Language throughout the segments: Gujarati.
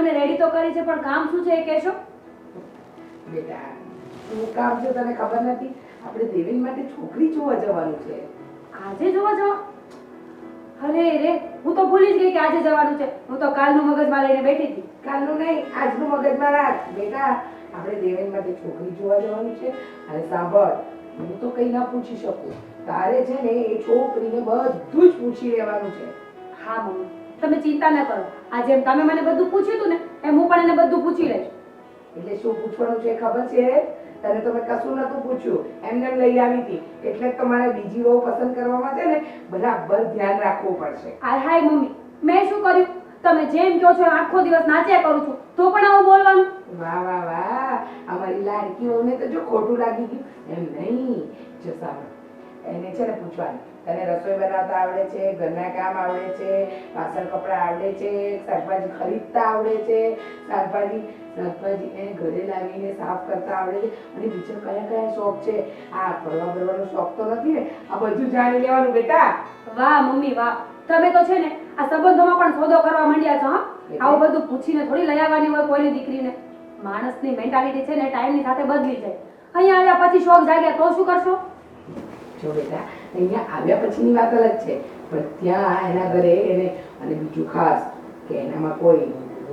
મને રેડી તો કરી છે, પણ કામ શું છે એ કહેશો? બેટા શું કામ છે તને ખબર નથી? આપણે દેવેન માટે છોકરી જોવા જવાનું છે. આજે જોવા જવા? અરે રે, હું તો ભૂલી જ ગઈ કે આજે જવાનું છે. હું તો કાલનું મગજમાં લઈને બેઠી હતી. કાલનું નહીં, આજનું મગજમાં રાખ બેટા. આપણે દેવેન માટે છોકરી જોવા જવાનું છે. અને સાંભળ, હું તો કઈ ના પૂછી શકું. તારે છે ને એ છોકરીને બધું જ પૂછી લેવાનું છે. હા મમ્મી, તમે ચિંતા ન કરો. આજે એમ તમે મને બધું પૂછ્યું હતું ને, એમ હું પણ એને બધું પૂછી લઈશ. એટલે શું પૂછવાનું છે ખબર છે? તને તો મેં કશું નતું પૂછ્યું, એમને એમ લઈ આવી હતી. એટલે જ તો મારે બીજી વહુ પસંદ કરવામાં છે ને બરાબર ધ્યાન રાખવું પડશે. હાય હાય મમ્મી, મેં શું કર્યું? તમે જેમ કહો છો એમ આખો દિવસ નાચ્યા કરું છું, તો પણ આવું બોલવાનું? વાહ વાહ વાહ, અમારી લાડકી વહુને તો જો ખોટું લાગી ગયું. એમ નહીં, જો સાંભળ, એને છે ને પૂછવાનું, તને રસોઈ બનાવતા આવડે છે, ઘરના કામ આવડે છે, વાસણ કપડાં આવડે છે, શાકભાજી ખરીદતા આવડે છે, શાકભાજીને ઘરે લાવીને સાફ કરતા આવડે છે, અને બીજા કયા કયા શોખ છે? આ ફરવા ફરવાનો શોખ તો નથી ને? આ બધું જાણી લેવાનું બેટા. વાહ મમ્મી વાહ, તમે તો છે ને આ સંબંધોમાં પણ સોદો કરવા માંડ્યા છો. હા, આવું બધું પૂછીને થોડી લઈ આવવાની હોય કોઈની દીકરીને. માણસની મેન્ટાલિટી છે ને ટાઈમની સાથે બદલી જાય. અહીંયા આવ્યા પછી શોખ જાગ્યા તો શું કરશો? જો બેટા, અહીંયા આવ્યા પછીની વાત અલગ છે, પણ ત્યાં એના ઘરે એને, અને બીજું ખાસ કે એનામાં કોઈ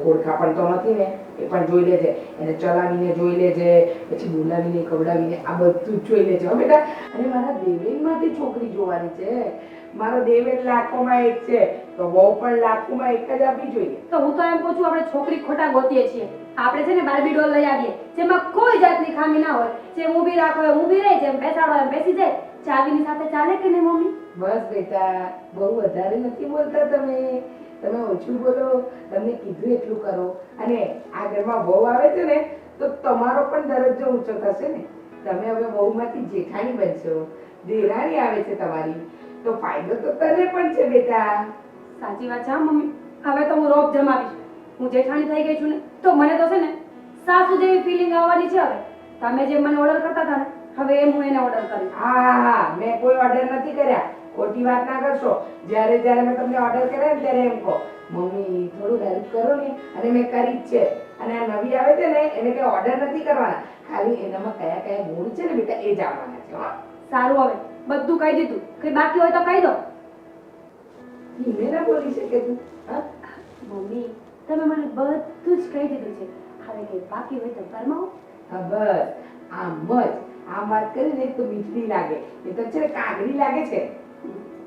ઓળખા પણ તો નથી ને, એ પણ જોઈ લેજે. એને ચલાવીને જોઈ લેજે, પછી બોલાવીને ખવડાવીને આ બધું જ જોઈ લેજે હો બેટા. અને મારા દેવેન માટે છોકરી જોવાની છે. મારો દેવેન લાખોમાં એક છે, તો વહુ પણ લાખોમાં એક જ આપવી જોઈએ. તો હું તો એમ કહું છું, આપણે છોકરી ખોટા ગોતીએ છીએ. આપણે છે ને બાર્બી ડોલ લઈ આવીએ, જેમાં કોઈ જાતની ખામી ના હોય. જેમ ઊભી રાખો એમ ઊભી રહે, જેમ બેસાડો એમ બેસી જાય. ચાવીની સાથે ચાલે કે નહીં મમ્મી? બસ બેટા, બહુ વધારે નથી બોલતા તમે. તમે ઓછું બોલો, તમને કીધું એટલું કરો. અને આ ઘરમાં વહુ આવે છે ને, તો તમારો પણ દરજ્જો ઊંચો થશે ને. તમે હવે વહુમાંથી જેઠાણી બનશો, દેરાણી આવે છે તમારી, તો ફાયદો તો તને પણ છે બેટા. સાચી વાત છે હા મમ્મી. હવે તો હું રોપ જમાવીશ. હું જેઠાણી થઈ ગઈ છું ને, તો મને તો છે ને સાસુ જેવી ફિલિંગ આવવાની છે. હવે તમે જેમ મને ઓર્ડર કરતા હતા ને, હવે એમ હું એને ઓર્ડર કરીશ. હા હા હા, મેં કોઈ ઓર્ડર નથી કર્યા. ખોટી વાત ના કરશો. જ્યારે જ્યારે મેં તમને ઓર્ડર કર્યા ને ત્યારે એમ કહો, મમ્મી થોડું હેલ્પ કરો ને, અને મેં કરી જ છે. અને આ નવી આવે છે ને, એને કઈ ઓર્ડર નથી કરવાના, ખાલી એનામાં કયા કયા ગુણ છે ને બેટા એ જાણવાના છે. હો, સારું, હવે બધું કહી દીધું. કઈ બાકી હોય તો કહી દો. ધીમે ના બોલી શકે તું? હા મમ્મી, તમે મને બધું જ કહી દીધું છે. હવે કઈ બાકી હોય તો ફરમાવો. હા બસ, આમ જ આમ વાત કરીને તો મીઠડી લાગે, એ તો છે ને કાગડી લાગે છે.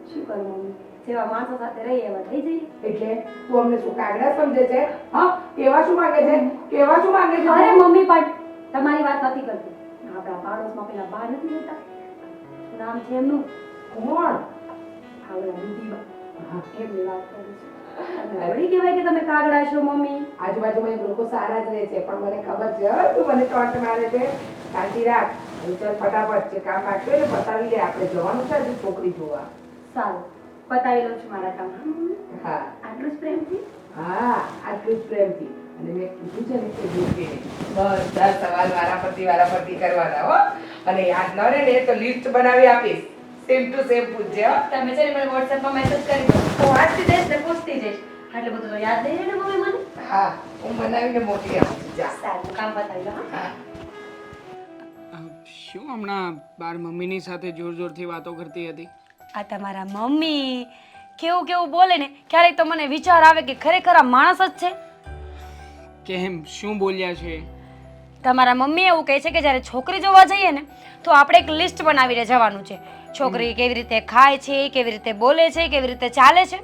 શું કરું મમ્મી, જેવા માણસો સાથે રહીએ એવા થઈ જઈએ. એટલે તું અમને શું કાગડા સમજે છે? હા, કેવા શું માંગે છે? કેવા શું માંગે છે? અરે મમ્મી, પણ તમારી વાત નથી કરતી. આપણા પાડોશમાં પેલા બા નથી રહેતા, શું નામ છે એમનું? કોણ? આવડા રૂટીબા. હા, એમની વાત કરું છું. અને વળી કહેવાય કે તમે કાગડા છો મમ્મી. આજુબાજુમાં એક લોકો સારા જ રહે છે, પણ મને ખબર છે હો, તું મને ટોન્ટ મારે છે. શાંતિ રાખ. ચાલ ફટાફટ જે કામ બાકી હોય ને પતાવી લે. આપણે જવાનું છે હજુ છોકરી જોવા. સારું, પતાવી લઉં છું મારા કામ. હા મમ્મી, હા આટલું જ પ્રેમથી? હા, આટલું જ પ્રેમથી. અને મેં કીધું છે ને કે દૂધીને બધા સવાલ વારાફરતી કરવાના હો. અને યાદ ન રહે ને તો લિસ્ટ બનાવી આપીશ. સેમ ટુ સેમ પૂછજે હો. તમે છે ને મને WhatsApp માં મેસેજ કરી દો, હું વાંચતી જઈશ ને પૂછતી જઈશ. એટલે બધું તો યાદ નહીં રહે ને મમ્મી મને? હા, હું બનાવીને મોકલી આપું છું. જા. સારું, કામ બતાવી લો. હા, હા. શું હમણાં બાર મમ્મીની સાથે જોર જોરથી વાતો કરતી હતી? આ તમારા મમ્મી કેવું કેવું બોલે ને, ક્યારેક તો મને વિચાર આવે કે ખરેખર આ માણસ જ છે. કેમ, શું બોલ્યા છે? તમારા મમ્મી એવું કહે છે કે જ્યારે છોકરી જોવા જઈએ ને, તો આપણે એક લિસ્ટ બનાવીને જવાનું છે. છોકરી કેવી રીતે ખાય છે, કેવી રીતે બોલે છે, કેવી રીતે ચાલે છે.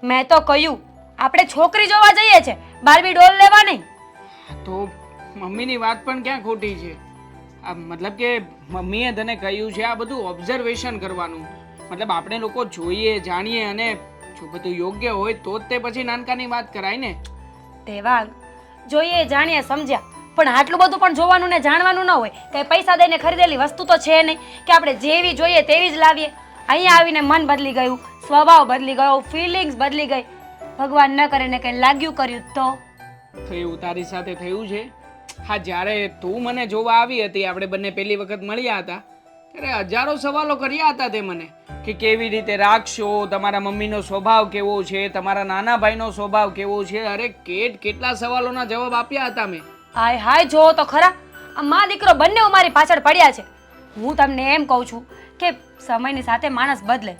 મેં તો કહ્યું આપણે છોકરી જોવા જઈએ છે, બાર્બી ડોલ લેવા નહીં. તો મમ્મીની વાત પણ ક્યાં ખોટી છે? આ મતલબ કે મમ્મીએ તને કહ્યું છે આ બધું ઓબ્ઝર્વેશન કરવાનું. મતલબ આપણે લોકો જોઈએ, જાણીએ, અને જો બધું યોગ્ય હોય તો જ તે પછી નાનકાની વાત કરાય ને. દેવાંગ, જોઈએ, જાણીએ, સમજ્યા, પણ આટલું બધું પણ જોવાનું ને જાણવાનું ન હોય. કઈ પૈસા દઈને ખરીદેલી વસ્તુ તો છે નહીં કે આપણે જેવી જોઈએ તેવી જ લાવીએ. અહીંયા આવીને મન બદલી ગયું, સ્વભાવ બદલી ગયો, ફિલિંગ્સ બદલી ગઈ. ભગવાન ન કરે ને કંઈ લાગ્યું કર્યું તો એવું તારી સાથે થયું છે? હા, જ્યારે તું મને જોવા આવી હતી, આપણે બંને પહેલી વખત મળ્યા હતા, ત્યારે હજારો સવાલો કર્યા હતા તે મને કે કેવી રીતે રાખશો, તમારા મમ્મીનો સ્વભાવ કેવો છે, તમારા નાના ભાઈનો સ્વભાવ કેવો છે. અરે કેટલા સવાલોના જવાબ આપ્યા હતા મેં. હાય હાય જોવો તો ખરા, આ મા દીકરો બંને મારી પાછળ પડ્યા છે. હું તમને એમ કહું છું કે સમયની સાથે માણસ બદલે.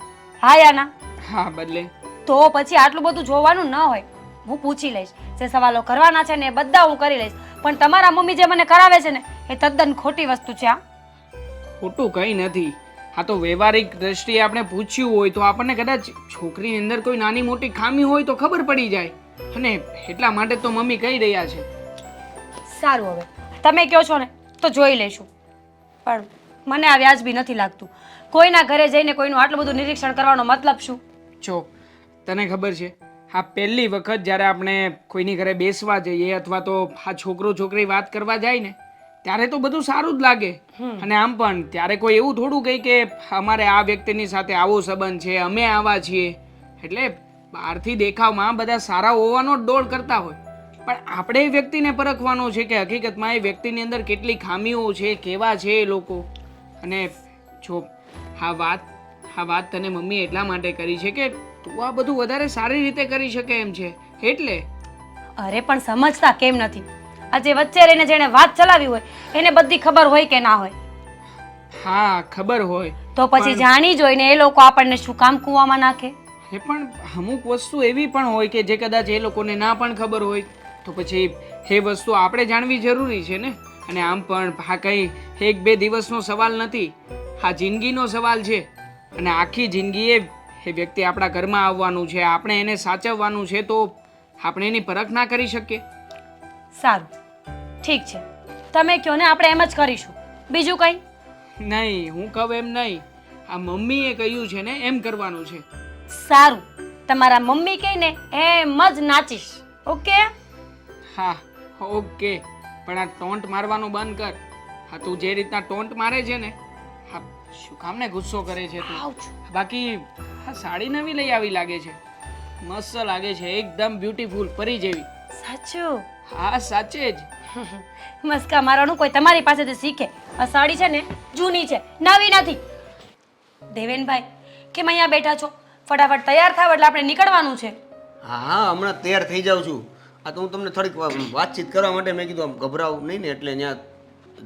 હા યા ના? હા બદલે. તો પછી આટલું બધું જોવાનું ન હોય. હું પૂછી લઈશ, જે સવાલો કરવાના છે ને એ બધા હું કરી લઈશ. પણ તમારા મમ્મી જે મને કરાવે છે ને એ તદ્દન ખોટી વસ્તુ છે. ખોટું કંઈ નથી. હા તો વ્યવહારિક દ્રષ્ટિએ આપણે પૂછ્યું હોય તો આપણને કદાચ છોકરીની અંદર કોઈ નાની મોટી ખામી હોય તો ખબર પડી જાય, અને એટલા માટે તો મમ્મી કહી રહ્યા છે. સારું, હવે તમે કહો છો ને તો જોઈ લઈશું. પણ મને આ વ્યાજબી નથી લાગતું. કોઈના ઘરે જઈને કોઈનું આટલું બધું નિરીક્ષણ કરવાનો મતલબ શું? જો તને ખબર છે, હા પહેલી વખત જ્યારે આપણે કોઈની ઘરે બેસવા જઈએ અથવા તો આ છોકરો છોકરી વાત કરવા જાય ને ત્યારે તો બધું સારું જ લાગે. અને આમ પણ ત્યારે કોઈ એવું થોડું કહે કે અમારે આ વ્યક્તિની સાથે આવો સંબંધ છે, અમે આવા છીએ. એટલે બહારથી દેખાવમાં બધા સારા હોવાનો જ દોડ કરતા હોય, પણ આપણે એ વ્યક્તિને પરખવાનો છે કે હકીકતમાં એ વ્યક્તિની અંદર કેટલી ખામીઓ છે, કેવા છે એ લોકો. અને જો આ વાત તને મમ્મી એટલા માટે કરી છે કે તું આ બધું વધારે સારી રીતે કરી શકે એમ છે એટલે. અરે પણ સમજતા કેમ નથી? આજે વચ્ચે રહીને જેણે વાત ચલાવી હોય એને બધી ખબર હોય કે ના હોય? હા ખબર હોય તો પછી જાણી જોઈને એ લોકો આપણને શું કામ કૂવામાં નાખે? એ પણ અમુક વસ્તુ એવી પણ હોય કે જે કદાચ એ લોકોને ના પણ ખબર હોય તો પછી એ વસ્તુ આપણે જાણવી જરૂરી છે ને. અને આમ પણ આ કંઈ 1-2 દિવસનો સવાલ નથી, આ જિંદગીનો સવાલ છે. અને આખી જિંદગી એ વ્યક્તિ આપણા ઘરમાં આવવાનું છે, આપણે એને સાચવવાનું છે, તો આપણે એની પરખ ના કરી શકીએ? સારું, ઠીક છે, તમે કહો ને, આપણે એમ જ કરીશું. બીજું કંઈ નહીં, હું કહું એમ નહીં, આ મમ્મીએ કહ્યું છે ને એમ કરવાનું છે. સારું, તમારા મમ્મી કહે ને એમ જ નાચીશ. ઓકે? હા ઓકે, પણ આ ટોન્ટ મારવાનું બંધ કર. હા તું જે રીતના ટોન્ટ મારે છે ને, હા શું કામને ગુસ્સો કરે છે તું? બાકી આ સાડી નવી લઈ આવી લાગે છે, મસ્ત લાગે છે, એકદમ બ્યુટીફુલ, પરી જેવી. સાચું? હા સાચે જ. મસ્કા મારવાનું કોઈ તમારી પાસેથી શીખે. આ સાડી છે ને જૂની છે, નવી નથી. દેવેનભાઈ, કેમ અહીંયા બેઠા છો? ફટાફટ તૈયાર થાવ એટલે આપણે નીકળવાનું છે. હા હા હમણાં તૈયાર થઈ જાઉં છું. આ તો હું તમને થોડીક વાતચીત કરવા માટે મેં કીધું આમ ગભરાવ નહીં ને, એટલે ત્યાં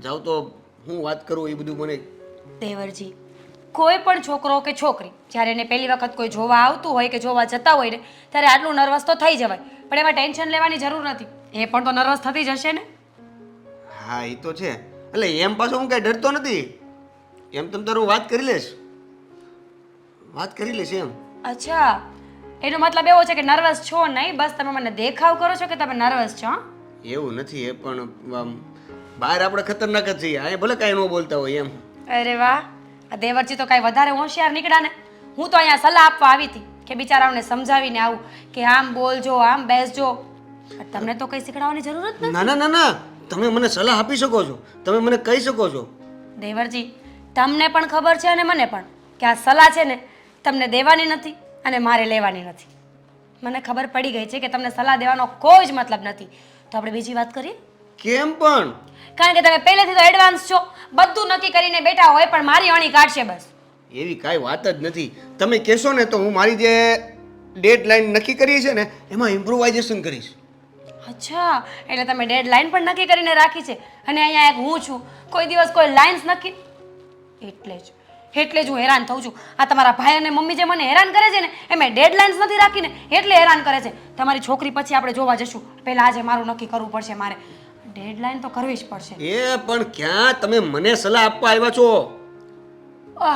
જાઉં તો હું વાત કરું એ બધું મને. દેવરજી, કોઈ પણ છોકરો કે છોકરી જ્યારે એને પહેલી વખત કોઈ જોવા આવતું હોય કે જોવા જતા હોય ને ત્યારે આટલું નર્વસ તો થઈ જવાય, પણ એમાં ટેન્શન લેવાની જરૂર નથી. એ પણ તો નર્વસ થતી જ હશે ને? હા એ તો છે. એટલે એમ પાછો હું કાંઈ ડરતો નથી, એમ તમ તારું વાત કરી લઈશ એમ. અચ્છા, એનો મતલબ એવો છે કે નર્વસ છો નહીં, બસ તમે મને દેખાવ કરો છો કે તમે નર્વસ છો. એવું નથી, એ પણ આમ બહાર આપણે ખતરનાક જ છીએ, અહીંયા ભલે કાંઈ ન બોલતા હોય એમ. અરે વાહ, આ દેવરજી તો કાંઈ વધારે હોશિયાર નીકળ્યા ને. હું તો અહીંયા સલાહ આપવા આવી હતી કે બિચારાઓને સમજાવીને આવું કે આમ બોલજો, આમ બેસજો. તમને તો કંઈ શીખડાવવાની જરૂર જ નથી. ના ના ના ના, તમે મને સલાહ આપી શકો છો, તમે મને કહી શકો છો. દેવરજી, તમને પણ ખબર છે અને મને પણ કે આ સલાહ છે ને તમને દેવાની નથી અને મારે લેવાની નથી. મને ખબર પડી ગઈ છે કે તમને સલાહ દેવાનો કોઈ જ મતલબ નથી. તો આપણે બીજી વાત કરીએ? કેમ પણ? કારણ કે તમે પહેલેથી તો એડવાન્સ છો, બધું નક્કી કરીને બેઠા હોય પણ મારી અણી કાઢશે બસ. એવી કાંઈ વાત જ નથી. તમે કહેશો ને તો હું મારી જે ડેડલાઇન નક્કી કરી છે ને એમાં ઇમ્પ્રોવાઇઝેશન કરીશ. અચ્છા, એટલે તમે ડેડલાઇન પણ નક્કી કરીને રાખી છે અને અહીંયા એક હું છું, કોઈ દિવસ કોઈ લાઇન્સ નક્કી. એટલે જ હું હેરાન થઉં છું. આ તમારા ભાઈ અને મમ્મી જે મને હેરાન કરે છે ને એમાં ડેડલાઇન્સ નથી રાખીને એટલે હેરાન કરે છે. તમારી છોકરી પછી આપણે જોવા જશું, પહેલાં આજે મારું નક્કી કરવું પડશે. મારે ડેડલાઇન તો કરવી જ પડશે. એ પણ ક્યાં તમે મને સલાહ આપવા આવ્યા છો?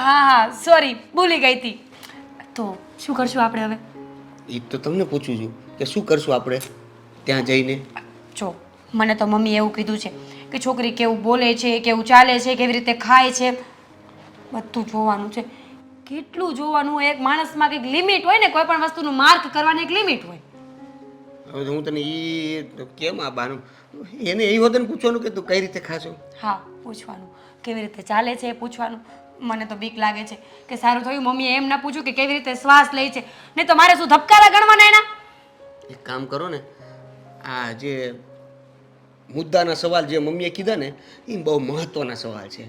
હા, સોરી, ભૂલી ગઈ હતી. તો શું કરશું આપણે હવે? એ તો તમને પૂછું છું કે શું કરશું આપણે ત્યાં જઈને. જો મને તો મમ્મીએ એવું કીધું છે કે છોકરી કેવું બોલે છે, કેવું ચાલે છે, કેવી રીતે ખાય છે, બધું જોવાનું છે. કેટલું જોવાનું હોય? એક માણસમાં કંઈક લિમિટ હોય ને, કોઈ પણ વસ્તુનું માર્ક કરવાની એક લિમિટ હોય. હવે તો હું તને કેમ આ બાનું એને એ વખતે પૂછવાનું કે તું કઈ રીતે ખાશો. હા, પૂછવાનું કેવી રીતે ચાલે છે એ પૂછવાનું. મને તો બીક લાગે છે કે સારું થયું મમ્મીએ એમ ના પૂછ્યું કે કેવી રીતે શ્વાસ લે છે, નહીં તો મારે શું ધબકારા ગણવાના એના? એક કામ કરો ને, આ જે મુદ્દાના સવાલ જે મમ્મીએ કીધા ને એ બહુ મહત્વના સવાલ છે,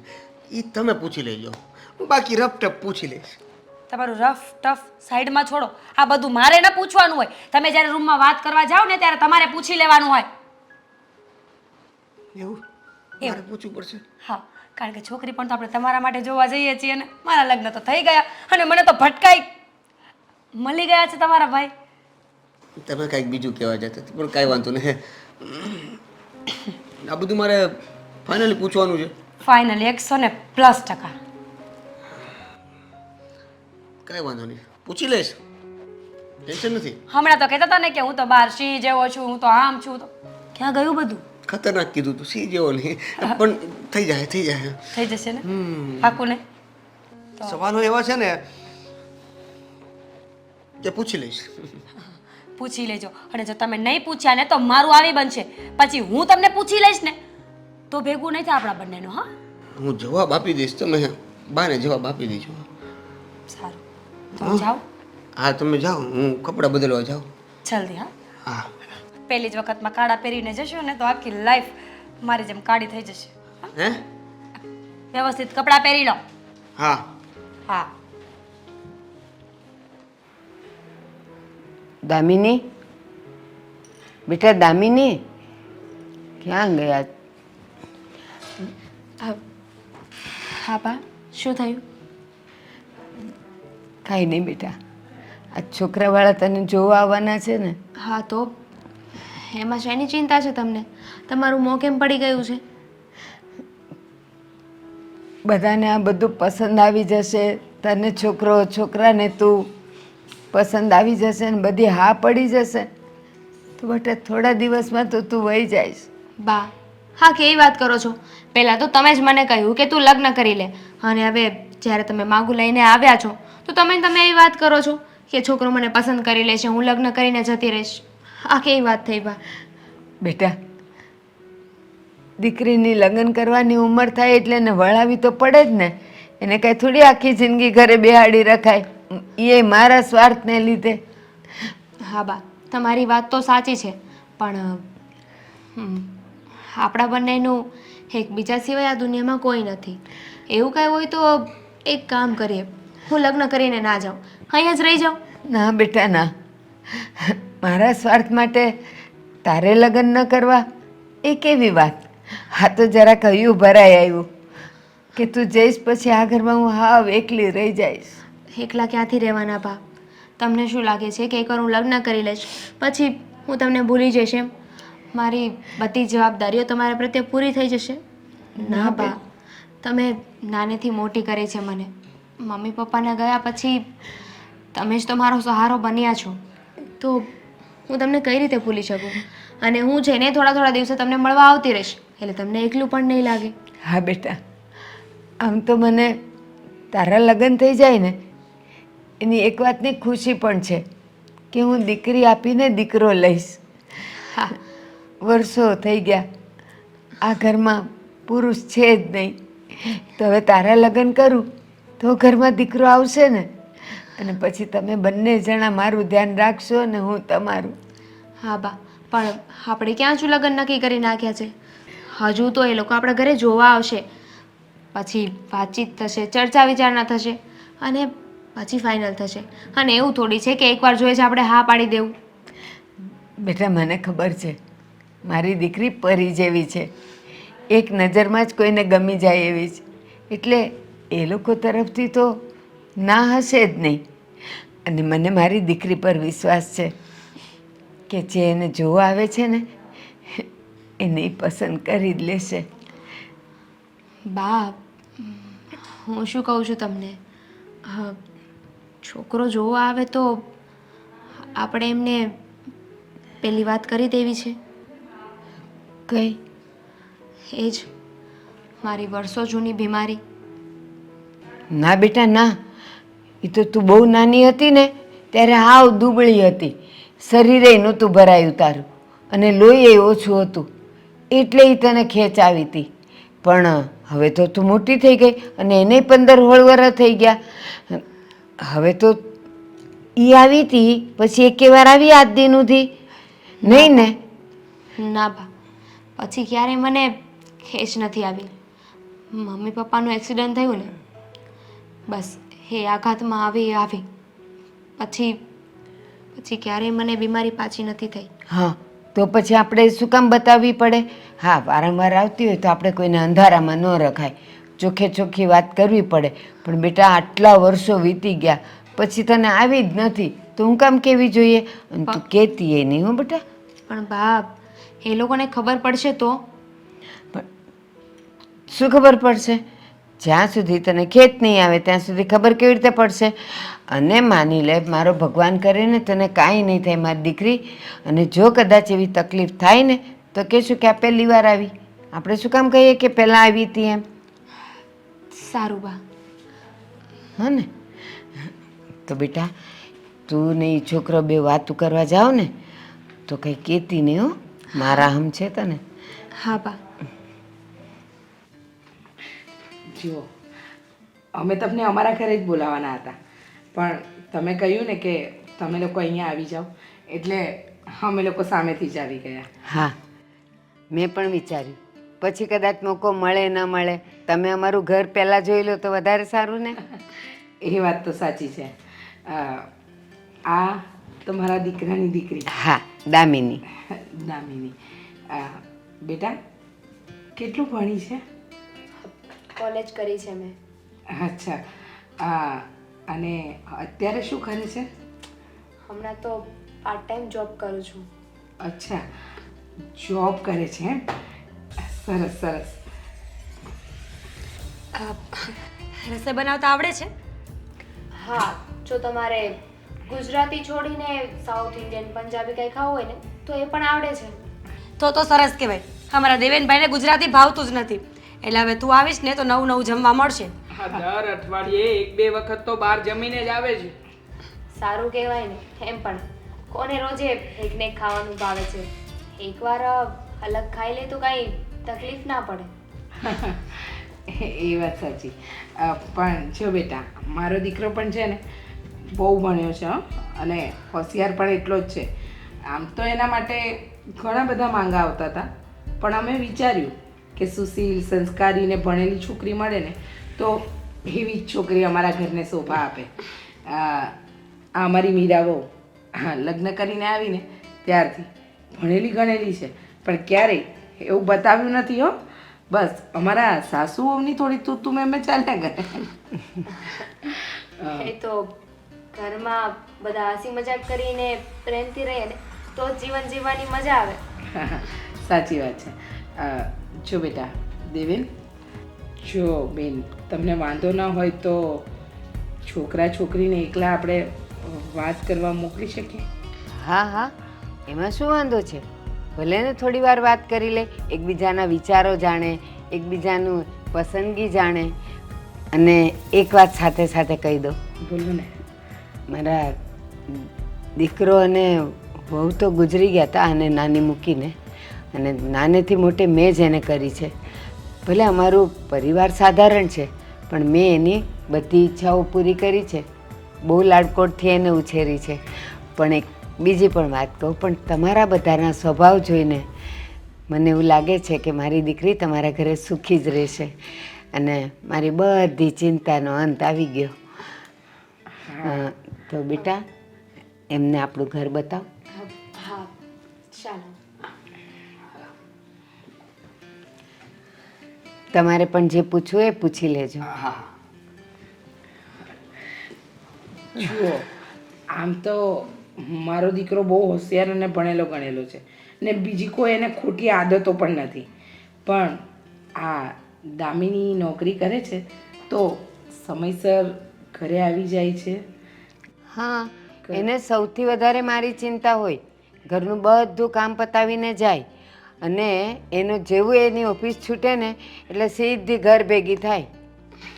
એ તમે પૂછી લેજો. બાકી રફ ટફ પૂછી લઈશ. તમારું રફ ટફ સાઈડમાં છોડો. આ બધું મારે ન પૂછવાનું હોય. તમે જ્યારે રૂમમાં વાત કરવા જાઓ ને ત્યારે તમારે પૂછી લેવાનું હોય. એવું મારે પૂછવું પડશે? હા, કારણ કે છોકરી પણ તો આપણે તમારા માટે જોવા જઈએ છીએ ને મારા લગ્ન તો થઈ ગયા અને મને તો ભટકાઈ મળી ગયા છે તમારા ભાઈ. તમે કાંઈક બીજું કહેવા જતા હતા, પણ કાંઈ વાંધો નહીં. આ બધું મારે ફાઇનલી પૂછવાનું છે. ફાઇનલી 100+%. કાંઈ વાંધો નહીં, પૂછી લઈશ, ટેન્શન નથી. હમણાં તો કહેતા હતા ને કે હું તો બહાર સિંહ જેવો છું, હું તો આમ છું. તો ક્યાં ગયું બધું? ખતરનાક કીધું તું, સી જેવો નહીં, પણ થઈ જાય થઈ જશે ને? પાકું ને? સવાલો એવા છે ને કે પૂછી લઈશ. પૂછી લેજો. અને જો તમે નહીં પૂછ્યા ને તો મારું આવી બનશે. પછી હું તમને પૂછી લઈશ ને તો ભેગું નહીં થાય આપણા બંનેનું. હા, હું જવાબ આપી દઈશ, તમે બાને જવાબ આપી દેજો. સારું, તમે જાઓ. હા તમે જાઓ, હું કપડાં બદલવા જાઉં. જલ્દી. હા, હા. પહેલી જ વખતમાં કાળા પહેરીને જશો ને તો આખી લાઈફ મારી જેમ કાળી થઈ જશે. હે? વ્યવસ્થિત કપડાં પહેરી લો. હા. હા. દામિની, બેટા દામિની, ક્યાં ગયા? હા બા, શું થયું? કાંઈ નહીં બેટા, આ છોકરાવાળા તને જોવા આવવાના છે ને. હા તો એમાં શેની ચિંતા છે તમને? તમારું મોં કેમ પડી ગયું છે? બધાને આ બધું પસંદ આવી જશે, તને છોકરો, છોકરાને તું પસંદ આવી જશે ને બધી હા પડી જશે તો બેટા થોડા દિવસમાં તો તું વહી જઈશ. બા, હા કેવી વાત કરો છો? પહેલાં તો તમે જ મને કહ્યું કે તું લગ્ન કરી લે, અને હવે જ્યારે તમે માગું લઈને આવ્યા છો તો તમે એવી વાત કરો છો કે છોકરો મને પસંદ કરી લે છે, હું લગ્ન કરીને જતી રહીશ. આ કેવી વાત થઈ બા? બેટા, દીકરીની લગ્ન કરવાની ઉંમર થાય એટલે એને વળાવી તો પડે જ ને. એને કાંઈ થોડી આખી જિંદગી ઘરે બેહાડી રખાય, એ મારા સ્વાર્થને લીધે. હા બા, તમારી વાત તો સાચી છે, પણ આપણા બંનેનું એકબીજા સિવાય આ દુનિયામાં કોઈ નથી. એવું કાંઈ હોય તો એક કામ કરીએ, હું લગ્ન કરીને ના જાઉં, અહીંયા જ રહી જાઉં. ના બેટા ના, મારા સ્વાર્થ માટે તારે લગ્ન ન કરવા એ કેવી વાત? હા તો જરા કહ્યું ભરાય આવ્યું કે તું જઈશ પછી આ ઘરમાં હું હાવ એકલી રહી જઈશ. એકલા ક્યાંથી રહેવાના બા? તમને શું લાગે છે કે એકવાર હું લગ્ન કરી લઈશ પછી હું તમને ભૂલી જઈશ એમ? મારી બધી જવાબદારીઓ તમારા પ્રત્યે પૂરી થઈ જશે? ના બા, તમે નાનેથી મોટી કરી છે મને. મમ્મી પપ્પાને ગયા પછી તમે જ તો મારો સહારો બન્યા છો, તો હું તમને કઈ રીતે ભૂલી શકું? અને હું છે ને થોડા દિવસે તમને મળવા આવતી રહીશ, એટલે તમને એકલું પણ નહીં લાગે. હા બેટા, આમ તો મને તારા લગ્ન થઈ જાય ને એની એક વાતની ખુશી પણ છે કે હું દીકરી આપીને દીકરો લઈશ. હા, વર્ષો થઈ ગયા આ ઘરમાં પુરુષ છે જ નહીં, તો હવે તારા લગ્ન કરું તો ઘરમાં દીકરો આવશે ને, અને પછી તમે બંને જણા મારું ધ્યાન રાખશો ને હું તમારું. હા બા, પણ આપણે ક્યાં છું લગ્ન નક્કી કરી નાખ્યા છે? હજુ તો એ લોકો આપણા ઘરે જોવા આવશે, પછી વાતચીત થશે, ચર્ચા વિચારણા થશે, અને પછી ફાઇનલ થશે. અને એવું થોડી છે કે એકવાર જોઈએ છે આપણે હા પાડી દેવું. બેટા મને ખબર છે મારી દીકરી પરી જેવી છે, એક નજરમાં જ કોઈને ગમી જાય એવી છે, એટલે એ લોકો તરફથી તો ના હશે જ નહીં. અને મને મારી દીકરી પર વિશ્વાસ છે કે જે એને જોવા આવે છે ને એને ઈ પસંદ કરી જ લેશે. બા, હું શું કહું છું તમને, છોકરો જોવા આવે તો આપણે એમને પેલી વાત કરી દેવી છે. કઈ? એ જ મારી વર્ષો જૂની બીમારી. ના બેટા ના, એ તો તું બહુ નાની હતી ને ત્યારે હાવ દુબળી હતી, શરીરે નહોતું ભરાયું તારું અને લોહી ઓછું હતું, એટલે એ તને ખેંચ આવી હતી. પણ હવે તો તું મોટી થઈ ગઈ અને એને 15-16 વર્ષ થઈ ગયા. હવે તો એ આવી હતી પછી એકે વાર આવી આજ દિન સુધી નહીં ને? ના બા, પછી ક્યારેય મને ખેંચ નથી આવી. મમ્મી પપ્પાનું એક્સિડન્ટ થયું ને બસ એ આઘાતમાં આવી પછી ક્યારેય મને બીમારી પાછી નથી થઈ. હા, તો પછી આપણે શું કામ બતાવવી પડે? હા, વારંવાર આવતી હોય તો આપણે કોઈને અંધારામાં ન રખાય, ચોખ્ખે ચોખ્ખી વાત કરવી પડે. પણ બેટા, આટલા વર્ષો વીતી ગયા પછી તને આવી જ નથી તો હું કામ કેવી જોઈએ? અને તું કહેતી એ નહીં હો બેટા. પણ બાપ, એ લોકોને ખબર પડશે તો? શું ખબર પડશે? જ્યાં સુધી તને ખેત નહીં આવે ત્યાં સુધી ખબર કેવી રીતે પડશે? અને માની લે, મારો ભગવાન કરે ને તને કાંઈ નહીં થાય મારી દીકરી, અને જો કદાચ એવી તકલીફ થાય ને તો કહેશું કે આ પહેલી વાર આવી. આપણે શું કામ કહીએ કે પહેલાં આવી હતી એમ? સારું બા. હા ને? તો બેટા, તું ને એ છોકરો બે વાતું કરવા જાઓ ને તો કંઈ કહેતી નહીં હો, મારા હમ છે તને. હા બા. જુઓ, અમે તમને અમારા ઘરે જ બોલાવવાના હતા, પણ તમે કહ્યું ને કે તમે લોકો અહીંયા આવી જાઓ એટલે અમે લોકો સામેથી જ આવી ગયા. હા, મેં પણ વિચાર્યું પછી કદાચ મોકો મળે ન મળે, તમે અમારું ઘર પહેલાં જોઈ લો તો વધારે સારું ને. એ વાત તો સાચી છે. આ તમારા દીકરાની દીકરી? હા, દામિની. દામિની. બેટા, કેટલું ભણી છે? કોલેજ કરી છે મેં. અચ્છા. અને અત્યારે શું કરે છે? હમણાં તો પાર્ટ ટાઈમ જોબ કરું છું. અચ્છા, જોબ કરે છે એમ? સરસ સરસ. રસોઈ બનાવતા આવડે છે? હા, જો તમારે ગુજરાતી છોડીને સાઉથ ઇન્ડિયન પંજાબી કંઈ ખાવું હોય ને તો એ પણ આવડે છે. તો સરસ કહેવાય. અમારા દેવેનભાઈને ગુજરાતી ભાવતું જ નથી, એટલે હવે તું આવીશ ને તો નવું નવું જમવા મળશે. હા, દર અઠવાડિયે 1-2 વખત તો બહાર જમીને જ આવે છે. સારું કહેવાય ને. એમ પણ કોને રોજે એકને એક ખાવાનું ભાવે છે? એકવાર અલગ ખાઈ લે તો કાંઈ તકલીફ ના પડે. એ વાત સાચી. પણ જો બેટા, મારો દીકરો પણ છે ને બહુ ભણ્યો છે હો, અને હોશિયાર પણ એટલો જ છે. આમ તો એના માટે ઘણા બધા માંગા આવતા હતા, પણ અમે વિચાર્યું કે સુશીલ, સંસ્કારી ને ભણેલી છોકરી મળે ને તો એવી જ છોકરી અમારા ઘરને શોભા આપે. આ અમારી મીરાઓ લગ્ન કરીને આવીને ત્યારથી ભણેલી ગણેલી છે, પણ ક્યારેય એવું બતાવ્યું નથી હો. બસ અમારા સાસુઓની થોડી તું મેં ચાલ્યા કરે. એ તો ઘરમાં બધા હસી મજાક કરીને પ્રેમથી રહે ને તો જ જીવન જીવવાની મજા આવે. સાચી વાત છે. જો બેટા દેવેન, જો બેન તમને વાંધો ન હોય તો છોકરા છોકરીને એકલા આપણે વાત કરવા મોકલી શકીએ? હા હા, એમાં શું વાંધો છે? ભલે ને થોડી વાર વાત કરી લે, એકબીજાના વિચારો જાણે, એકબીજાનું પસંદગી જાણે. અને એક વાત સાથે સાથે કહી દો. બોલો ને. મારા દીકરો અને વહુ તો ગુજરી ગયા હતા અને નાની મૂકીને, અને નાનેથી મોટે મેં જ એને કરી છે. ભલે અમારું પરિવાર સાધારણ છે, પણ મેં એની બધી ઈચ્છાઓ પૂરી કરી છે. બહુ લાડકોડથી એને ઉછેરી છે. પણ એક બીજી પણ વાત કહું, પણ તમારા બધાના સ્વભાવ જોઈને મને એવું લાગે છે કે મારી દીકરી તમારા ઘરે સુખી જ રહેશે, અને મારી બધી ચિંતાનો અંત આવી ગયો. તો બેટા, એમને આપણું ઘર બતાવ. હા, ચાલો. તમારે પણ જે પૂછવું એ પૂછી લેજો. જુઓ, આમ તો મારો દીકરો બહુ હોશિયાર અને ભણેલો ગણેલો છે, ને બીજી કોઈ એને ખોટી આદતો પણ નથી. પણ આ દામિની નોકરી કરે છે તો સમયસર ઘરે આવી જાય છે. હા, એને સૌથી વધારે મારી ચિંતા હોય. ઘરનું બધું કામ પતાવીને જાય, અને એનું જેવું એની ઓફિસ છૂટે ને એટલે સીધી ઘર ભેગી થાય.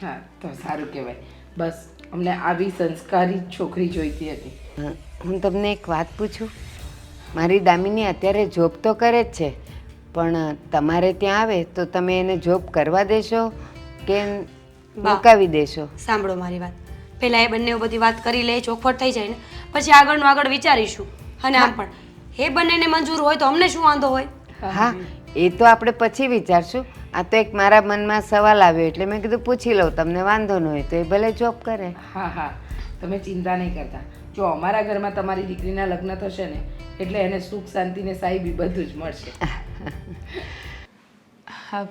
હા, તો સારું કહેવાય. બસ અમને આવી સંસ્કારી છોકરી જોઈતી હતી. હું તમને એક વાત પૂછું? મારી દામિની અત્યારે જોબ તો કરે જ છે, પણ તમારે ત્યાં આવે તો તમે એને જોબ કરવા દેશો કે મુકાવી દેશો? સાંભળો મારી વાત. પહેલાં એ બંને બધી વાત કરી લે, ચોખવટ થઈ જાય ને પછી આગળનું આગળ વિચારીશું. અને આમ પણ એ બંનેને મંજૂર હોય તો અમને શું વાંધો હોય? હા, એ તો આપણે પછી વિચારશું. આ તો એક મારા મનમાં સવાલ આવ્યો એટલે મેં કીધું પૂછી લઉં, તમને વાંધો ન હોય તો એ ભલે જોબ કરે. હા હા, તમે ચિંતા નહીં કરતા. જો અમારા ઘરમાં તમારી દીકરીના લગ્ન થશે ને એટલે એને સુખ શાંતિ ને સાહેબી બધું જ મળશે. હા,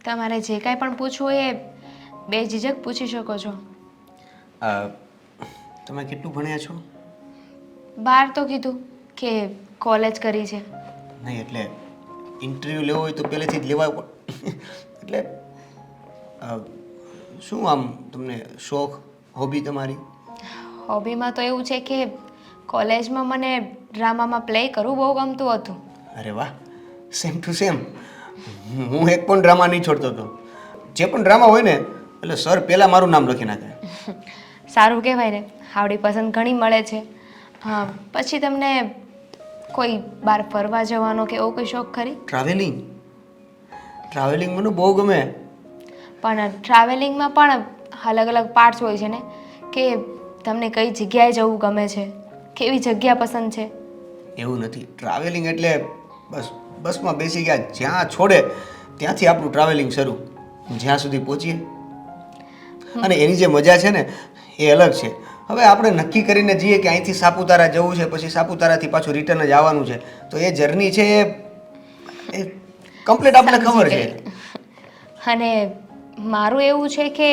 તમારે જે કાંઈ પણ પૂછવું હોય એ બે ઝીઝક પૂછી શકો છો. તમે કેટલું ભણ્યા છો? 12 તો કીધું કે કોલેજ કરી છે. નહીં એટલે ઇન્ટરવ્યૂ લેવો હોય તો પહેલેથી જ લેવા એટલે શું આમ તમને શોખ હોબી તમારી? હોબીમાં તો એવું છે કે કોલેજમાં મને ડ્રામામાં પ્લે કરવું બહુ ગમતું હતું. અરે વાહ, સેમ ટુ સેમ. હું એક પણ ડ્રામા નહીં છોડતો હતો. જે પણ ડ્રામા હોય ને એટલે સર પહેલાં મારું નામ લખી નાખે. સારું કહેવાય ને, આવડી પસંદ ઘણી મળે છે. હા, પછી તમને કોઈ બહાર ફરવા જવાનો કે એવો કોઈ શોખ ખરી? ટ્રાવેલિંગ મને બહુ ગમે. પણ ટ્રાવેલિંગમાં પણ અલગ અલગ પાર્ટ્સ હોય છે ને, કે તમને કઈ જગ્યાએ જવું ગમે છે, કેવી જગ્યા પસંદ છે? એવું નથી. ટ્રાવેલિંગ એટલે બસમાં બેસી ગયા, જ્યાં છોડે ત્યાંથી આપણું ટ્રાવેલિંગ શરૂ, જ્યાં સુધી પહોંચીએ. અને એની જે મજા છે ને એ અલગ છે. હવે આપણે નક્કી કરીને જઈએ કે અહીંથી સાપુતારા જવું છે, પછી સાપુતારાથી પાછું રિટર્ન જ આવવાનું છે, તો એ જર્ની છે એ કમ્પ્લીટ આપણને ખબર છે. અને મારું એવું છે કે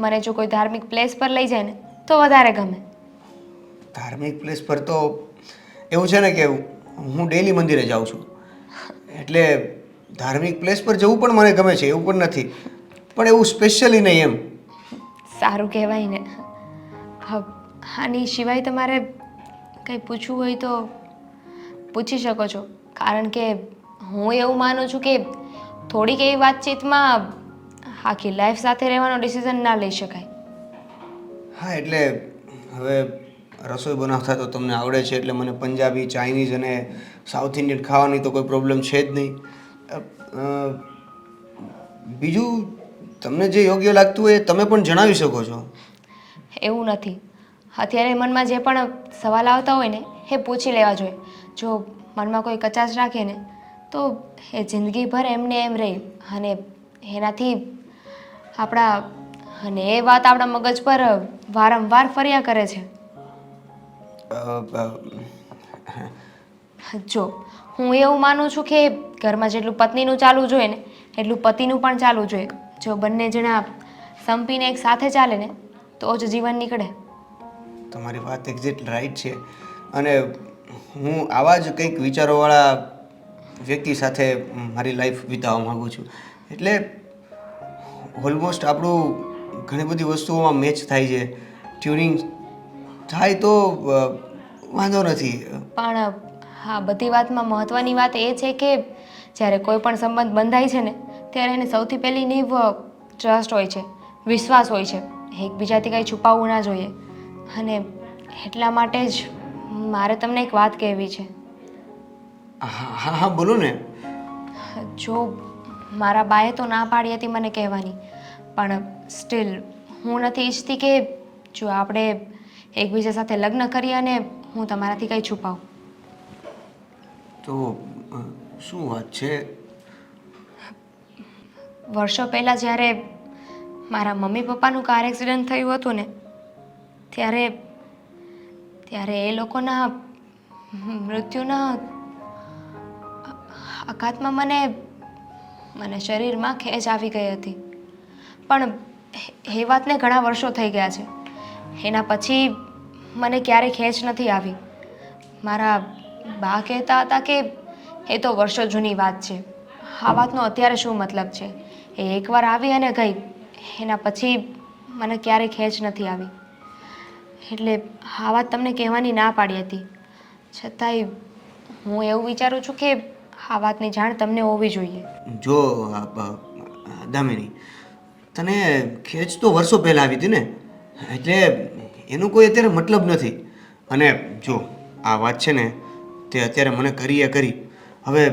મને જો કોઈ ધાર્મિક પ્લેસ પર લઈ જાય ને તો વધારે ગમે. ધાર્મિક પ્લેસ પર તો એવું છે ને કે હું ડેલી મંદિરે જાઉં છું, એટલે ધાર્મિક પ્લેસ પર જવું પણ મને ગમે છે, એવું પણ નથી, પણ એવું સ્પેશિયલી નહીં એમ. સારું કહેવાય ને. આની સિવાય તમારે કંઈ પૂછવું હોય તો પૂછી શકો છો, કારણ કે હું એવું માનું છું કે થોડીક એવી વાતચીતમાં આખી લાઈફ સાથે રહેવાનો ડિસિઝન ના લઈ શકાય. હા, એટલે હવે રસોઈ બનાવતા તો તમને આવડે છે, એટલે મને પંજાબી, ચાઇનીઝ અને સાઉથ ઇન્ડિયન ખાવાની તો કોઈ પ્રોબ્લેમ છે જ નહીં. બીજું તમને જે યોગ્ય લાગતું હોય એ તમે પણ જણાવી શકો છો. એવું નથી. અત્યારે મનમાં જે પણ સવાલ આવતા હોય ને એ પૂછી લેવા જોઈએ. જો મનમાં કોઈ કચાશ રાખે ને તો એ જિંદગીભર એમને એમ રહે, અને એનાથી એ વાત આપણા મગજ પર વારંવાર ફર્યા કરે છે. જો હું એવું માનું છું કે ઘરમાં જેટલું પત્નીનું ચાલવું જોઈએ ને એટલું પતિનું પણ ચાલવું જોઈએ. જો બંને જણા સંપીને એક સાથે ચાલે ને તો જ જીવન નીકળે. તમારી વાત એક્ઝેક્ટ રાઈટ છે, અને હું આવા જ કંઈક વિચારોવાળા વ્યક્તિ સાથે મારી લાઈફ વિતાવવા માગું છું. એટલે ઓલમોસ્ટ આપણું ઘણી બધી વસ્તુઓમાં મેચ થાય છે, ટ્યુનિંગ થાય તો વાંધો નથી. પણ હા, બધી વાતમાં મહત્ત્વની વાત એ છે કે જ્યારે કોઈ પણ સંબંધ બંધાય છે ને ત્યારે એને સૌથી પહેલી નીવ ટ્રસ્ટ હોય છે, વિશ્વાસ હોય છે. એકબીજાથી કંઈ છુપાવવું ના જોઈએ. અને એટલા માટે જ મારે તમને એક વાત કહેવી છે. હા હા હા, બોલો ને. જો મારા બાએ તો ના પાડી હતી મને કહેવાની, પણ સ્ટીલ હું નથી ઈચ્છતી કે જો આપણે એકબીજા સાથે લગ્ન કરીએ અને હું તમારાથી કંઈ છુપાવું. તો શું વાત છે? વર્ષો પહેલાં જ્યારે મારા મમ્મી પપ્પાનું કાર એક્સિડન્ટ થયું હતું ને ત્યારે એ લોકોના મૃત્યુના આઘાતમાં મને શરીરમાં ખેંચ આવી ગઈ હતી. પણ એ વાતને ઘણા વર્ષો થઈ ગયા છે. એના પછી મને ક્યારેય ખેંચ નથી આવી. મારા બા કહેતા હતા કે એ તો વર્ષો જૂની વાત છે, આ વાતનો અત્યારે શું મતલબ છે? એ એકવાર આવી અને ગઈ, એના પછી મને ક્યારેય ખેંચ નથી આવી. એટલે આ વાત તમને કહેવાની ના પાડી હતી, છતાંય હું એવું વિચારું છું કે આ વાતની જાણ તમને હોવી જોઈએ. જો દામિની, તને ખેંચ તો વર્ષો પહેલાં આવી હતી ને, એટલે એનો કોઈ અત્યારે મતલબ નથી. અને જો આ વાત છે ને તે અત્યારે મને કરી. હવે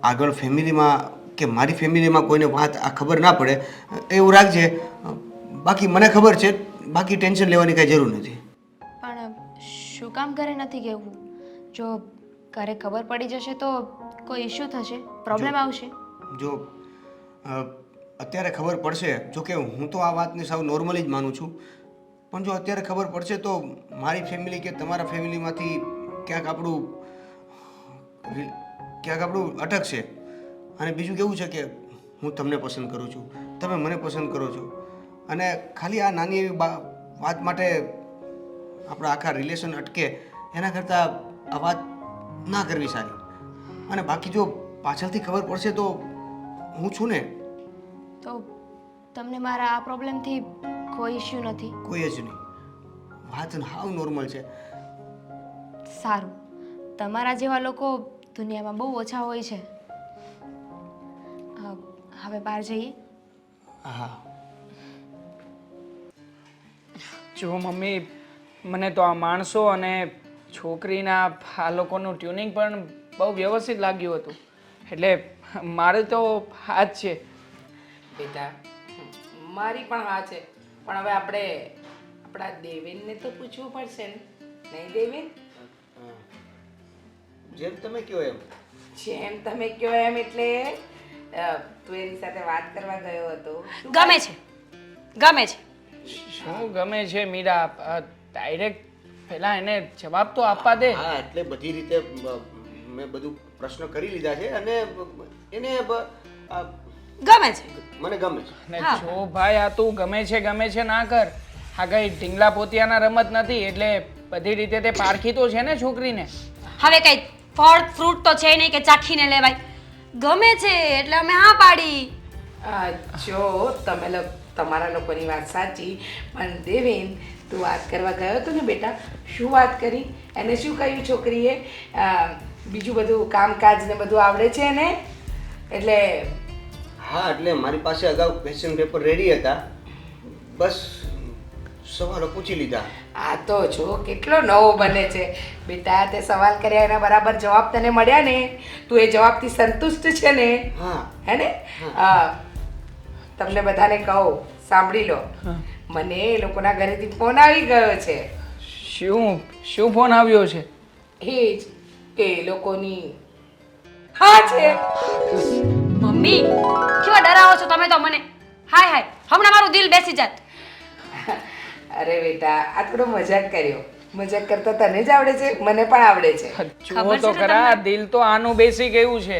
આગળ ફેમિલીમાં કે મારી ફેમિલીમાં કોઈને વાત આ ખબર ના પડે એવું રાખજે. બાકી મને ખબર છે, બાકી ટેન્શન લેવાની કાંઈ જરૂર નથી. પણ શું કામ ઘરે નથી કહેવું? જો ઘરે ખબર પડી જશે તો કોઈ ઇશ્યુ થશે, પ્રોબ્લેમ આવશે? જો અત્યારે ખબર પડશે, જો કે હું તો આ વાતને સાવ નોર્મલી જ માનું છું, પણ જો અત્યારે ખબર પડશે તો મારી ફેમિલી કે તમારા ફેમિલીમાંથી ક્યાંક આપણું અટકશે. અને બીજું કેવું છે કે હું તમને પસંદ કરું છું, તમે મને પસંદ કરો છો, અને ખાલી આ નાની એવી વાત માટે આપણા આખા રિલેશન અટકે એના કરતાં આ વાત ના કરવી સારી. અને બાકી જો પાછળથી ખબર પડશે તો હું છું ને. તો તમને મારા આ પ્રોબ્લેમથી કોઈ ઇશ્યુ નથી? કોઈ જ નહીં, વાત હાવ નોર્મલ છે. સારું, તમારા જેવા લોકો દુનિયામાં બહુ ઓછા હોય છે. હવે બહાર જઈએ. હા. જો મમ્મી, મને તો આ માણસો અને છોકરીના આ લોકોનું ટ્યુનિંગ પણ બહુ વ્યવસ્થિત લાગ્યું હતું, એટલે મારે તો આ જ છે. બેટા મારી પણ હા છે, પણ હવે આપણે આપણા દેવેનને તો પૂછવું પડશે ને, નહીં દેવેન? જેમ તમે કહો એમ. જેમ તમે કહો એમ એટલે તું એની સાથે વાત કરવા ગયો હતો? ગમે છે, ગમે છે. શું ગમે છે મીરા? ડાયરેક્ટ પહેલા એને જવાબ તો આપવા દે. હા, એટલે બધી રીતે મેં બધું પ્રશ્ન કરી લીધા છે અને એને ગમે છે. મને ગમે છે. ને જો ભાઈ, આ તું ગમે છે ના કર. આ કઈ ઢીંગલા પોતિયાના રમત નથી, એટલે બધી રીતે તે પારખી તો છે ને છોકરીને. હવે કઈ ફળ ફ્રૂટ તો છે નહીં કે ચાખીને લેવાય. ગમે છે એટલે અમે હા પાડી. જો તમારા લોકોની વાત સાચી, પણ દેવેન તું વાત કરવા ગયો હતો ને બેટા, શું વાત કરી? એને શું કહ્યું છોકરીએ? બીજું બધું કામકાજ ને બધું આવડે છે ને? એટલે હા, એટલે મારી પાસે અગાઉ ક્વેશ્ચન પેપર રેડી હતા, બસ સવાલો પૂછી લીધા. આ તો જો કેટલો નવો બને છે બેટા. તે સવાલ કર્યા એના બરાબર જવાબ તને મળ્યા ને, તું એ જવાબથી સંતુષ્ટ છે ને? હા. હે ને? તમને બધાને કહું, સાંભળી લો, મને એ લોકોના ઘરેથી ફોન આવી ગયો છે. શું ફોન આવ્યો છે? એ જ કે એ લોકોની હા છે. મમ્મી કેવા ડરાવો છો તમે તો મને. હાય હાય, હમણાં મારું દિલ બેસી જાત. અરે બેટા, આ થોડો મજાક કર્યો. મજાક કરતા તને જ આવડે છે, મને પણ આવડે છે. જુઓ તો ખરા, દિલ તો આનું બેસી ગયું છે.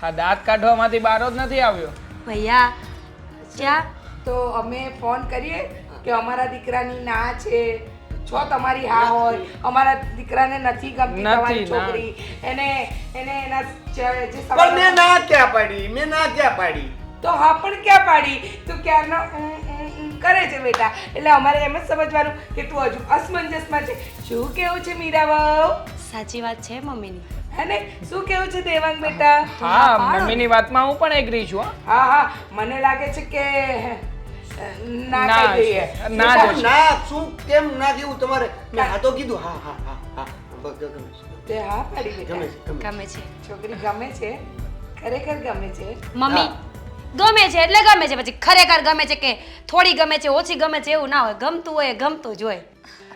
આ દાંત કાઢવામાંથી બહાર જ નથી આવ્યો. ભૈયા ક્યાં? તો અમે ફોન કરીએ કે અમારા દીકરાની ના છે, જો તમારી હા હોય, અમારા દીકરાને નથી ગમતી તમારી છોકરી, એને એના જે પણ મેં ના ક્યાં પાડી, મેં ના ક્યાં પાડી. તો હા પણ ક્યાં પાડી? તું ક્યારનો કરે છે બેટા, એટલે અમારે એમ જ સમજવાનું કે તું હજુ અસમંજસમાં છે. શું કેવું છે મીરા વહુ? સાચી વાત છે મમ્મીની. હે ને? શું કેવું છે દેવાંગ બેટા? હા, મમ્મીની વાતમાં હું પણ એગ્રી છું. હા હા, મને લાગે છે કે ના કહી દઈએ. ના જ હશે. ના, શું કેમ ના કેવું તમારે? મેં હા તો કીધું. હા હા હા હા, બસ ગમે છે. તે હા પાડી બેટા. ગમે છે, ગમે છે. ગમે છે છોકરી ગમે છે, ખરેખર ગમે છે. મમ્મી. ગમે છે એટલે ગમે છે, પછી ખરેખર ગમે છે કે થોડી ગમે છે, ઓછી ગમે છે એવું ના હોય. ગમતું હોય ગમતું જ હોય.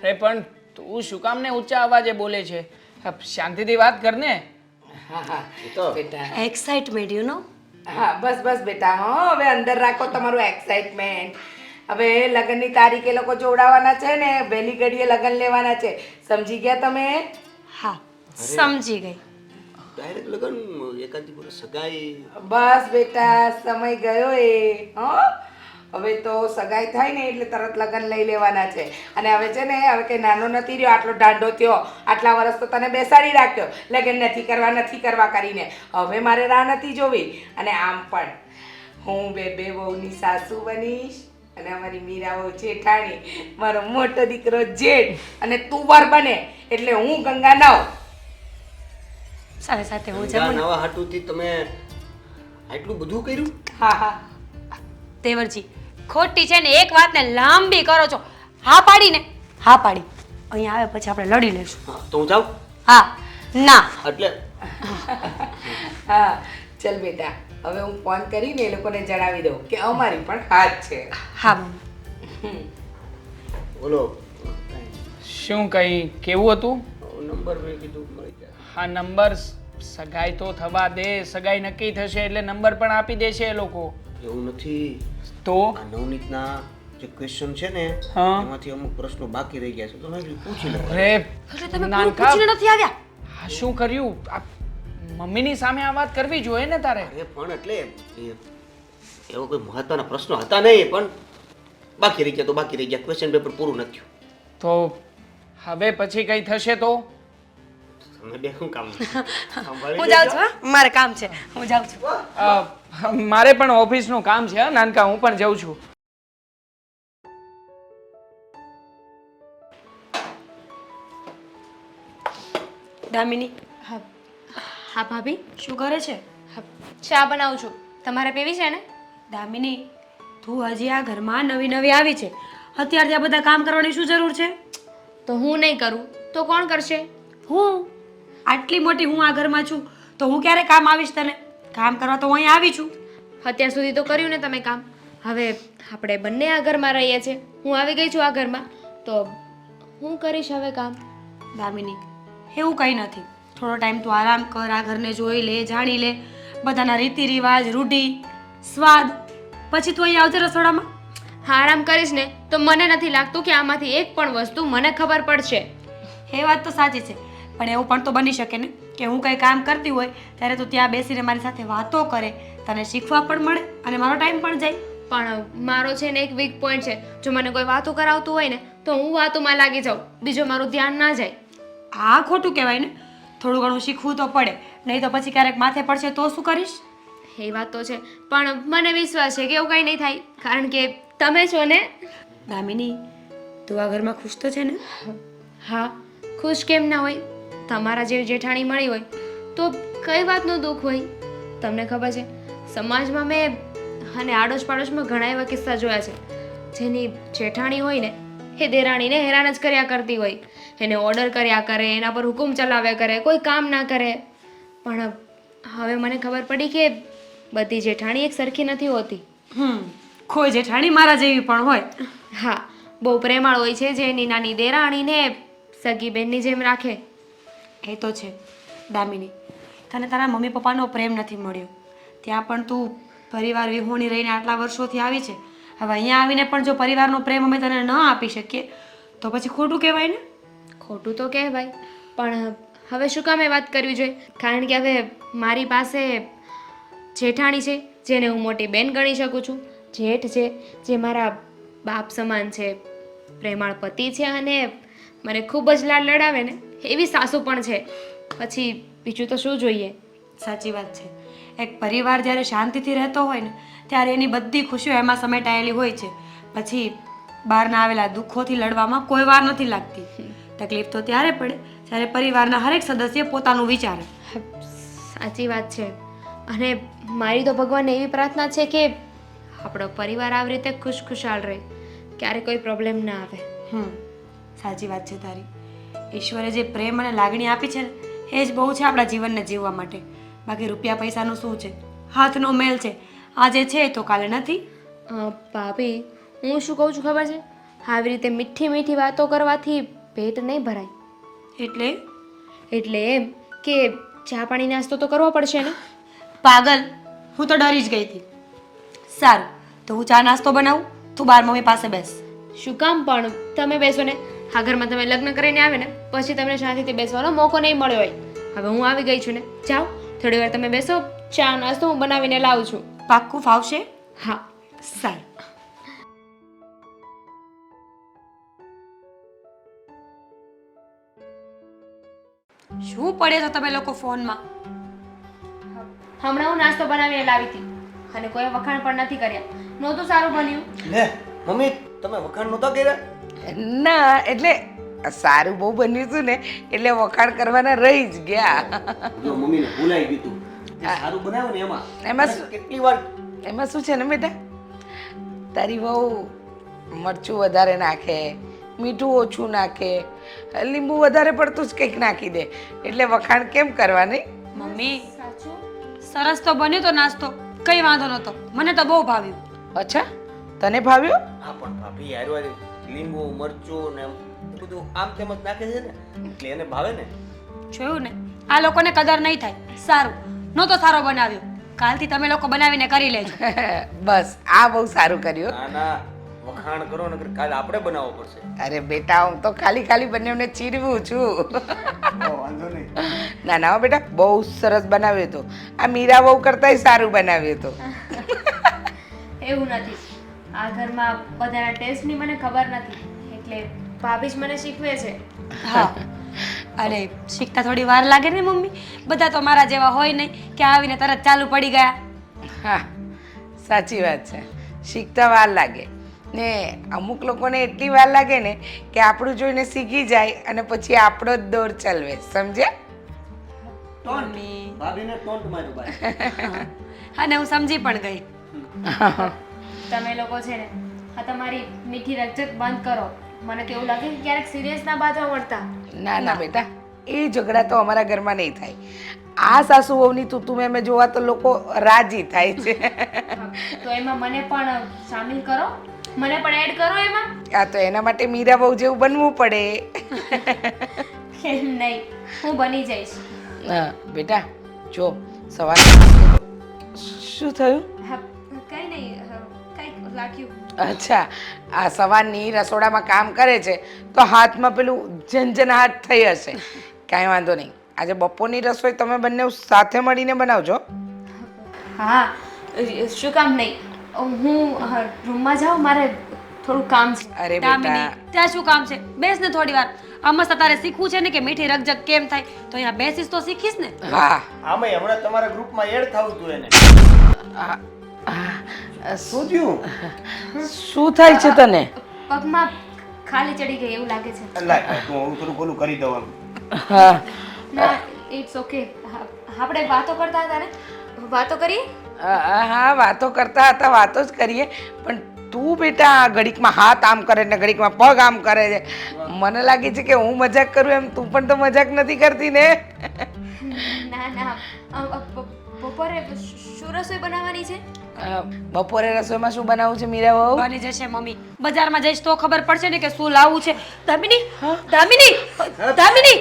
અરે પણ તું શું કામ ને ઊંચા અવાજે બોલે છે? શાંતિથી વાત કર ને. હા હા એ તો બેટા. Excitement you know. હા બસ બસ બેટા, હા હવે અંદર રાખો તમારું એક્સાઇટમેન્ટ. હવે લગ્નની તારીખ એ લોકો જોડાવાના છે ને, વહેલી ઘડીએ લગ્ન લેવાના છે. સમજી ગયા તમે? હા સમજી ગઈ. ડાયરેક્ટ લગન એકાદી વર્ષ સગાઈ. બસ બેટા, સમય ગયો એ. હા હવે તો સગાઈ થાય ને એટલે તરત લગ્ન લઈ લેવાના છે. અને હવે છે ને, હવે કંઈ નાનો નથી રહ્યો, આટલો ઢાંઢો થયો. આટલા વર્ષ તો તને બેસાડી રાખ્યો લગ્ન નથી કરવા કરીને. હવે મારે રાહ નથી જોવી. અને આમ પણ હું બે વહુની સાસુ બનીશ, અને અમારી મીરા વહુ જેઠાણી, મારો મોટો દીકરો જેઠ, અને તું વર બને એટલે હું ગંગા નવ. સાથે સાથે હું ગંગા જમું. નવા હાટુથી તમે આટલું બધું કર્યું? હા હા દેવરજી ખોટી છે ને એક વાતને લાંબી કરો છો. હા પાડી ને હા પાડી. અહીંયા આવે પછી આપણે લડી લઈશું. હા, તો હું જાઉં? હા ના. એટલે હા ચલ બેટા, હવે હું ફોન કરીને એ લોકોને જણાવી દઉં કે અમારી પણ હાથ છે. હા મમ્મી. બોલો. શું કઈ કેવું હતું? નંબર મેં કીધું મળી જાય. હા, નંબર સગાઈ તો થવા દે, સગાઈ નક્કી થશે એટલે નંબર પણ આપી દેશે એ લોકો. એવું નથી. તો આ નવનીતના જે ક્વેશ્ચન છે ને હા. એમાંથી અમુક પ્રશ્નો બાકી રહી ગયા છે તો મેં કીધું પૂછી લઉં. અરે એટલે તમે નાનકા, પૂછીને નથી આવ્યા? આ શું કર્યું? આ મમ્મીની સામે આ વાત કરવી જોઈએ ને તારે. અરે પણ એટલે એવો કોઈ મહત્વના પ્રશ્નો હતા નહીં, પણ બાકી રહી ગયા તો બાકી રહી ગયા. ક્વેશ્ચન પેપર પૂરું નથી થયું. તો હવે પછી કઈ થશે તો? તમે બે શું કામ હું જાઉં છું, હા? મારે કામ છે, હું જાઉં છું. મારે પણ ઓફિસનું કામ છે, હા, નાનકા, હું પણ જાઉં છું. દામિની, હા હા ભાભી, શું કરે છે? હા, ચા બનાવું છું. તમારે પીવી છે ને? દામિની, તું હજી આ ઘરમાં નવી નવી આવી છે, અત્યારથી આ બધા કામ કરવાની શું જરૂર છે? તો હું નહીં કરું તો કોણ કરશે? હું આટલી મોટી હું આ ઘરમાં છું તો હું ક્યારે કામ આવીશ તને? કામ કરવા તો હું અહીં આવી છું. અત્યાર સુધી તો કર્યું ને તમે કામ. હવે આપણે બંને આ ઘરમાં રહીએ છીએ. હું આવી ગઈ છું આ ઘરમાં, તો હું કરીશ હવે કામ. દામિની, એવું કંઈ નથી. થોડો ટાઈમ તું આરામ કર, આ ઘરને જોઈ લે, જાણી લે, બધાના રીતિ રિવાજ, રૂઢિ, સ્વાદ, પછી તું અહીં આવજે રસોડામાં. હા, આરામ કરીશ ને તો મને નથી લાગતું કે આમાંથી એક પણ વસ્તુ મને ખબર પડશે. એ વાત તો સાચી છે, પણ એવું પણ તો બની શકે ને કે હું કંઈ કામ કરતી હોય ત્યારે તું ત્યાં બેસીને મારી સાથે વાતો કરે, તને શીખવા પણ મળે અને મારો ટાઈમ પણ જાય. પણ મારો છે ને એક વીક પોઈન્ટ છે. જો મને કોઈ વાતો કરાવતું હોય ને તો હું વાતોમાં લાગી જાઉં, બીજું મારું ધ્યાન ના જાય. આ ખોટું કહેવાય ને. થોડું ઘણું શીખવું તો પડે, નહીં તો પછી ક્યારેક માથે પડશે તો શું કરીશ? એ વાત તો છે, પણ મને વિશ્વાસ છે કે એવું કંઈ નહીં થાય, કારણ કે તમે છો ને. દામિની, તું આ ઘરમાં ખુશ તો છે ને? હા, ખુશ કેમ ના હોય? તમારા જેવી જેઠાણી મળી હોય તો કઈ વાતનું દુઃખ હોય? તમને ખબર છે, સમાજમાં મેં અને આડોશ પાડોશમાં ઘણા એવા કિસ્સા જોયા છે, જેની જેઠાણી હોય ને એ દેરાણીને હેરાન જ કર્યા કરતી હોય, એને ઓર્ડર કર્યા કરે, એના પર હુકુમ ચલાવ્યા કરે, કોઈ કામ ના કરે. પણ હવે મને ખબર પડી કે બધી જેઠાણી એક સરખી નથી હોતી. કોઈ જેઠાણી મારા જેવી પણ હોય. હા, બહુ પ્રેમાળ હોય છે, જે એની નાની દેરાણીને સગી બેનની જેમ રાખે. એ તો છે. દામિની, તને તારા મમ્મી પપ્પાનો પ્રેમ નથી મળ્યો, ત્યાં પણ તું પરિવાર વિહોણી રહીને આટલા વર્ષોથી આવી છે. હવે અહીંયા આવીને પણ જો પરિવારનો પ્રેમ અમે તને ન આપી શકીએ તો પછી ખોટું કહેવાય ને? ખોટું તો કહેવાય, પણ હવે શું કામ એ વાત કરવી જોઈએ? કારણ કે હવે મારી પાસે જેઠાણી છે જેને હું મોટી બેન ગણી શકું છું, જેઠ છે જે મારા બાપ સમાન છે, પ્રેમાળ પતિ છે અને મને ખૂબ જ લાડ લડાવે ને એવી સાસુ પણ છે. પછી બીજું તો શું જોઈએ? સાચી વાત છે. એક પરિવાર જ્યારે શાંતિથી રહેતો હોય ને ત્યારે એની બધી ખુશીઓ એમાં સમેટાયેલી હોય છે. પછી બહારના આવેલા દુઃખોથી લડવામાં કોઈ વાર નથી લાગતી. તકલીફ તો ત્યારે પડે જ્યારે પરિવારના હરેક સદસ્ય પોતાનું વિચારે. સાચી વાત છે. અને મારી તો ભગવાનને એવી પ્રાર્થના છે કે આપણો પરિવાર આવી રીતે ખુશખુશાલ રહે, ક્યારે કોઈ પ્રોબ્લેમ ના આવે. સાચી વાત છે તારી. ઈશ્વરે જે પ્રેમ અને લાગણી આપી છે ને એ જ બહુ છે આપણા જીવનને જીવવા માટે. બાકી રૂપિયા પૈસાનું શું છે? હાથનો મેલ છે, આજે છે તો કાલે નથી. ભાભી, હું શું કહું છું ખબર છે? આવી રીતે મીઠી મીઠી વાતો કરવાથી પેટ નહીં ભરાય. એટલે એમ કે ચા પાણી નાસ્તો તો કરવો પડશે ને. પાગલ, હું તો ડરી જ ગઈ હતી. સારું, તો હું ચા નાસ્તો બનાવું, તું બાર મમ્મી પાસે બેસ. શું કામ? પણ તમે બેસો ને. આ ઘરમાં તમે લગ્ન કરીને આવે ને પછી તમને શાંતિથી બેસવાનો મોકો નહીં મળ્યો હોય. હવે હું આવી ગઈ છું ને, જાઓ થોડી વાર તમે બેસો, ચા નાસ્તો હું બનાવીને લાવું છું. પાક્કું ફાવશે? હા. સારું. શું પડે છો તમે લોકો ફોનમાં? હમણાં હું નાસ્તો બનાવીને લાવી હતી અને કોઈ વખાણ પણ નથી કર્યા. નહોતું સારું બન્યું. લે મમ્મી, તમે વખાણ નહોતા કર્યા? ના, એટલે સારું બહુ બન્યું હતું ને એટલે વખાણ કરવાના રહી જ ગયા. જો મમ્મીને ભૂલાઈ ગયું તું. તે સારું બનાવ્યું ને એમાં એમાં શું? કેટલી વાર એમાં શું છે ને બેટા, તારી વહુ મરચું વધારે નાખે, મીઠું ઓછું નાખે, લીંબુ વધારે પડતું જ કંઈક નાખી દે, એટલે વખાણ કેમ કરવાની? મમ્મી, સરસ તો બન્યો તો નાસ્તો, કઈ વાંધો નતો, મને તો બહુ ભાવ્યું. અચ્છા, તને ભાવ્યું? હા પણ ભાભી હારવાર લીંબુ મરચું ને એ બધું આમ તેમ જ નાખે છે ને એટલે એને ભાવે ને. જોયું ને, આ લોકોને કદર નહીં થાય. સારું, નહોતો સારો બનાવ્યો. કાલથી તમે લોકો બનાવીને કરી લેજો. બસ આ બહુ સારું કર્યું. ના ના વખાણ કરો નકર કાલ આપણે બનાવવો પડશે. અરે બેટા હું તો ખાલી બંનેને ચીરવું છું. વાંધો નહીં. ના ના હો બેટા બહુ સરસ બનાવ્યું હતું. આ મીરા બહુ કરતાંય સારું બનાવ્યું હતું. એવું નથી, આ ઘરમાં બધાના ટેસ્ટની મને ખબર નથી, એટલે ભાભી જ મને શીખવે છે. હા, અરે શીખતા થોડી વાર લાગે ને મમ્મી. બધા તો મારા જેવા હોય નહીં કે આવીને તરત ચાલુ પડી ગયા. હા સાચી વાત છે, શીખતા વાર લાગે ને અમુક લોકોને એટલી વાર લાગે ને કે આપણું જોઈને શીખી જાય અને પછી આપણો જ દોર ચલવે. સમજ્યા? મમ્મી ભાભીને ટોન્ટ માર્યું બાય. અને હું સમજી પણ ગઈ. તમે લોકો છે ને આ તમારી મીઠી રકજક બંધ કરો. મને તો એવું લાગે કે ક્યારેક સિરિયસ ના બાજવા મળતા. ના ના બેટા એ ઝઘડા તો અમારા ઘરમાં નહીં થાય. આ સાસુ વહુની તું મેં જોવા તો લોકો રાજી થાય છે. તો એમાં મને પણ સામેલ કરો, મને પણ એડ કરો એમાં. આ તો એના માટે મીરા બહુ જેવું બનવું પડે. કેમ નહીં, હું બની જઈશ. હા બેટા જો સવારે શું થયું? હા, કંઈ નહીં, કંઈક લાગ્યું. અચ્છા આ સવારની રસોડામાં કામ કરે છે તો હાથમાં પેલું ઝંઝનાટ થઈ હશે. કાંઈ વાંધો નહીં, આજે બપોરની રસોઈ તમે બંને સાથે મળીને બનાવજો. હા, શું કામ નહીં, હું રૂમમાં જાઉં, મારે થોડું કામ છે. અરે દામિની, બેટા ત્યાં શું કામ છે? બેસ ને થોડી વાર. આ મસ્ત તારે શીખવું છે ને કે મીઠી રકજક કેમ થાય, તો અહીંયા બેસીસ તો શીખીશ ને. હા આમાંય હમણાં તમારા ગ્રુપમાં એડ થવું હતું એને. આ- આ- શું થયું? શું થાય છે તને? પગમાં ખાલી ચડી ગઈ એવું લાગે છે. લાય હું થોડું બોલું કરી દઉં આમ. હા ના, ઇટ્સ ઓકે. આપણે વાતો કરતા હતા ને, વાતો કરીએ. હા વાતો કરતા હતા, વાતો જ કરીએ. પણ તું બેટા આ ઘડીકમાં હાથ આમ કરે ને ઘડીકમાં પગ આમ કરે છે. મને લાગે છે કે હું મજાક કરું એમ તું પણ તો મજાક નથી કરતી ને. ના ના, બપોરે શું રસોઈ બનાવવાની છે? બપોરે રસોઈમાં શું બનાવવું છે મીરા બહુ? બની જશે મમ્મી. બજારમાં જઈશ તો ખબર પડશે ને કે શું લાવવું છે. દામિની, દામિની, દામિની,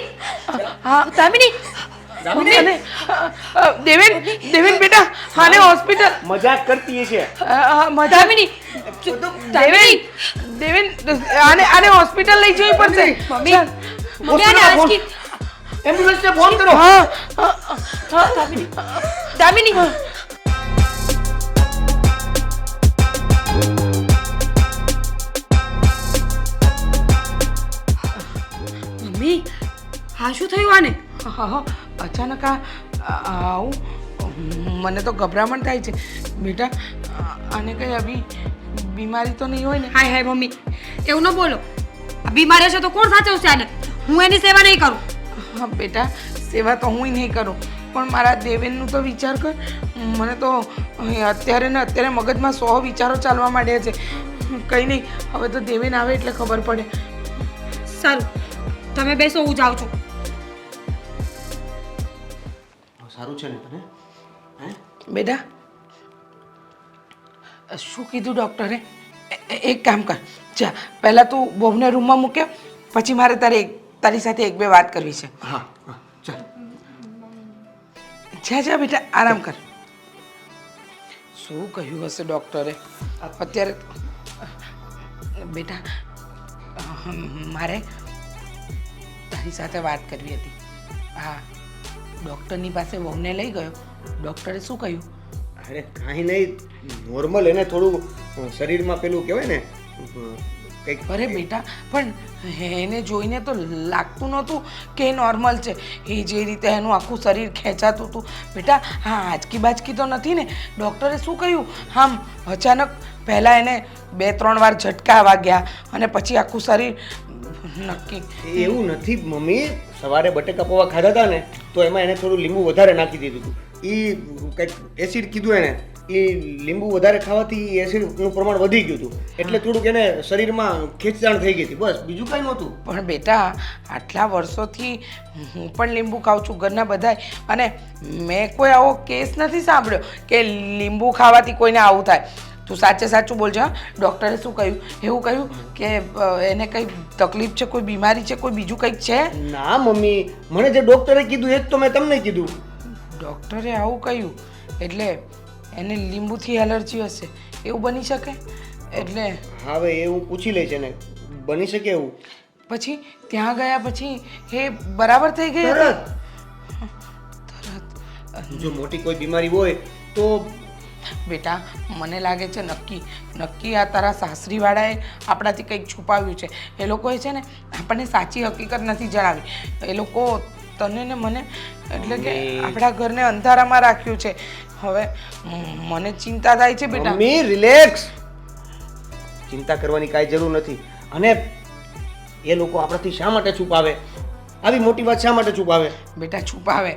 હા દામિની. અને દેવેન બેટા આને હોસ્પિટલ મજાક કરતી છે. દામિની, દેવેન આને હોસ્પિટલ લઈ જવી પડશે. મમ્મી, મમ્મી આને આંચકી. એમ્બ્યુલન્સને ફોન કરો. હા દામિની, દામિની. મમ્મી, હા શું થયું આને? હા અચાનક આવું મને તો ગભરામણ થાય છે બેટા. આને કઈ આવી બીમારી તો નહીં હોય ને? હાય હાય મમ્મી, એવું ન બોલો. આ બીમારી હશે તો કોણ સાચવશે આને? હું એની સેવા નહીં કરું. હા બેટા સેવા તો હું નહીં કરું પણ મારા દેવેનનું તો વિચાર કર. મને તો અત્યારે ને અત્યારે મગજમાં 100 વિચારો ચાલવા માંડ્યા છે. કંઈ નહીં, હવે તો દેવેન આવે એટલે ખબર પડે. સારું, તમે બેસો, હું જાઉં છું. સારું છે ને તને? હે? બેટા શું કીધું ડૉક્ટરે? એક કામ કર, જા પહેલાં તું બહુને રૂમમાં મૂક્યો, પછી મારે તારી સાથે 1-2 વાત કરવી છે. હા હા ચાલ. જા બેટા આરામ કર. શું કહ્યું હશે ડૉક્ટરે અત્યારે? બેટા મારે તારી સાથે વાત કરવી હતી. હા ડૉક્ટરની પાસે વહુને લઈ ગયો. ડૉક્ટરે શું કહ્યું? અરે કાંઈ નહીં, નોર્મલ. એને થોડું શરીરમાં પેલું કહેવાય ને કંઈક. અરે બેટા પણ એને જોઈને તો લાગતું નહોતું કે એ નોર્મલ છે. એ જે રીતે એનું આખું શરીર ખેંચાતું હતું બેટા, હા આંચકી બાચકી તો નથી ને? ડૉક્ટરે શું કહ્યું? આમ અચાનક પહેલાં એને 2-3 વાર ઝટકા વાગ્યા અને પછી આખું શરીર નક્કી. એવું નથી મમ્મી. સવારે બટેકા પૌવા ખાધા હતા ને તો એમાં એને થોડું લીંબુ વધારે નાખી દીધું હતું. એ કંઈક એસિડ કીધું એને. એ લીંબુ વધારે ખાવાથી એસિડનું પ્રમાણ વધી ગયું હતું એટલે થોડુંક એને શરીરમાં ખેંચતાણ થઈ ગઈ હતી. બસ બીજું કાંઈ નહોતું. પણ બેટા આટલા વર્ષોથી હું પણ લીંબુ ખાઉં છું, ઘરના બધાય, અને મેં કોઈ આવો કેસ નથી સાંભળ્યો કે લીંબુ ખાવાથી કોઈને આવું થાય. તું સાચે સાચું બોલજે હા. ડૉક્ટરે શું કહ્યું? એવું કહ્યું કે એને કંઈ તકલીફ છે, કોઈ બીમારી છે, કોઈ બીજું કંઈક છે? ના મમ્મી, મને જે ડોક્ટરે કીધું એ જ તો મેં તમને કીધું. ડૉક્ટરે આવું કહ્યું એટલે એને લીંબુથી એલર્જી હશે એવું બની શકે? એટલે હવે એ હું પૂછી લઈશ એને, બની શકે એવું. પછી ત્યાં ગયા પછી એ બરાબર થઈ ગઈ હતી? તરત જો મોટી કોઈ બીમારી હોય તો બેટા મને લાગે છે નક્કી આ તારા સાસરીવાળાએ આપણાથી કંઈક છુપાવ્યું છે. એ લોકોએ છે ને આપણને સાચી હકીકત નથી જણાવી. એ લોકો તને ને મને એટલે કે આપણા ઘરને અંધારામાં રાખ્યું છે. હવે મને ચિંતા થાય છે બેટા. મમ્મી રિલેક્સ, ચિંતા કરવાની કાંઈ જરૂર નથી. અને એ લોકો આપણાથી શા માટે છુપાવે? આવી મોટી વાત શા માટે છુપાવે? બેટા છુપાવે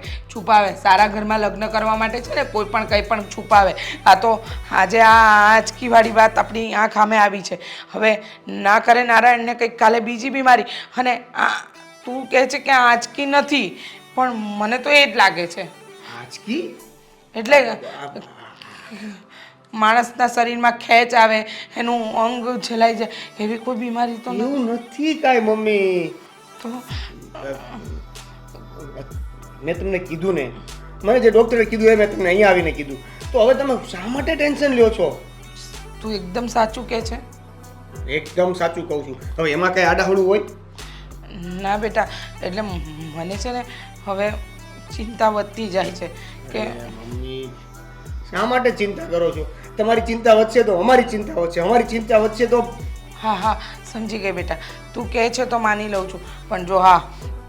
સારા ઘરમાં લગ્ન કરવા માટે છે ને કોઈ પણ કંઈ પણ છુપાવે. આ તો આજે આ આંચકીવાળી વાત આપણી આંખ સામે આવી છે. હવે ના કરે નારાયણને કંઈક કાલે બીજી બીમારી. અને આ તું કહે છે કે આંચકી નથી, પણ મને તો એ જ લાગે છે. આજકી એટલે માણસના શરીરમાં ખેંચ આવે, એનું અંગ જલાઈ જાય, એવી કોઈ બીમારી તો નથી. એવું નથી કાંઈ મમ્મી. તો મેં તમને કીધું ને, મને જે ડોક્ટરે કીધું એ મેં તમને અહીંયા આવીને કીધું. તો હવે તમે શા માટે ટેન્શન લ્યો છો? તું એકદમ સાચું કહે છે. એકદમ સાચું કહું છું. હવે એમાં કઈ આડાહડું હોય? ના બેટા, એટલે મને છે ને હવે ચિંતા વધતી જાય છે કે મમ્મી શા માટે ચિંતા કરો છો? તમારી ચિંતા વધશે તો અમારી ચિંતા વધશે, અમારી ચિંતા વધશે તો હા સમજી ગઈ બેટા. તું કહે છે તો માની લઉં છું, પણ જો હા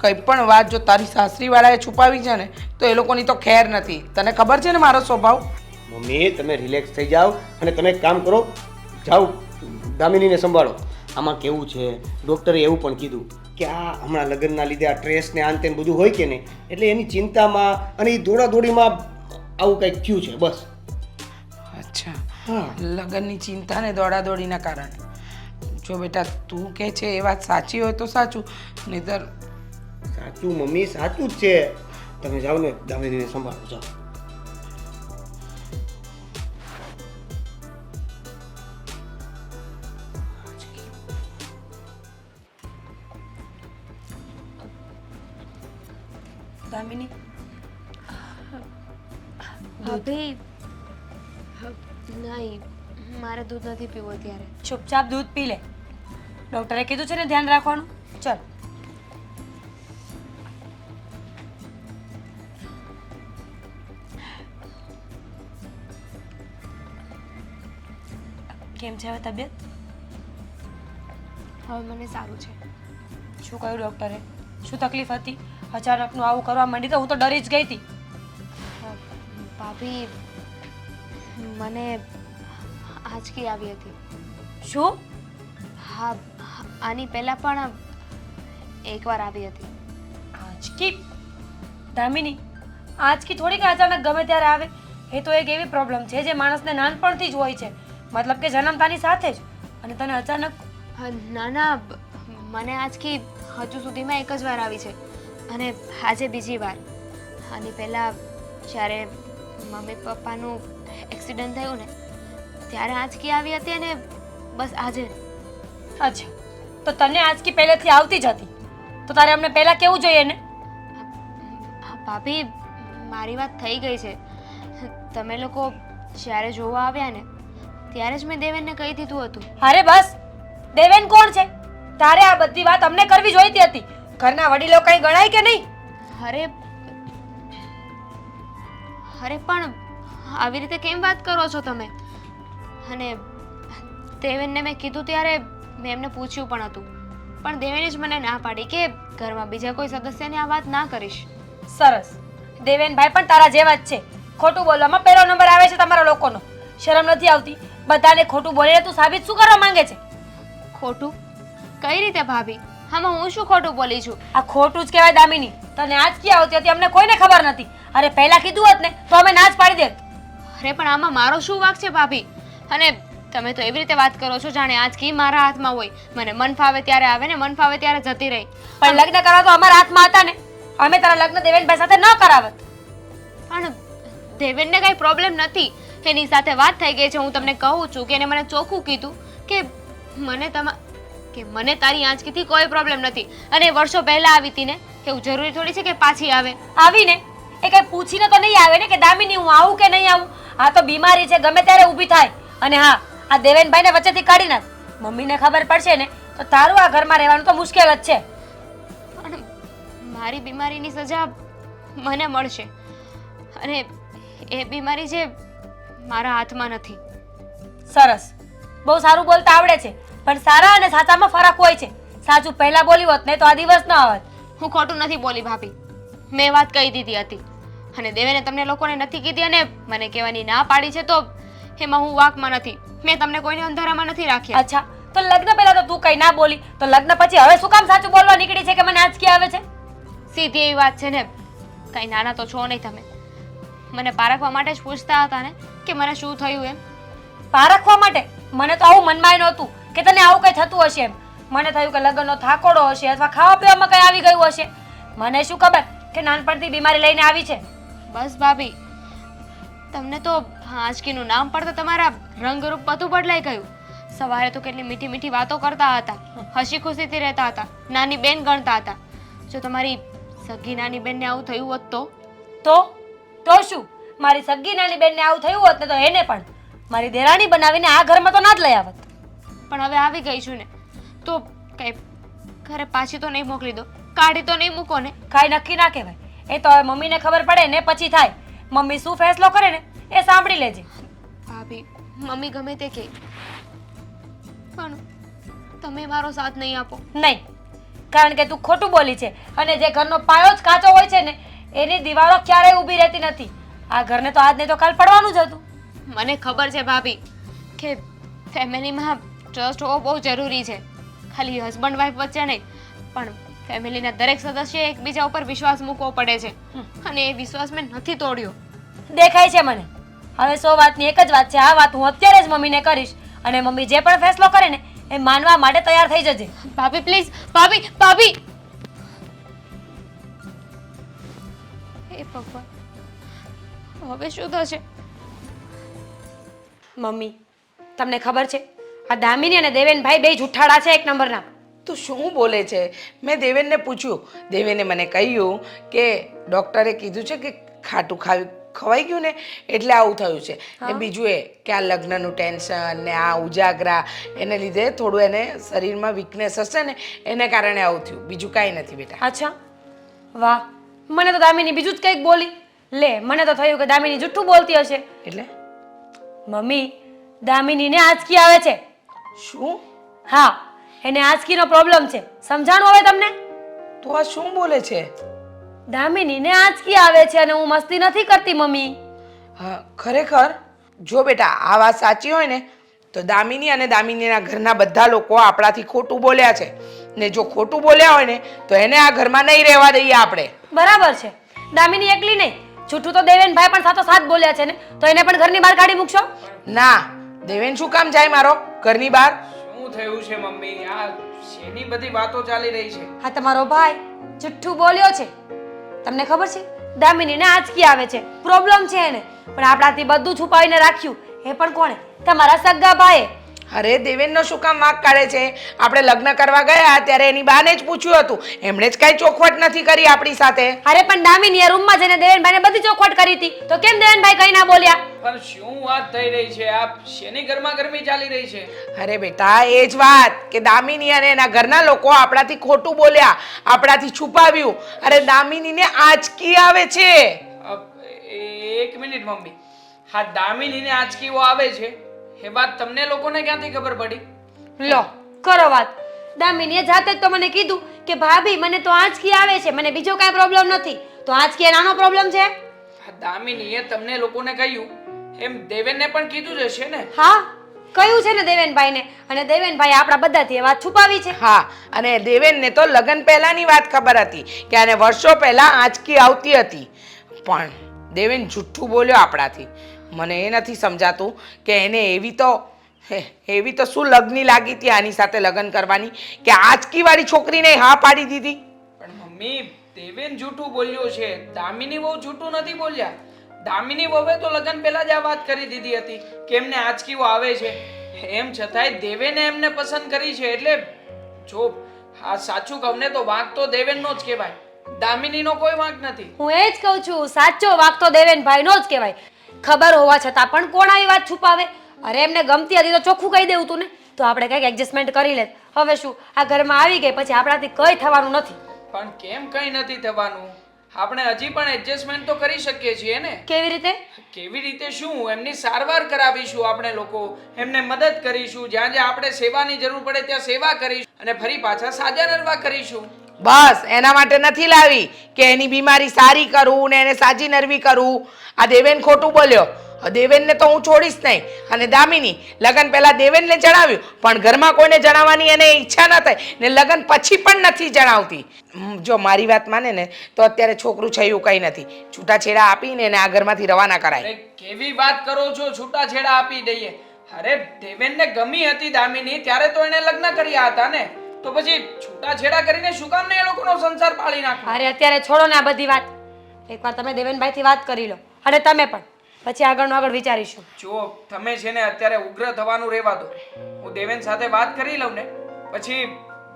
કંઈ પણ વાત જો તારી સાસરીવાળાએ છુપાવી છે ને તો એ લોકોની તો ખેર નથી. તને ખબર છે ને મારો સ્વભાવ. મમ્મી તમે રિલેક્સ થઈ જાઓ અને તમે એક કામ કરો, જાઓ દામિનીને સંભાળો. આમાં કેવું છે, ડૉક્ટરે એવું પણ કીધું કે આ હમણાં લગ્નના લીધે આ સ્ટ્રેસ ને આંતે બધું હોય કે નહીં, એટલે એની ચિંતામાં અને એ દોડાદોડીમાં આવું કંઈક થયું છે બસ. અચ્છા, હા લગ્નની ચિંતા ને દોડાદોડીના કારણે. જો બેટા તું કહે છે એ વાત સાચી હોય તો સાચું, નહીંતર સાચું મમ્મી સાચું જ છે. તમે જાઓ ને દામિનીને સંભાળો, જાઓ. દામિની ભાભી નહીં, મારે દૂધ નથી પીવું અત્યારે. ચૂપચાપ દૂધ પી લે. ડૉક્ટરે કીધું છે ને ધ્યાન રાખવાનું. ચલ કેમ છે હવે તબિયત? હવે મને સારું છે. શું કહ્યું ડૉક્ટરે? શું તકલીફ હતી? અચાનકનું આવું કરવા માંડી તો હું તો ડરી જ ગઈ હતી. ભાભી મને આંચકી આવી હતી. શું? હા, આની પહેલાં પણ એકવાર આવી હતી. આંચકી? દામિની, આંચકી થોડીક અચાનક ગમે ત્યારે આવે. એ તો એક એવી પ્રોબ્લેમ છે જે માણસને નાનપણથી જ હોય છે, મતલબ કે જન્મતાની સાથે જ. અને તને અચાનક? ના ના, મને આંચકી હજુ સુધીમાં એક જ વાર આવી છે અને આજે બીજી વાર. આની પહેલાં જ્યારે મમ્મી પપ્પાનું એક્સિડન્ટ થયું ને ત્યારે આંચકી આવી હતી અને બસ આજે. અચ્છા, તો તને આંચકી પહેલેથી આવતી જ હતી તો તારે અમને પહેલાં કેવું જોઈએ ને? ભાભી મારી વાત થઈ ગઈ છે. તમે લોકો જ્યારે જોવા આવ્યા ને ત્યારે જ મેં દેવેનને કહી દીધું હતું. અરે બસ, દેવેન કોણ છે? તારે આ બધી વાત અમને કરવી જોઈતી હતી. ઘરના વડીલો કંઈ ગણાય કે નહીં? અરે પણ આવી રીતે કેમ વાત કરો છો તમે? અને દેવેનને મેં કીધું ત્યારે મેં એમને પૂછ્યું પણ હતું, પણ દેવેને જ મને ના પાડી કે ઘરમાં બીજા કોઈ સદસ્યને આ વાત ના કરીશ. સરસ, દેવેનભાઈ પણ તારા જેવા જ છે. ખોટું બોલવામાં પહેલો નંબર આવે છે તમારા લોકોનો. શરમ નથી આવતી? બધાને ખોટું બોલીને તું સાબિત શું કરવા માંગે છે? ખોટું? કઈ રીતે ભાભી? આમાં હું શું ખોટું બોલી છું? આ ખોટું જ કહેવાય દામિની. તને આંચકી આવતી હતી અમને કોઈને ખબર નથી. અરે પહેલા કીધું હોત ને તો અમે ના જ પાડી દેત. અરે પણ આમાં મારો શું વાંક છે ભાભી? અને તમે તો એવી રીતે વાત કરો છો જાણે આંચકી મારા હાથમાં હોય. મને મન ફાવે ત્યારે આવે ને મન ફાવે ત્યારે જતી રહી. પણ લગ્ન કરવા તો અમારા હાથમાં હતા ને. અમે તારા લગ્ન દેવેનભાઈ સાથે ન કરાવત. પણ દેવેનને કઈ પ્રોબ્લેમ નથી. એની સાથે વાત થઈ ગઈ છે. હું તમને કહું છું કે એને મને ચોખ્ખું કીધું કે મને તારી આંચકીથી કોઈ પ્રોબ્લેમ નથી, અને વર્ષો પહેલા આવી હતી ને, એવું જરૂરી થોડી છે કે પાછી આવે. આવીને એ કઈ પૂછીને તો નહીં આવે ને કે દામિની હું આવું કે નહીં આવું. આ તો બીમારી છે, ગમે ત્યારે ઊભી થાય. અને હા, આ દેવેનભાઈને વચ્ચેથી કાઢી નાખ. મમ્મીને ખબર પડશે ને તો તારું આ ઘરમાં રહેવાનું તો મુશ્કેલ જ છે. પણ મારી બીમારીની સજા મને મળશે, અને એ બીમારી જે મારા હાથમાં નથી. સરસ, બહુ સારું બોલતા આવડે છે, પણ સારા અને સાચામાં ફરક હોય છે. સાચું પહેલા બોલી હોત ને તો આ દિવસ ન આવત. હું ખોટું નથી બોલી ભાભી, મેં વાત કહી દીધી હતી, અને દેવેને તમને લોકોને નથી કીધી અને મને કહેવાની ના પાડી છે, તો એમાં હું વાકમાં નથી. મેં તમને કોઈને અંધારામાં નથી રાખ્યા. અચ્છા, તો લગ્ન પહેલા તો તું કઈ ના બોલી, તો લગ્ન પછી હવે શું કામ સાચું બોલવા નીકળી છે કે મને આંચકી આવે છે? સીધી એવી વાત છે ને, કઈ નાના તો છો નહીં તમે. મને પારખવા માટે જ પૂછતા હતા ને કે મને શું થયું એમ. પારખવા માટે? મને તો આવું મનમાં નહોતું કે તને આવું કઈ થતું હશે એમ. મને થયું કે લગ્નનો થાકોડો હશે અથવા ખાવા પીવામાં કઈ આવી ગયું હશે. મને શું ખબર કે નાનપણથી બીમારી લઈને આવી છે. બસ ભાભી, તમને તો આંચકીનું નામ પડતા તમારા રંગરૂપ બધું બદલાઈ ગયું. સવારે તો કેટલી મીઠી મીઠી વાતો કરતા હતા, હસી ખુશીથી રહેતા હતા, નાની બેન ગણતા હતા. જો તમારી સગી નાની બેનને આવું થયું હોત તો શું? મારી સગી નાની બેનને આવું થયું હોત ને તો એને પણ મારી દેરાણી બનાવીને આ ઘરમાં તો ના જ લઈ આવત. પણ હવે આવી ગઈ છું ને, તો કઈ ઘરે પાછી તો નહીં મોકલી દો, કાઢી તો નહીં મૂકો ને. કાંઈ નક્કી ના કહેવાય. એ તો હવે મમ્મીને ખબર પડે ને પછી થાય. મમ્મી શું ફેસલો કરે ને એ સાંભળી લેજે. ભાભી, મમ્મી ગમે તે કહે, પણ તમે મારો સાથ નહીં આપો. નહીં, કારણ કે તું ખોટું બોલી છે, અને જે ઘરનો પાયો જ કાચો હોય છે ને એની દિવાળો ક્યારેય ઊભી રહેતી નથી. આ ઘરને તો આજ નહીં તો કાલ પડવાનું જ હતું. મને ખબર છે ભાભી કે ફેમિલીમાં ટ્રસ્ટ હોવો બહુ જરૂરી છે, ખાલી હસબન્ડ વાઈફ વચ્ચે નહીં, પણ ફેમિલીના દરેક સદસ્ય એકબીજા ઉપર વિશ્વાસ મૂકવો પડે છે, અને એ વિશ્વાસ મેં નથી તોડ્યો. દેખાય છે મને. હવે 100 વાતની એક જ વાત છે, આ વાત હું અત્યારે જ મમ્મીને કરીશ, અને મમ્મી જે પણ ફેસલો કરે ને એ માનવા માટે તૈયાર થઈ જજે. ભાભી પ્લીઝ, ભાભી ભાભી. હે ભગવાન, હવે શું થશે? મમ્મી, તમને ખબર છે આ દામિની અને દેવેનભાઈ બે જુઠ્ઠાડા છે, એક નંબરના. તું શું બોલે છે? મેં દેવેનને પૂછ્યું, દેવેને મને કહ્યું કે ડૉક્ટરે કીધું છે કે ખાટું ખવાઈ ગયું ને એટલે આવું થયું છે. ને બીજું એ કે આ લગ્નનું ટેન્શન ને આ ઉજાગરા એને લીધે થોડું એને શરીરમાં વીકનેસ હશે ને એને કારણે આવું થયું, બીજું કાંઈ નથી બેટા. અચ્છા, વાહ. મને તો દામિની બીજું જ કંઈક બોલી. લે, મને તો થયું કે દામિની જુઠ્ઠું બોલતી હશે. એટલે મમ્મી, દામિનીને આંચકી આવે છે. શું? હા, એને આંચકીનો પ્રોબ્લેમ છે. સમજાણું હવે તમને? તું આ શું બોલે છે? દામિનીને આંચકી આવે છે અને હું મસ્તી નથી કરતી મમ્મી. હા, ખરેખર? જો બેટા આ વાત સાચી હોય ને તો દામિની અને દામિનીના ઘરના બધા લોકો આપણાથી ખોટું બોલ્યા છે, ને જો ખોટું બોલ્યા હોય ને તો એને આ ઘરમાં નહીં રહેવા દઈએ આપણે. બરાબર છે. દામિની એકલી નહીં, જૂઠું તો દેવેનભાઈ પણ સાથો સાથ બોલ્યા છે ને, તો એને પણ ઘરની બહાર કાઢી મૂકશો? ના, દેવેન શું કામ જાય મારો ઘરની બહાર? શું થયું છે મમ્મી? આ શેની બધી વાતો ચાલી રહી છે? હા, તમારો ભાઈ જુઠ્ઠું બોલ્યો છે. તમને ખબર છે દામિનીને આંચકી આવે છે, પ્રોબ્લેમ છે એને, પણ આપણાથી બધું છુપાવીને રાખ્યું. એ પણ કોણે? તમારા સગા ભાઈએ. અરે દેવેનનો શું કામ વાંક કાઢે છે? આપણે લગ્ન કરવા ગયા ત્યારે એની બાને જ પૂછ્યું હતું, એમણે જ કાંઈ ચોખવટ નથી કરી આપણી સાથે. અરે પણ દામિનીએ રૂમમાં જઈને દેવેનભાઈને બધી ચોખવટ કરી હતી, તો કેમ દેવેનભાઈ કઈ ના બોલ્યા? પણ શું વાત થઈ રહી છે? આ શેની ગરમી ચાલી રહી છે? અરે બેટા એ જ વાત કે દામિની અને એના ઘરના લોકો આપણાથી ખોટું બોલ્યા, આપણાથી છુપાવ્યું. અરે દામિનીને આંચકી આવે છે. એક મિનિટ મમ્મી, હા દામિનીને આંચકીઓ આવે છે એ વાત તમને લોકોને ક્યાંથી ખબર પડી? લો, કરો વાત. દામિનીએ જાતે જ તો મને કીધું કે ભાભી મને તો આંચકી આવે છે, મને બીજો કાંઈ પ્રોબ્લેમ નથી. તો આંચકી એ નાનો પ્રોબ્લેમ છે? દામિનીએ તમને લોકોને કહ્યું એમ દેવેનને પણ કીધું જ હશે ને? હા, કયું છે ને દેવેનભાઈને, અને દેવેનભાઈ આપણા બધાથી એ વાત છુપાવી છે. હા, અને દેવેનને તો લગ્ન પહેલાની વાત ખબર હતી કે આને વર્ષો પહેલા આંચકી આવતી હતી, પણ દેવેન જુઠ્ઠું બોલ્યો આપણાથી. મને એ નથી સમજાતું કે એને એવી તો શું લગ્ની લાગી હતી આની સાથે લગ્ન કરવાની કે આંચકી વાળી છોકરીને હા પાડી દીધી. પણ મમ્મી, દેવેન જૂઠું બોલ્યો છે, દામિની બહુ જૂઠું નથી બોલ્યા. દામિની વહુએ તો લગ્ન પહેલા જ આ વાત કરી દીધી હતી કે એમને આંચકીઓ આવે છે. એમ છતાંય દેવેને એમને પસંદ કરી છે. એટલે જો આ સાચું કહું ને તો વાંક તો દેવેનનો જ કહેવાય, દામિનીનો કોઈ વાંક નથી. હું એ જ કહું છું, સાચો વાંક તો દેવેનભાઈનો જ કહેવાય. ખબર હોવા છતાં પણ કોણ આવી વાત છુપાવે? અરે એમને ગમતી હતી તો ચોખ્ખું કહી દેવું તું ને, તો આપણે કંઈક એડજસ્ટમેન્ટ કરી લે. હવે શું, આ ઘરમાં આવી ગઈ પછી આપણાથી કંઈ થવાનું નથી. પણ કેમ કંઈ નથી થવાનું? આપણે હજી પણ એડજસ્ટમેન્ટ તો કરી શકીએ છીએ ને. કેવી રીતે? કેવી રીતે શું? એમની સારવાર કરાવીશું આપણે લોકો, એમને મદદ કરીશું, જ્યાં જ્યાં આપણે સેવાની જરૂર પડે ત્યાં સેવા કરીશું અને ફરી પાછા સાજા નરવા કરીશું. બસ એના માટે નથી લાવી કે એની બીમારી સારી કરું ને એને સાજી નરવી કરું. આ દેવેન ખોટું બોલ્યો. દેવેનને તો હું છોડીશ નહીં. અને દામિની લગ્ન પહેલા દેવેનને જણાવ્યું, પણ ઘરમાં કોઈને જણાવવાની એને ઈચ્છા ન થઈ ને લગ્ન પછી પણ નથી જણાવતી. જો મારી વાત માને ને તો અત્યારે છોકરું છયું કંઈ નથી. છૂટાછેડા આપીને એને આ ઘરમાંથી રવાના કરાય. અરે કેવી વાત કરો છો? છૂટાછેડા આપી દઈએ? અરે દેવેનને ગમી હતી દામિની ત્યારે તો એને લગ્ન કર્યા હતા ને, તો પછી છૂટાછેડા કરીને શું કામ ને એ લોકોનો સંસાર પાળી નાખો? અરે અત્યારે છોડો ને આ બધી વાત. એકવાર તમે દેવેનભાઈથી વાત કરી લો અને તમે પણ, પછી આગળ વિચારીશું. જો તમે છે ને અત્યારે ઉગ્ર થવાનું રહેવા દો. હું દેવેન સાથે વાત કરી લઉં ને પછી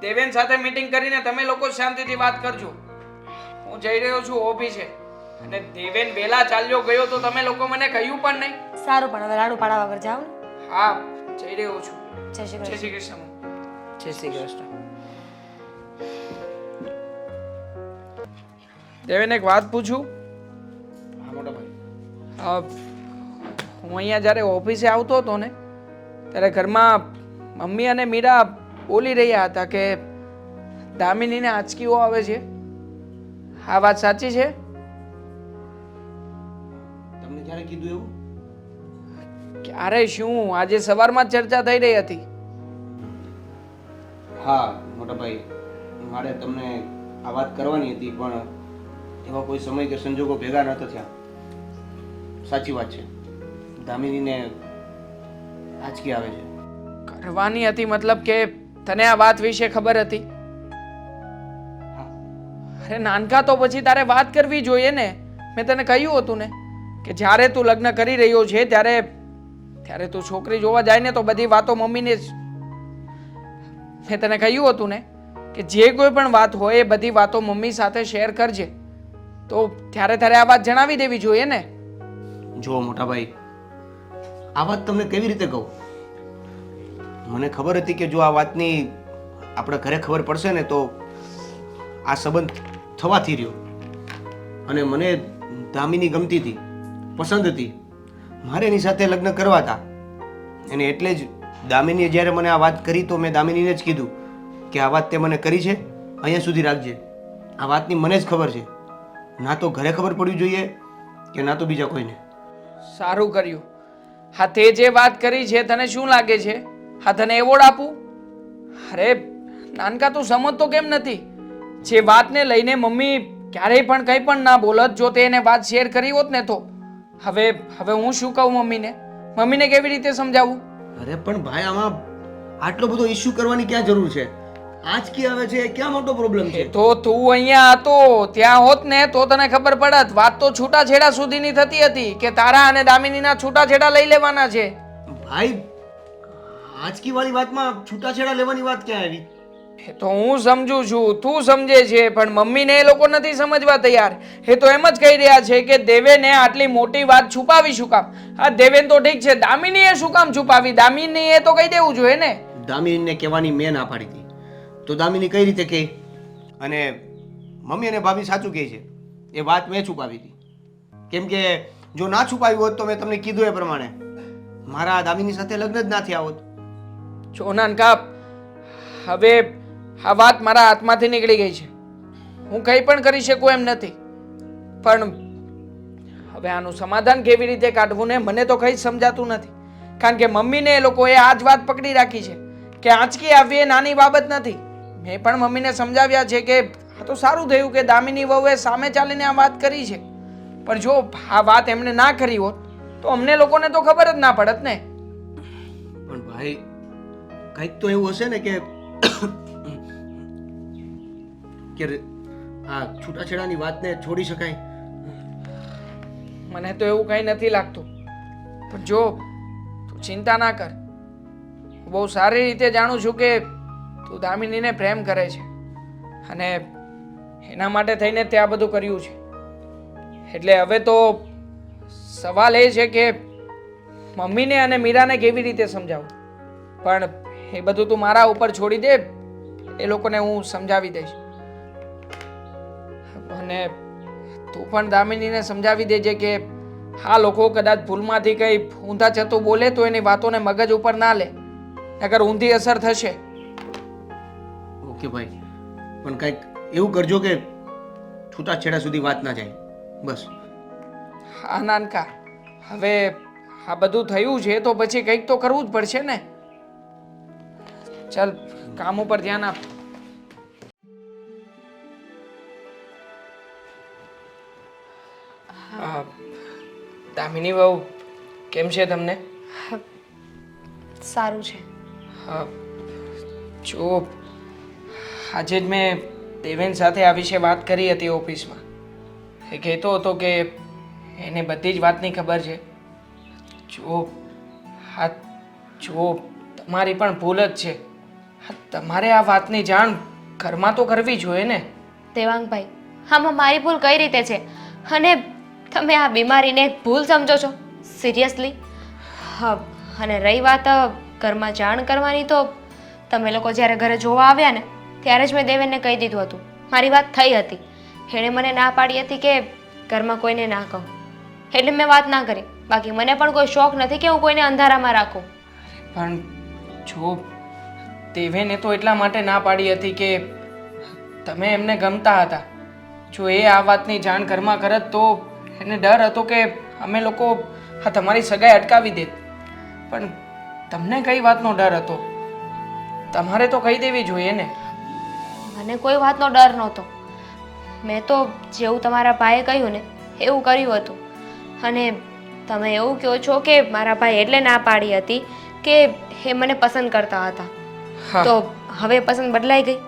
દેવેન સાથે મીટિંગ કરીને તમે લોકો શાંતિથી વાત કરજો. હું જઈ રહ્યો છું ઓફિસે અને દેવેન વેલા ચાલ્યો ગયો તો તમે લોકો મને કહ્યું પણ નહીં. સારું, પણ હવે રાડું પાડા વગર જાઓ ને. હા, જઈ રહ્યો છું. જય શ્રી જય કૃષ્ણ. શ્રી કૃષ્ણ. જય શ્રી કૃષ્ણ. દેવેન એક વાત પૂછું? હા મોટા ભાઈ. હું અહીંયા જ્યારે ઓફિસે આવતો હતો ને ત્યારે ઘરમાં મમ્મી અને મીરા બોલી રહ્યા હતા કે દામિનીને આંચકીઓ આવે છે. આ વાત સાચી છે? તમને ક્યારે કીધું એવું? ક્યારે શું? આજે સવારમાં જ ચર્ચા થઈ રહી હતી. હા મોટા ભાઈ, મારે તમને આ વાત કરવાની હતી પણ એવા કોઈ સમય કે સંજોગો ભેગા નહોતા થયા. સાચી વાત છે, દામિનીને આંચકી આવે છે. કરવાની હતી મતલબ કે તને આ વાત વિશે ખબર હતી? અરે નાનકા, તો પછી તારે વાત કરવી જોઈએ ને. મેં તને કહ્યું હતું ને કે જ્યારે તું લગ્ન કરી રહ્યો છે ત્યારે તું છોકરી જોવા જાય ને તો બધી વાતો મમ્મીને જ. મેં તને કહ્યું હતું ને કે જે કોઈ પણ વાત હોય એ બધી વાતો મમ્મી સાથે શેર કરજે. તો ત્યારે આ વાત જણાવી દેવી જોઈએ ને. જો મોટા ભાઈ, આ વાત તમને કેવી રીતે કહું? મને ખબર હતી કે જો આ વાતની આપણે ઘરે ખબર પડશે ને તો આ સંબંધ થવાથી રહ્યો. અને મને દામિની ગમતી હતી, પસંદ હતી, મારે એની સાથે લગ્ન કરવા હતા. અને એટલે જ દામિનીએ જ્યારે મને આ વાત કરી તો મેં દામિનીને જ કીધું કે આ વાત તે મને કરી છે, અહીંયા સુધી રાખજે. આ વાતની મને જ ખબર છે, ના તો ઘરે ખબર પડવી જોઈએ કે ના તો બીજા કોઈને. સારું કર્યું. હા, તે જે વાત કરી છે તને શું લાગે છે? હા, તને એવોર્ડ આપું? અરે નાનકા, તું સમજતો કેમ નથી? જે વાતને લઈને મમ્મી ક્યારેય પણ કંઈ પણ ના બોલત જો તે એને વાત શેર કરી હોત ને તો. હવે હું શું કહું મમ્મીને કેવી રીતે સમજાવું? અરે પણ ભાઈ, આમાં આટલો બધો ઇશ્યુ કરવાની ક્યાં જરૂર છે? આંચકી આવે છે, ક્યાં મોટો પ્રોબ્લેમ છે? તો તું અહીંયા હતો ત્યાં હોત ને તો તને ખબર પડત. વાત તો છૂટાછેડા સુધીની થતી હતી કે તારા અને દામિનીના છૂટાછેડા લઈ લેવાના છે. ભાઈ, આંચકી વાળી વાતમાં છૂટાછેડા લેવાની વાત ક્યાં આવી? એ તો હું સમજુ છું, તું સમજે છે, પણ મમ્મીને એ લોકો નથી સમજવા તૈયાર. એ તો એમ જ કહી રહ્યા છે કે દેવેને આટલી મોટી વાત છુપાવી શું કામ? હા, દેવેન તો ઠીક છે, દામિનીએ શું કામ છુપાવી? દામિનીએ તો કહી દેવું જોઈએ ને. દામિનીને કહેવાની મેં ના પાડી હતી તો દામિની કઈ રીતે કહે? અને મમ્મી અને ભાભી સાચું કહે છે, એ વાત મેં છુપાવી હતી. કેમ કે જો ના છુપાવી હોત તો મેં તમને કીધું એ પ્રમાણે મારા દામિની સાથે લગ્ન જ ના થયા હોત. જો નાનકા, હવે આ વાત મારા હાથમાંથી નીકળી ગઈ છે. હું કંઈ પણ કરી શકું એમ નથી. પણ હવે આનું સમાધાન કેવી રીતે કાઢવું ને મને તો કંઈ સમજાતું નથી. કારણ કે મમ્મીને એ લોકોએ આ જ વાત પકડી રાખી છે કે આંચકી આવવી એ નાની બાબત નથી. મેં પણ મમ્મીને સમજાવ્યા છે કે આ તો સારું થયું કે દામિની વહુએ સામે ચાલીને આ વાત કરી છે, પણ જો આ વાત એમણે ના કરી હોત તો અમને લોકોને તો ખબર જ ના પડત ને. પણ ભાઈ, કંઈક તો એવું હશે ને કે આ છૂટાછેડાની વાતને છોડી શકાય. મને તો એવું કંઈ નથી લાગતું. પણ જો તું ચિંતા ના કર. હું બહુ સારી રીતે જાણું છું કે તું દામિનીને પ્રેમ કરે છે અને એના માટે થઈને તે આ બધું કર્યું છે. એટલે હવે તો સવાલ એ છે કે મમ્મીને અને મીરાને કેવી રીતે સમજાવું. પણ એ બધું તું મારા ઉપર છોડી દે, એ લોકોને હું સમજાવી દઈશ. અને તું પણ દામિનીને સમજાવી દેજે કે આ લોકો કદાચ ભૂલમાંથી કંઈ ઊંધા ચતું બોલે તો એની વાતોને મગજ ઉપર ના લે, નકર ઊંધી અસર થશે. ઓકે ભાઈ, પણ કંઈક એવું કરજો કે છૂટાછેડા સુધી વાત ના જાય. બસ. હા નાનકા, હવે આ બધું થયું છે તો પછી કંઈક તો કરવું જ પડશે ને. ચાલ કામ ઉપર ધ્યાન આપ. દામિની બહુ કેમ છે તમને? સારું છે. જો આજે જ મેં દેવેન સાથે આ વિશે વાત કરી હતી ઓફિસમાં. એ કહેતો હતો કે એને બધી જ વાતની ખબર છે. જો તમારી પણ ભૂલ જ છે. તમારે આ વાતની જાણ ઘરમાં તો કરવી જોઈએ ને. દેવાંગભાઈ, આમાં મારી ભૂલ કઈ રીતે છે? અને તમે આ બીમારીને ભૂલ સમજો છો? સિરિયસલી? હા. અને રહી વાત ઘરમાં જાણ કરવાની, તો તમે લોકો જ્યારે ઘરે જોવા આવ્યા ને ત્યારે જ મેં દેવેનને કહી દીધું હતું. મારી વાત થઈ હતી. એણે મને ના પાડી હતી કે ઘરમાં કોઈને ના કહું, એટલે મેં વાત ના કરી. બાકી મને પણ કોઈ શોખ નથી કે હું કોઈને અંધારામાં રાખું. પણ જો દેવેને તો એટલા માટે ના પાડી હતી કે તમે એમને ગમતા હતા. જો એ આ વાતની જાણ ઘરમાં કરત તો એને ડર હતો કે અમે લોકો આ તમારી સગાઈ અટકાવી દેત. પણ તમને કઈ વાતનો ડર હતો? તમારે તો કહી દેવી જોઈએ ને. મને કોઈ વાતનો ડર નહોતો. મેં તો જેવું તમારા ભાઈએ કહ્યું ને એવું કર્યું હતું. અને તમે એવું કહો છો કે મારા ભાઈ એટલે ના પાડી હતી કે એ મને પસંદ કરતા હતા. હા. તો હવે પસંદ બદલાઈ ગઈ?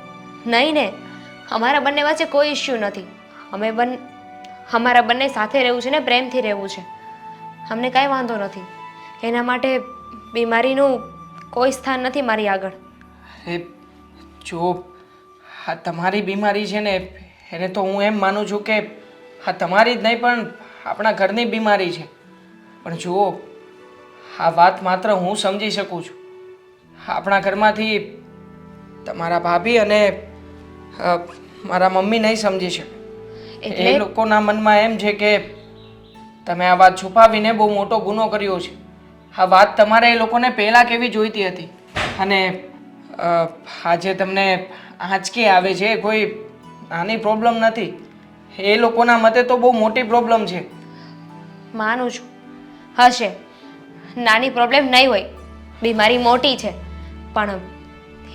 નહીં ને. અમારા બંને વચ્ચે કોઈ ઇશ્યુ નથી. અમારા બંને સાથે રહેવું છે ને પ્રેમથી રહેવું છે. અમને કાંઈ વાંધો નથી. એના માટે બીમારીનું કોઈ સ્થાન નથી મારી આગળ. અરે જો આ તમારી બીમારી છે ને એને તો હું એમ માનું છું કે આ તમારી જ નહીં પણ આપણા ઘરની બીમારી છે. પણ જુઓ, આ વાત માત્ર હું સમજી શકું છું. આપણા ઘરમાંથી તમારા ભાભી અને મારા મમ્મી નહીં સમજી શકે. એ લોકોના મનમાં એમ છે કે તમે આ વાત છુપાવીને બહુ મોટો ગુનો કર્યો છે. આ વાત તમારે એ લોકોને પહેલાં કેવી જોઈતી હતી. અને આજે તમને આંચકી આવે છે કોઈ નાની પ્રોબ્લેમ નથી. એ લોકોના મતે તો બહુ મોટી પ્રોબ્લેમ છે. માનું છું, હશે. નાની પ્રોબ્લેમ નહીં હોય, બીમારી મોટી છે. પણ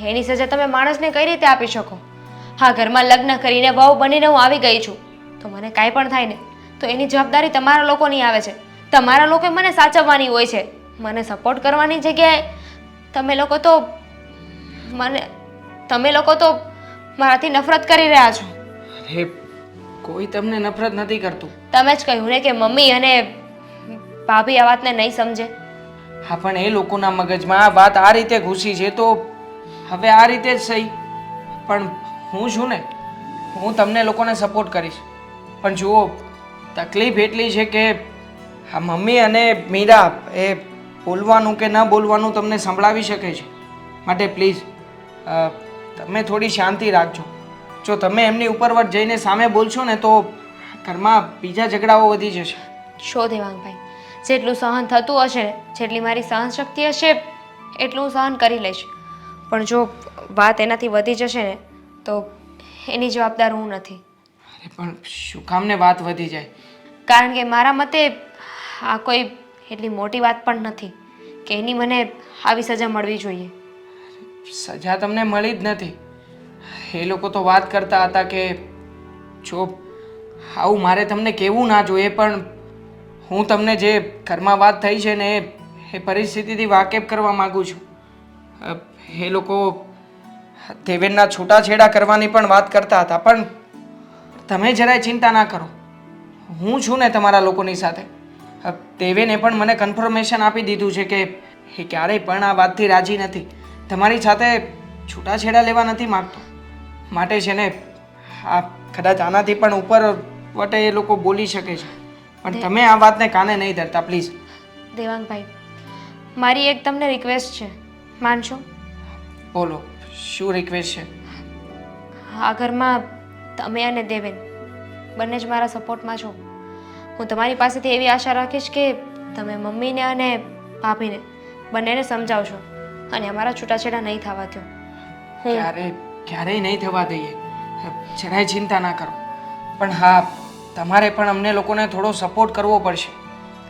એની સજા તમે માણસને કઈ રીતે આપી શકો? હા, ઘરમાં લગ્ન કરીને વહુ બનીને હું આવી ગઈ છું, તો મને કાંઈ પણ થાય ને તો એની જવાબદારી તમારા લોકોની આવે છે. તમારા લોકોએ મને સાચવવાની હોય છે. મને સપોર્ટ કરવાની જગ્યાએ તમે લોકો તો મારાથી નફરત કરી રહ્યા છો. અરે કોઈ તમને નફરત નથી કરતું. તમે જ કહ્યું ને કે મમ્મી અને ભાભી આ વાતને નહીં સમજે. હા, પણ એ લોકોના મગજમાં આ વાત આ રીતે ઘૂસી છે તો હવે આ રીતે જ સહી. પણ હું છું ને, હું તમને લોકોને સપોર્ટ કરીશ. પણ જુઓ, તકલીફ એટલી છે કે આ મમ્મી અને મીરા એ બોલવાનું કે ન બોલવાનું તમને સંભળાવી શકે છે. માટે પ્લીઝ તમે થોડી શાંતિ રાખજો. જો તમે એમની ઉપરવટ જઈને સામે બોલશો ને તો ઘરમાં બીજા ઝઘડાઓ વધી જશે. શો દેવાંગભાઈ, જેટલું સહન થતું હશે ને, જેટલી મારી સહન શક્તિ હશે એટલું હું સહન કરી લઈશ. પણ જો વાત એનાથી વધી જશે ને તો એની જવાબદાર હું નથી. અરે પણ શું કામને વાત વધી જાય? કારણ કે મારા મતે આ કોઈ એટલી મોટી વાત પણ નથી કે એની મને આવી સજા મળવી જોઈએ. સજા તમને મળી જ નથી. એ લોકો તો વાત કરતા હતા કે જો આવું મારે તમને કહેવું ના જોઈએ, પણ હું તમને જે ઘરમાં વાત થઈ છે ને એ પરિસ્થિતિથી વાકેફ કરવા માગું છું. એ લોકો દેવેનના છૂટાછેડા કરવાની પણ વાત કરતા હતા. પણ તમે જરાય ચિંતા ના કરો. હું છું ને તમારા લોકોની સાથે. દેવેને પણ મને કન્ફર્મેશન આપી દીધું છે કે એ ક્યારેય પણ આ વાતથી રાજી નથી, તમારી સાથે છૂટાછેડા લેવા નથી માગતો. માટે છે ને આ કદાચ આનાથી પણ ઉપર વટે એ લોકો બોલી શકે છે, પણ તમે આ વાતને કાને નહીં ધરતા પ્લીઝ. દેવાંગભાઈ, મારી એક તમને રિક્વેસ્ટ છે, માનશો? બોલો, શું રિક્વેસ્ટ છે? આ ઘરમાં તમે અને દેવેન બંને જ મારા સપોર્ટમાં છો. હું તમારી પાસેથી એવી આશા રાખીશ કે તમે મમ્મીને અને ભાભીને બંનેને સમજાવશો અને અમારા છૂટાછેડા નહીં થવા દો. ક્યારેય નહીં થવા દઈએ, જરાય ચિંતા ના કરો. પણ હા, તમારે પણ અમને લોકોને થોડો સપોર્ટ કરવો પડશે,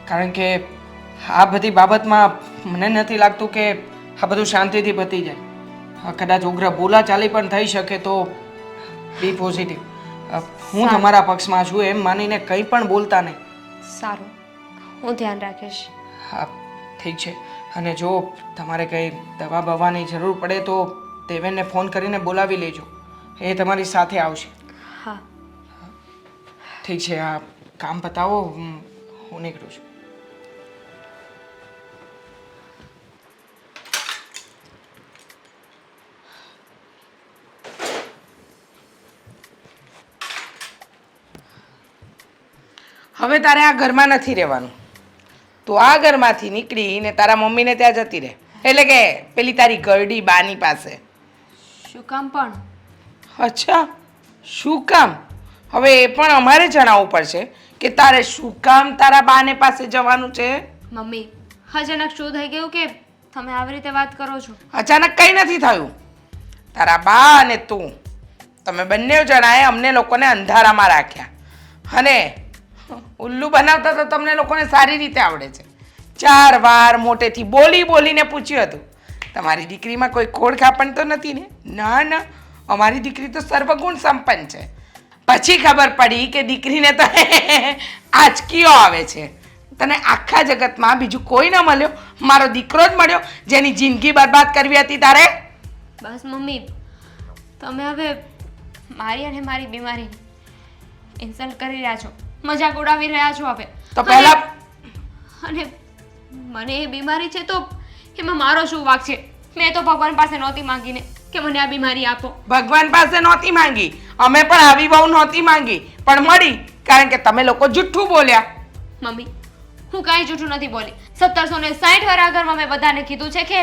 કારણ કે આ બધી બાબતમાં મને નથી લાગતું કે આ બધું શાંતિથી પતી જાય. કદાચ ઉગ્ર બોલાચાલી પણ થઈ શકે તો બી પોઝિટિવ. હું તમારા પક્ષમાં છું એમ માનીને કંઈ પણ બોલતા નહીં. સારું, હું ધ્યાન રાખીશ. હા, ઠીક છે. અને જો તમારે કંઈ દવા બવાની જરૂર પડે તો દેવેનને ફોન કરીને બોલાવી લેજો, એ તમારી સાથે આવશે. હા. ઠીક છે, આ કામ પતાવો, હું નીકળું છું. હવે તારે આ ઘરમાં નથી રહેવાનું. તું આ ઘરમાંથી નીકળીને તારા મમ્મીને ત્યાં જતી રહે, એટલે કે પેલી તારી ગરડી બાની પાસે. શું કામ પણ? અચ્છા, શું કામ? હવે એ પણ અમારે જણાવવું પડશે કે તારે શું કામ તારા બાને પાસે જવાનું છે. મમ્મી, અચાનક શું થઈ ગયું કે તમે આવી રીતે વાત કરો છો? અચાનક કંઈ નથી થયું. તારા બા અને તું, તમે બંને જણાએ અમને લોકોને અંધારામાં રાખ્યા અને ઉલ્લુ બનાવતા તો તમને લોકોને સારી રીતે આવડે છે. 4 વાર મોટેથી બોલી બોલીને પૂછ્યું હતું, તમારી દીકરીમાં કોઈ ખોડખાપણ તો નથી ને? ના ના, અમારી દીકરી તો સર્વગુણ સંપન્ન છે. પછી ખબર પડી કે દીકરીને તો આંચકીઓ આવે છે. તને આખા જગતમાં બીજું કોઈ ન મળ્યો, મારો દીકરો જ મળ્યો જેની જિંદગી બરબાદ કરવી હતી તારે. બસ મમ્મી, તમે હવે મારી અને મારી બીમારીની ઇન્સલ્ટ કરી રહ્યા છો, મજાક ઉડાવી રહ્યા છો હવે. તો પહેલા અને મને એ બીમારી છે તો એમાં મારો શું વાંક છે? મેં તો ભગવાન પાસે નહોતી માંગીને કે મને આ બીમારી આપો. ભગવાન પાસે નહોતી માંગી, અમે પણ આવી બહુ નહોતી માંગી, પણ મળી, કારણ કે તમે લોકો જુઠ્ઠું બોલ્યા. મમ્મી, હું કાંઈ જૂઠું નથી બોલી. 1760 વાળા ઘરમાં મેં બધાને કીધું છે કે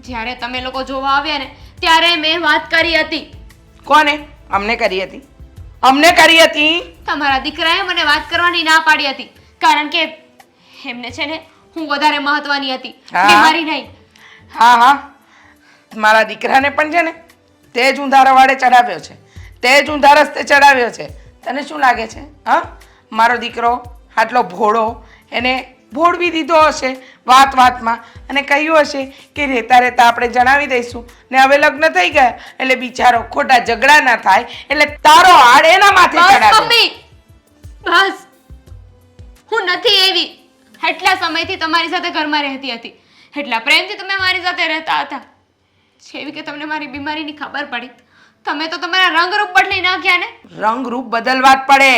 જ્યારે તમે લોકો જોવા આવ્યા ને ત્યારે મેં વાત કરી હતી. કોને? અમને કરી હતી? અમને કરી હતી? તમારા દીકરાએ મને વાત કરવાની ના પાડી હતી, કારણ કે એમને છે ને હું વધારે મહત્વની હતી, હા. બીમારી નહીં. હા હા, મારા દીકરાને પણ છે ને તે જ ઊંધા રવાડે ચડાવ્યો છે, તે જ ઊંધા રસ્તે ચડાવ્યો છે. તને શું લાગે છે? હા, મારો દીકરો આટલો ભોળો, એને ભોળવી દીધો હશે વાત વાતમાં અને કહ્યું હશે કે રહેતા રહેતા આપણે જણાવી દઈશું ને હવે લગ્ન થઈ ગયા એટલે બિચારો ખોટા ઝઘડા ના થાય એટલે તારો હાડ એના માથે બસ ચડાવ્યો. મમ્મી, બસ. હું નથી એવી. એટલા સમયથી તમારી સાથે ઘરમાં રહેતી હતી, એટલા પ્રેમથી તમે મારી સાથે રહેતા હતા. જેવી કે તમને મારી બીમારીની ખબર પડી, તમે તો તમારા રંગરૂપ બદલી નાખ્યા ને. રંગરૂપ બદલવા જ પડે.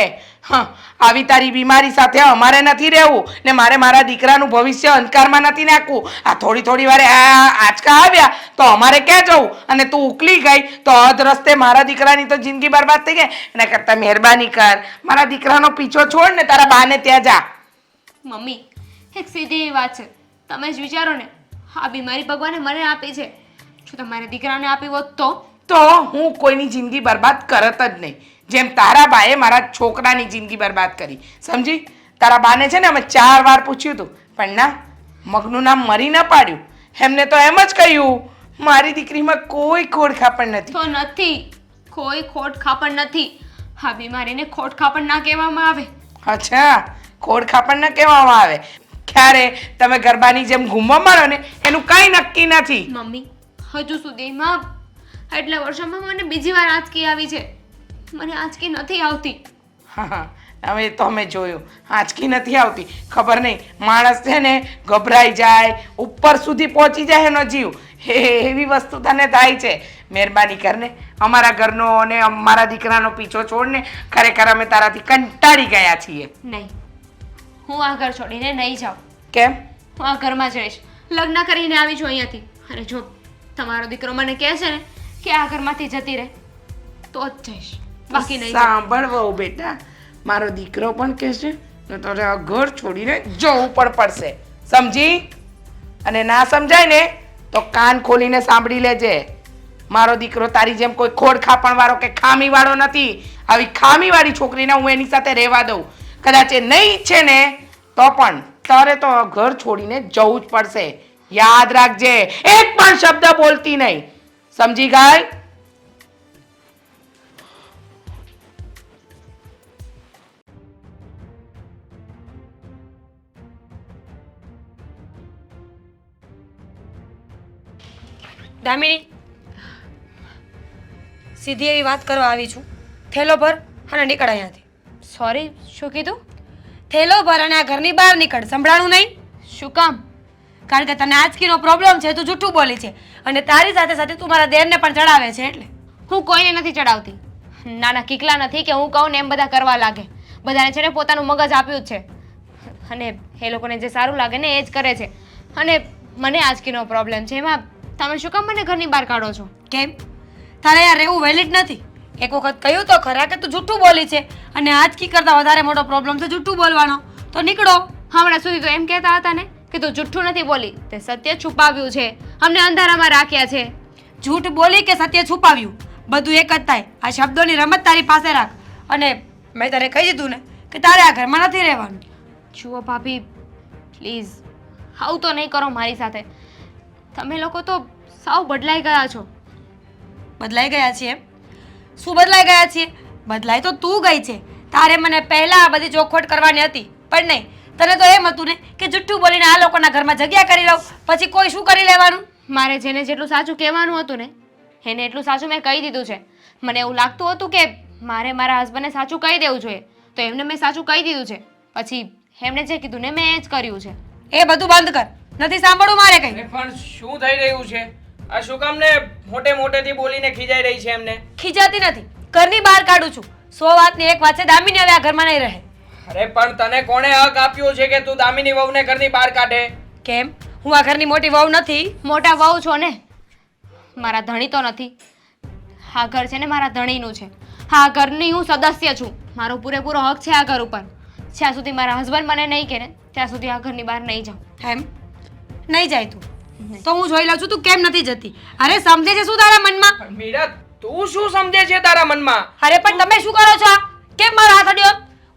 હા, આવી તારી બીમારી સાથે અમારે નથી રહેવું ને મારે મારા દીકરાનું ભવિષ્ય અંધકારમાં નથી નાખવું. આ થોડી વારે આંચકા આવ્યા તો અમારે ક્યાં જવું? અને તું ઉકલી ગઈ તો અધ રસ્તે મારા દીકરાની તો જિંદગી બરબાદ થઈ ગઈ. એના કરતાં મહેરબાની કર, મારા દીકરાનો પીછો છોડ ને તારા બાને ત્યાં જા. મમ્મી, એક સીધી એવી વાત છે, તમે જ વિચારો ને, આ બીમારી ભગવાને મને આપી છે. જો તમારે દીકરાને આપી હોત તો હું કોઈની જિંદગી બરબાદ કરત જ નહીં, જેમ તારા બાએ મારા છોકરાની જિંદગી બરબાદ કરી. સમજી? તારા બાને છે ને અમે 4 વાર પૂછ્યું હતું, પણ ના, મગનું નામ મરી ન પાડ્યું. એમને તો એમ જ કહ્યું મારી દીકરીમાં કોઈ ખોડખાપણ નથી. તો નથી, કોઈ ખોટ ખાપણ નથી. આ બીમારીને ખોટ ખાપણ ના કહેવામાં આવે. અચ્છા, ખોડખાપણ ન કહેવામાં આવે. ક્યારે તમે ગરબાની જેમ ઘૂમવા માંડો ને એનું કંઈ નક્કી નથી. મમ્મી, હજુ સુધીમાં એટલા વર્ષોમાં મને બીજી વાર આંચકી આવી છે. મને આંચકી નથી આવતી. હા હા, હવે તો અમે જોયું, આંચકી નથી આવતી. ખબર નહીં, માણસ છે ને ગભરાઈ જાય, ઉપર સુધી પહોંચી જાય એનો જીવ, એવી વસ્તુ તને થાય છે. મહેરબાની કરને અમારા ઘરનો અને અમારા દીકરાનો પીછો છોડને. ખરેખર અમે તારાથી કંટાળી ગયા છીએ. નહીં, હું આ ઘર છોડીને નહીં જાઉં. કેમ? હું આ ઘરમાં જ રહીશ. લગ્ન કરીને આવી છું અહીંયાથી. અને જો તમારો દીકરો મને કહે છે ને કે આ ઘરમાંથી જતી રહે તો જ જઈશ, બાકી નહીં જાઉં. સાંભળ વહુ બેટા, મારો દીકરો પણ કહેશે તો તારે આ ઘર છોડીને જવું પણ પડશે, સમજી? અને ના સમજાય ને તો કાન ખોલીને સાંભળી લેજે. મારો દીકરો તારી જેમ કોઈ ખોડ ખાપણ વાળો કે ખામી વાળો નથી. આવી ખામી વાળી છોકરીને હું એની સાથે રહેવા દઉં. કદાચ એ નહીં ઈચ્છે ને તો પણ તારે તો આ ઘર છોડીને જવું જ પડશે. યાદ રાખજે, એક પણ શબ્દ બોલતી નહીં, સમજી ગઈ? દામિની, સીધી એવી વાત કરવા આવી છું. થેલો ભર અને નીકળ અહીંયાથી. સોરી, શું કીધું? થેલો ભર અને આ ઘરની બહાર નીકળ. સંભળાણું નહીં? શું કામ? કારણ કે તને આજકીનો પ્રોબ્લેમ છે, તું જૂઠું બોલી છે અને તારી સાથે સાથે તું મારા દેરને પણ ચડાવે છે. એટલે હું કોઈને નથી ચડાવતી. નાના કિકલા નથી કે હું કહું ને એમ બધા કરવા લાગે. બધાને છે ને પોતાનું મગજ આપ્યું જ છે અને એ લોકોને જે સારું લાગે ને એ જ કરે છે. અને મને આજકીનો પ્રોબ્લેમ છે, એમાં તમે શું કામ મને ઘરની બહાર કાઢો છો? કેમ? તારે યાર રહેવું વેલિડ નથી? એક વખત કહ્યું તો ખરા કે તું જૂઠું બોલી છે અને આજકી કરતાં વધારે મોટો પ્રોબ્લેમ છે જૂઠું બોલવાનો. તો નીકળો. હમણાં સુધી તો એમ કહેતા હતા ને કે તું જૂઠું નથી બોલી, તે સત્ય છુપાવ્યું છે, અમને અંધારામાં રાખ્યા છે. જૂઠ બોલી કે સત્ય છુપાવ્યું બધું એક જ થાય. આ શબ્દોની રમત તારી પાસે રાખ. અને મેં તારે કહી દીધું ને કે તારે આ ઘરમાં નથી રહેવાનું. જુઓ ભાભી, પ્લીઝ આવું તો નહીં કરો મારી સાથે. તમે લોકો તો સાવ બદલાઈ ગયા છો. બદલાઈ ગયા છીએ? શું બદલાઈ ગયા છીએ? બદલાઈ તો તું ગઈ છે. તારે મને પહેલા આ બધી ચોખવટ કરવાની હતી, પણ નહીં. તને તો એમ હતું ને કે જુઠ્ઠું બોલીને આ લોકોના ઘરમાં જગ્યા કરી લઉં, પછી કોઈ શું કરી લેવાનું. મારે જેને જેટલું સાચું કહેવાનું હતું ને એને એટલું સાચું મેં કહી દીધું છે. મને એવું લાગતું હતું કે મારે મારા હસબન્ડને સાચું કહી દેવું જોઈએ, તો એમને મેં સાચું કહી દીધું છે. પછી એમણે જે કીધું ને મેં એ જ કર્યું છે. એ બધું બંધ કર, નથી સાંભળવું મારે કઈ. અરે પણ શું થઈ રહ્યું છે? આ શું કામ ને મોટે મોટેથી બોલીને ખીજાઈ રહી છે એમને? ખીજાતી નથી, ઘરની બહાર કાઢું છું. 100 વાતની એક વાત છે, દામિની હવે આ ઘરમાં નહીં રહે. અરે પણ તને કોણે હક આપ્યો છે કે તું દામિની વહુને ઘરની બહાર કાઢે? કેમ? હું આ ઘરની મોટી વહુ નથી? મોટા વહુ છો ને, મારા ધણી તો નથી. આ ઘર છે ને મારા ધણીનું છે. આ ઘરની હું સદસ્ય છું. મારો પૂરેપૂરો હક છે આ ઘર ઉપર. જ્યાં સુધી મારા હસબન્ડ મને નહીં કહે ને ત્યાં સુધી આ ઘરની બહાર નહીં જાઉં. એમ? નહીં જાય તું? તો હું જોઈ લઉં છું તું કેમ નથી જતી. અરે સમજે છે શું તારા મનમાં? પણ મીરા, તું શું સમજે છે તારા મનમાં? અરે પણ તમે શું કરો છો? કેમ મારો હાથ અડ્યો?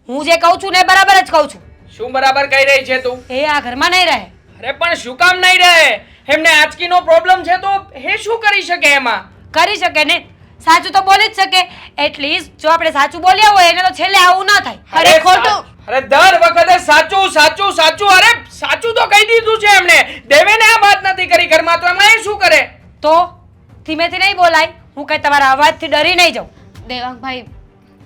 હું જે કહું છું ને બરાબર જ કહું છું. શું બરાબર કહી રહી છે તું? એ આ ઘરમાં નહીં રહે. અરે પણ શું કામ નહીં રહે? એમને આજકીનો પ્રોબ્લેમ છે તો એ શું કરી શકે એમાં? કરી શકે ને, સાચું તો બોલી જ શકે. એટલીસ્ટ જો આપણે સાચું બોલ્યા હોય એને તો છેલ્લે આવું ના થાય. અરે ખોટું. અરે દર વખતે સાચું સાચું સાચું. અરે સાચું તો કહી દીધું છે એમને. દેવેને આ વાત નથી કરી ઘરમાં, તો એમાં એ શું કરે? તો ધીમેથી નહીં બોલાય. હું કઈ તમારા અવાજથી ડરી નહીં જાઉં. દેવાંગભાઈ,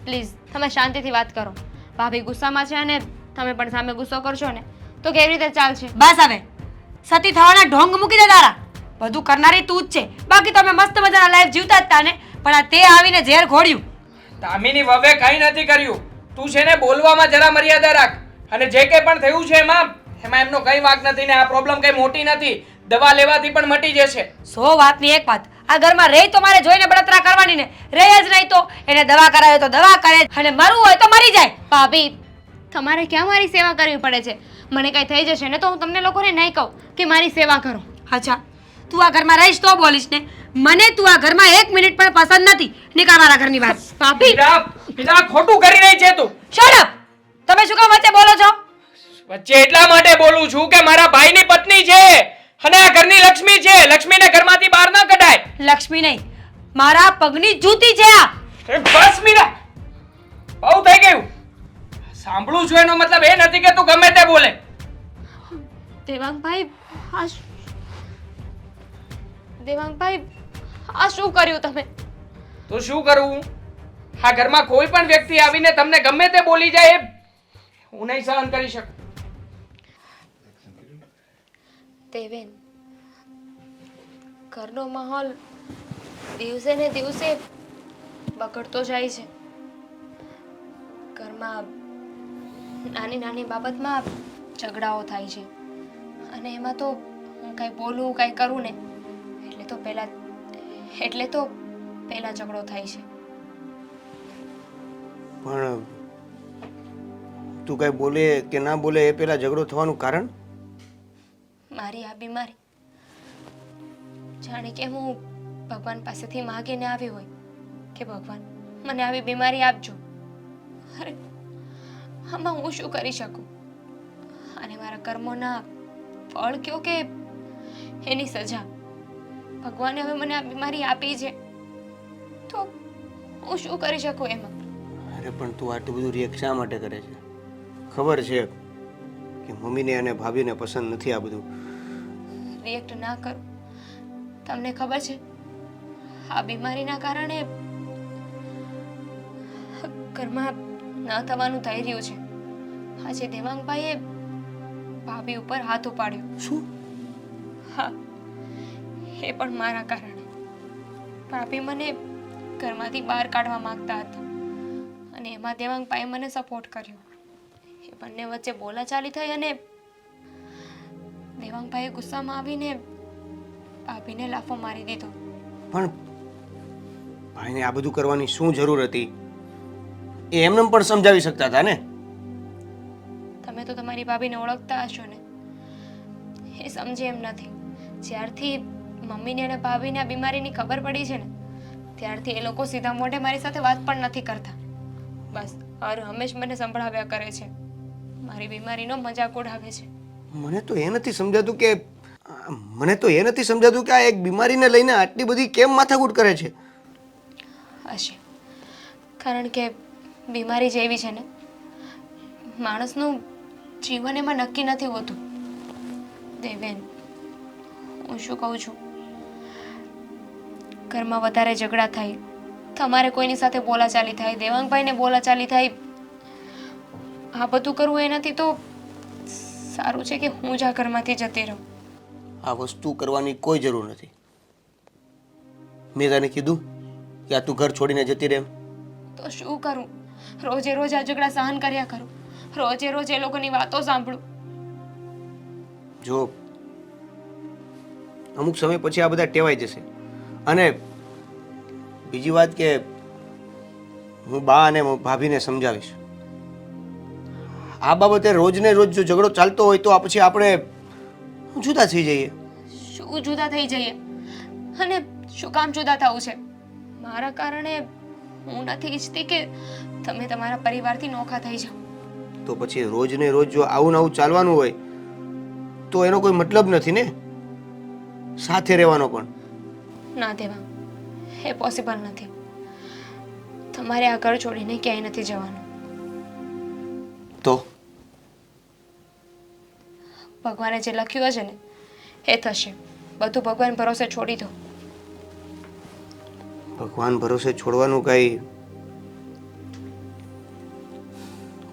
પ્લીઝ તમે શાંતિથી વાત કરો. ભાભી ગુસ્સામાં છે અને તમે પણ સામે ગુસ્સો કરશો ને તો કેવી રીતે ચાલશે? બસ હવે સતી થવાના ઢોંગ મૂકી દે તારા. બધું કરનારી તું જ છે. બાકી તમે મસ્ત મજાના લાઈફ જીવતા જ તા ને, પણ આ તે આવીને ઝેર ઘોડ્યું. દામિની વવે કંઈ નથી કર્યું. તું છે ને બોલવામાં જરા મર્યાદા રાખ. અને જે કંઈ પણ થયું છે એમાં એમનો કંઈ વાંક નથી ને આ પ્રોબ્લેમ કંઈ મોટી નથી. દવા લેવાથી પણ મટી જશે. 100 વાતની એક વાત. આ ઘરમાં રહી તો મારે જોઈને બળતરા કરવાની ને, રહે જ નહીં તો એને દવા કરાવે તો દવા કરે અને મરવું હોય તો મરી જાય. ભાભી, તમારે ક્યાં મારી સેવા કરવી પડે છે? મને કંઈ થઈ જશે ને તો હું તમને લોકોને નહીં કહું કે મારી સેવા કરો. અચ્છા, તું આ ઘરમાં રહીશ તો બોલીશ ને? મને તું આ ઘરમાં 1 મિનિટ પણ પસંદ નથી. નીકળ મારા ઘરની બહાર. ભાભી, મીરા, ખોટું કરી રહી છે તું. Shut up! તમે શું કામ વચ્ચે બોલો છો? વચ્ચે એટલા માટે બોલું છું કે મારા ભાઈની પત્ની છે અને આ ઘરની લક્ષ્મી છે. લક્ષ્મીને ઘરમાંથી બહાર ન કઢાય. લક્ષ્મી નહીં, મારા પગની જૂતી છે આ. અરે બસ મીરા, બહુ થઈ ગયું. સાંભળું છું એનો મતલબ એ નથી કે તું ગમે તે બોલે. દેવાંગભાઈ, દેવાંગભાઈ, આ શું કર્યું તમે? તો શું કરવું? આ ઘરમાં કોઈ પણ વ્યક્તિ આવીને તમને ગમે તે બોલી જાય એ હું નહીં સહન કરી શકું. દેવેન, ઘરનો માહોલ દિવસે ને દિવસે બગડતો જાય છે. ઘરમાં નાની નાની બાબતમાં ઝઘડાઓ થાય છે અને એમાં તો હું કાંઈ બોલું કાંઈ કરું ને એટલે તો પહેલાં ઝઘડો થાય છે. પણ તું કઈ બોલે કે ના બોલે એ પેલા ઝઘડો થવાનું કારણ? મારી આ બીમારી જાણે કે હું ભગવાન પાસેથી માગીને આવી હોય કે ભગવાન મને આવી બીમારી આપજો. અરે આમાં હું શું કરી શકું? અને મારા કર્મોના ફળ કયો કે એની સજા. ભગવાને હવે મને આ બીમારી આપી છે તો હું શું કરી શકું એમાં? અરે પણ તું આટલું બધું રિએક્ટ શા માટે કરે છે? ખબર છે કે મમ્મીને અને ભાભીને પસંદ નથી આ બધું. રિએક્ટ ના કરું. તમને ખબર છે આ બીમારીના કારણે ઘરમાં ના થવાનું થઈ રહ્યું છે. આજે દેવાંગભાઈએ ભાભી ઉપર હાથ ઉપાડ્યો. શું? હા, એ પણ મારા કારણે. ભાભી મને ઘરમાંથી બહાર કાઢવા માંગતા હતા અને એમાં દેવાંગભાઈએ મને સપોર્ટ કર્યો. એ બંને વચ્ચે બોલાચાલી થઈ અને દેવાંગભાઈએ ગુસ્સામાં આવીને ભાભીને લાફો મારી દીધો. પણ ભાઈને આ બધું કરવાની શું જરૂર હતી? એ એમને પણ સમજાવી શકતા હતા ને. તમે તો તમારી ભાભીને ઓળખતા હશો ને, એ સમજે એમ નથી. જ્યારથી મમ્મીને અને ભાભીને આ બીમારીની ખબર પડી છે ને ત્યારથી એ લોકો સીધા મોઢે મારી સાથે વાત પણ નથી કરતા. બસ હર હંમેશ મને સંભળાવ્યા કરે છે, મારી બીમારીનો મજાક ઉડાવે છે. મને તો એ નથી સમજાતું કે આ એક બીમારીને લઈને આટલી બધી કેમ માથાકૂટ કરે છે. હશે કારણ કે બીમારી જેવી છે ને, માણસનું જીવન એમાં નક્કી નથી હોતું. દેવેન, હું શું કહું છું, ઘરમાં વધારે ઝઘડા થાય, તમારે કોઈની સાથે બોલાચાલી થાય, દેવાંગભાઈને બોલાચાલી થાય, આ બધું કરવું એનાથી તો સારું છે કે હું જ આ ઘરમાંથી જતી રહું. આ વસ્તુ કરવાની કોઈ જરૂર નથી. મેં તને કીધું કે આ તું ઘર છોડીને જતી રહે એમ? તો શું કરું? રોજે રોજ આ ઝઘડા સહન કર્યા કરું, રોજે રોજ એ લોકોની વાતો સાંભળું. જો અમુક સમય પછી આ બધા ટેવાઈ જશે. અને બીજી વાત કે હું બા અને ભાભીને સમજાવીશ. આ બાબતે રોજને રોજ જો ઝઘડો ચાલતો હોય તો પછી આપણે જુદા થઈ જઈએ. શું જુદા થઈ જઈએ? અને શું કામ જુદા થવું છે? મારા કારણે હું નથી ઈચ્છતી કે તમે તમારા પરિવારથી નોખા થઈ જાઓ. તો પછી રોજને રોજ જો આવું ને આવું ચાલવાનું હોય તો એનો કોઈ મતલબ નથી ને સાથે રહેવાનો પણ. ના દેવા, એ પોસિબલ નથી. તમારે આ ઘર છોડીને ક્યાંય નથી જવાનું. તો ભગવાને જે લખ્યું હશે ને એ થશે. બધું ભગવાન ભરોસે છોડી દો. ભગવાન ભરોસે છોડવાનું કઈ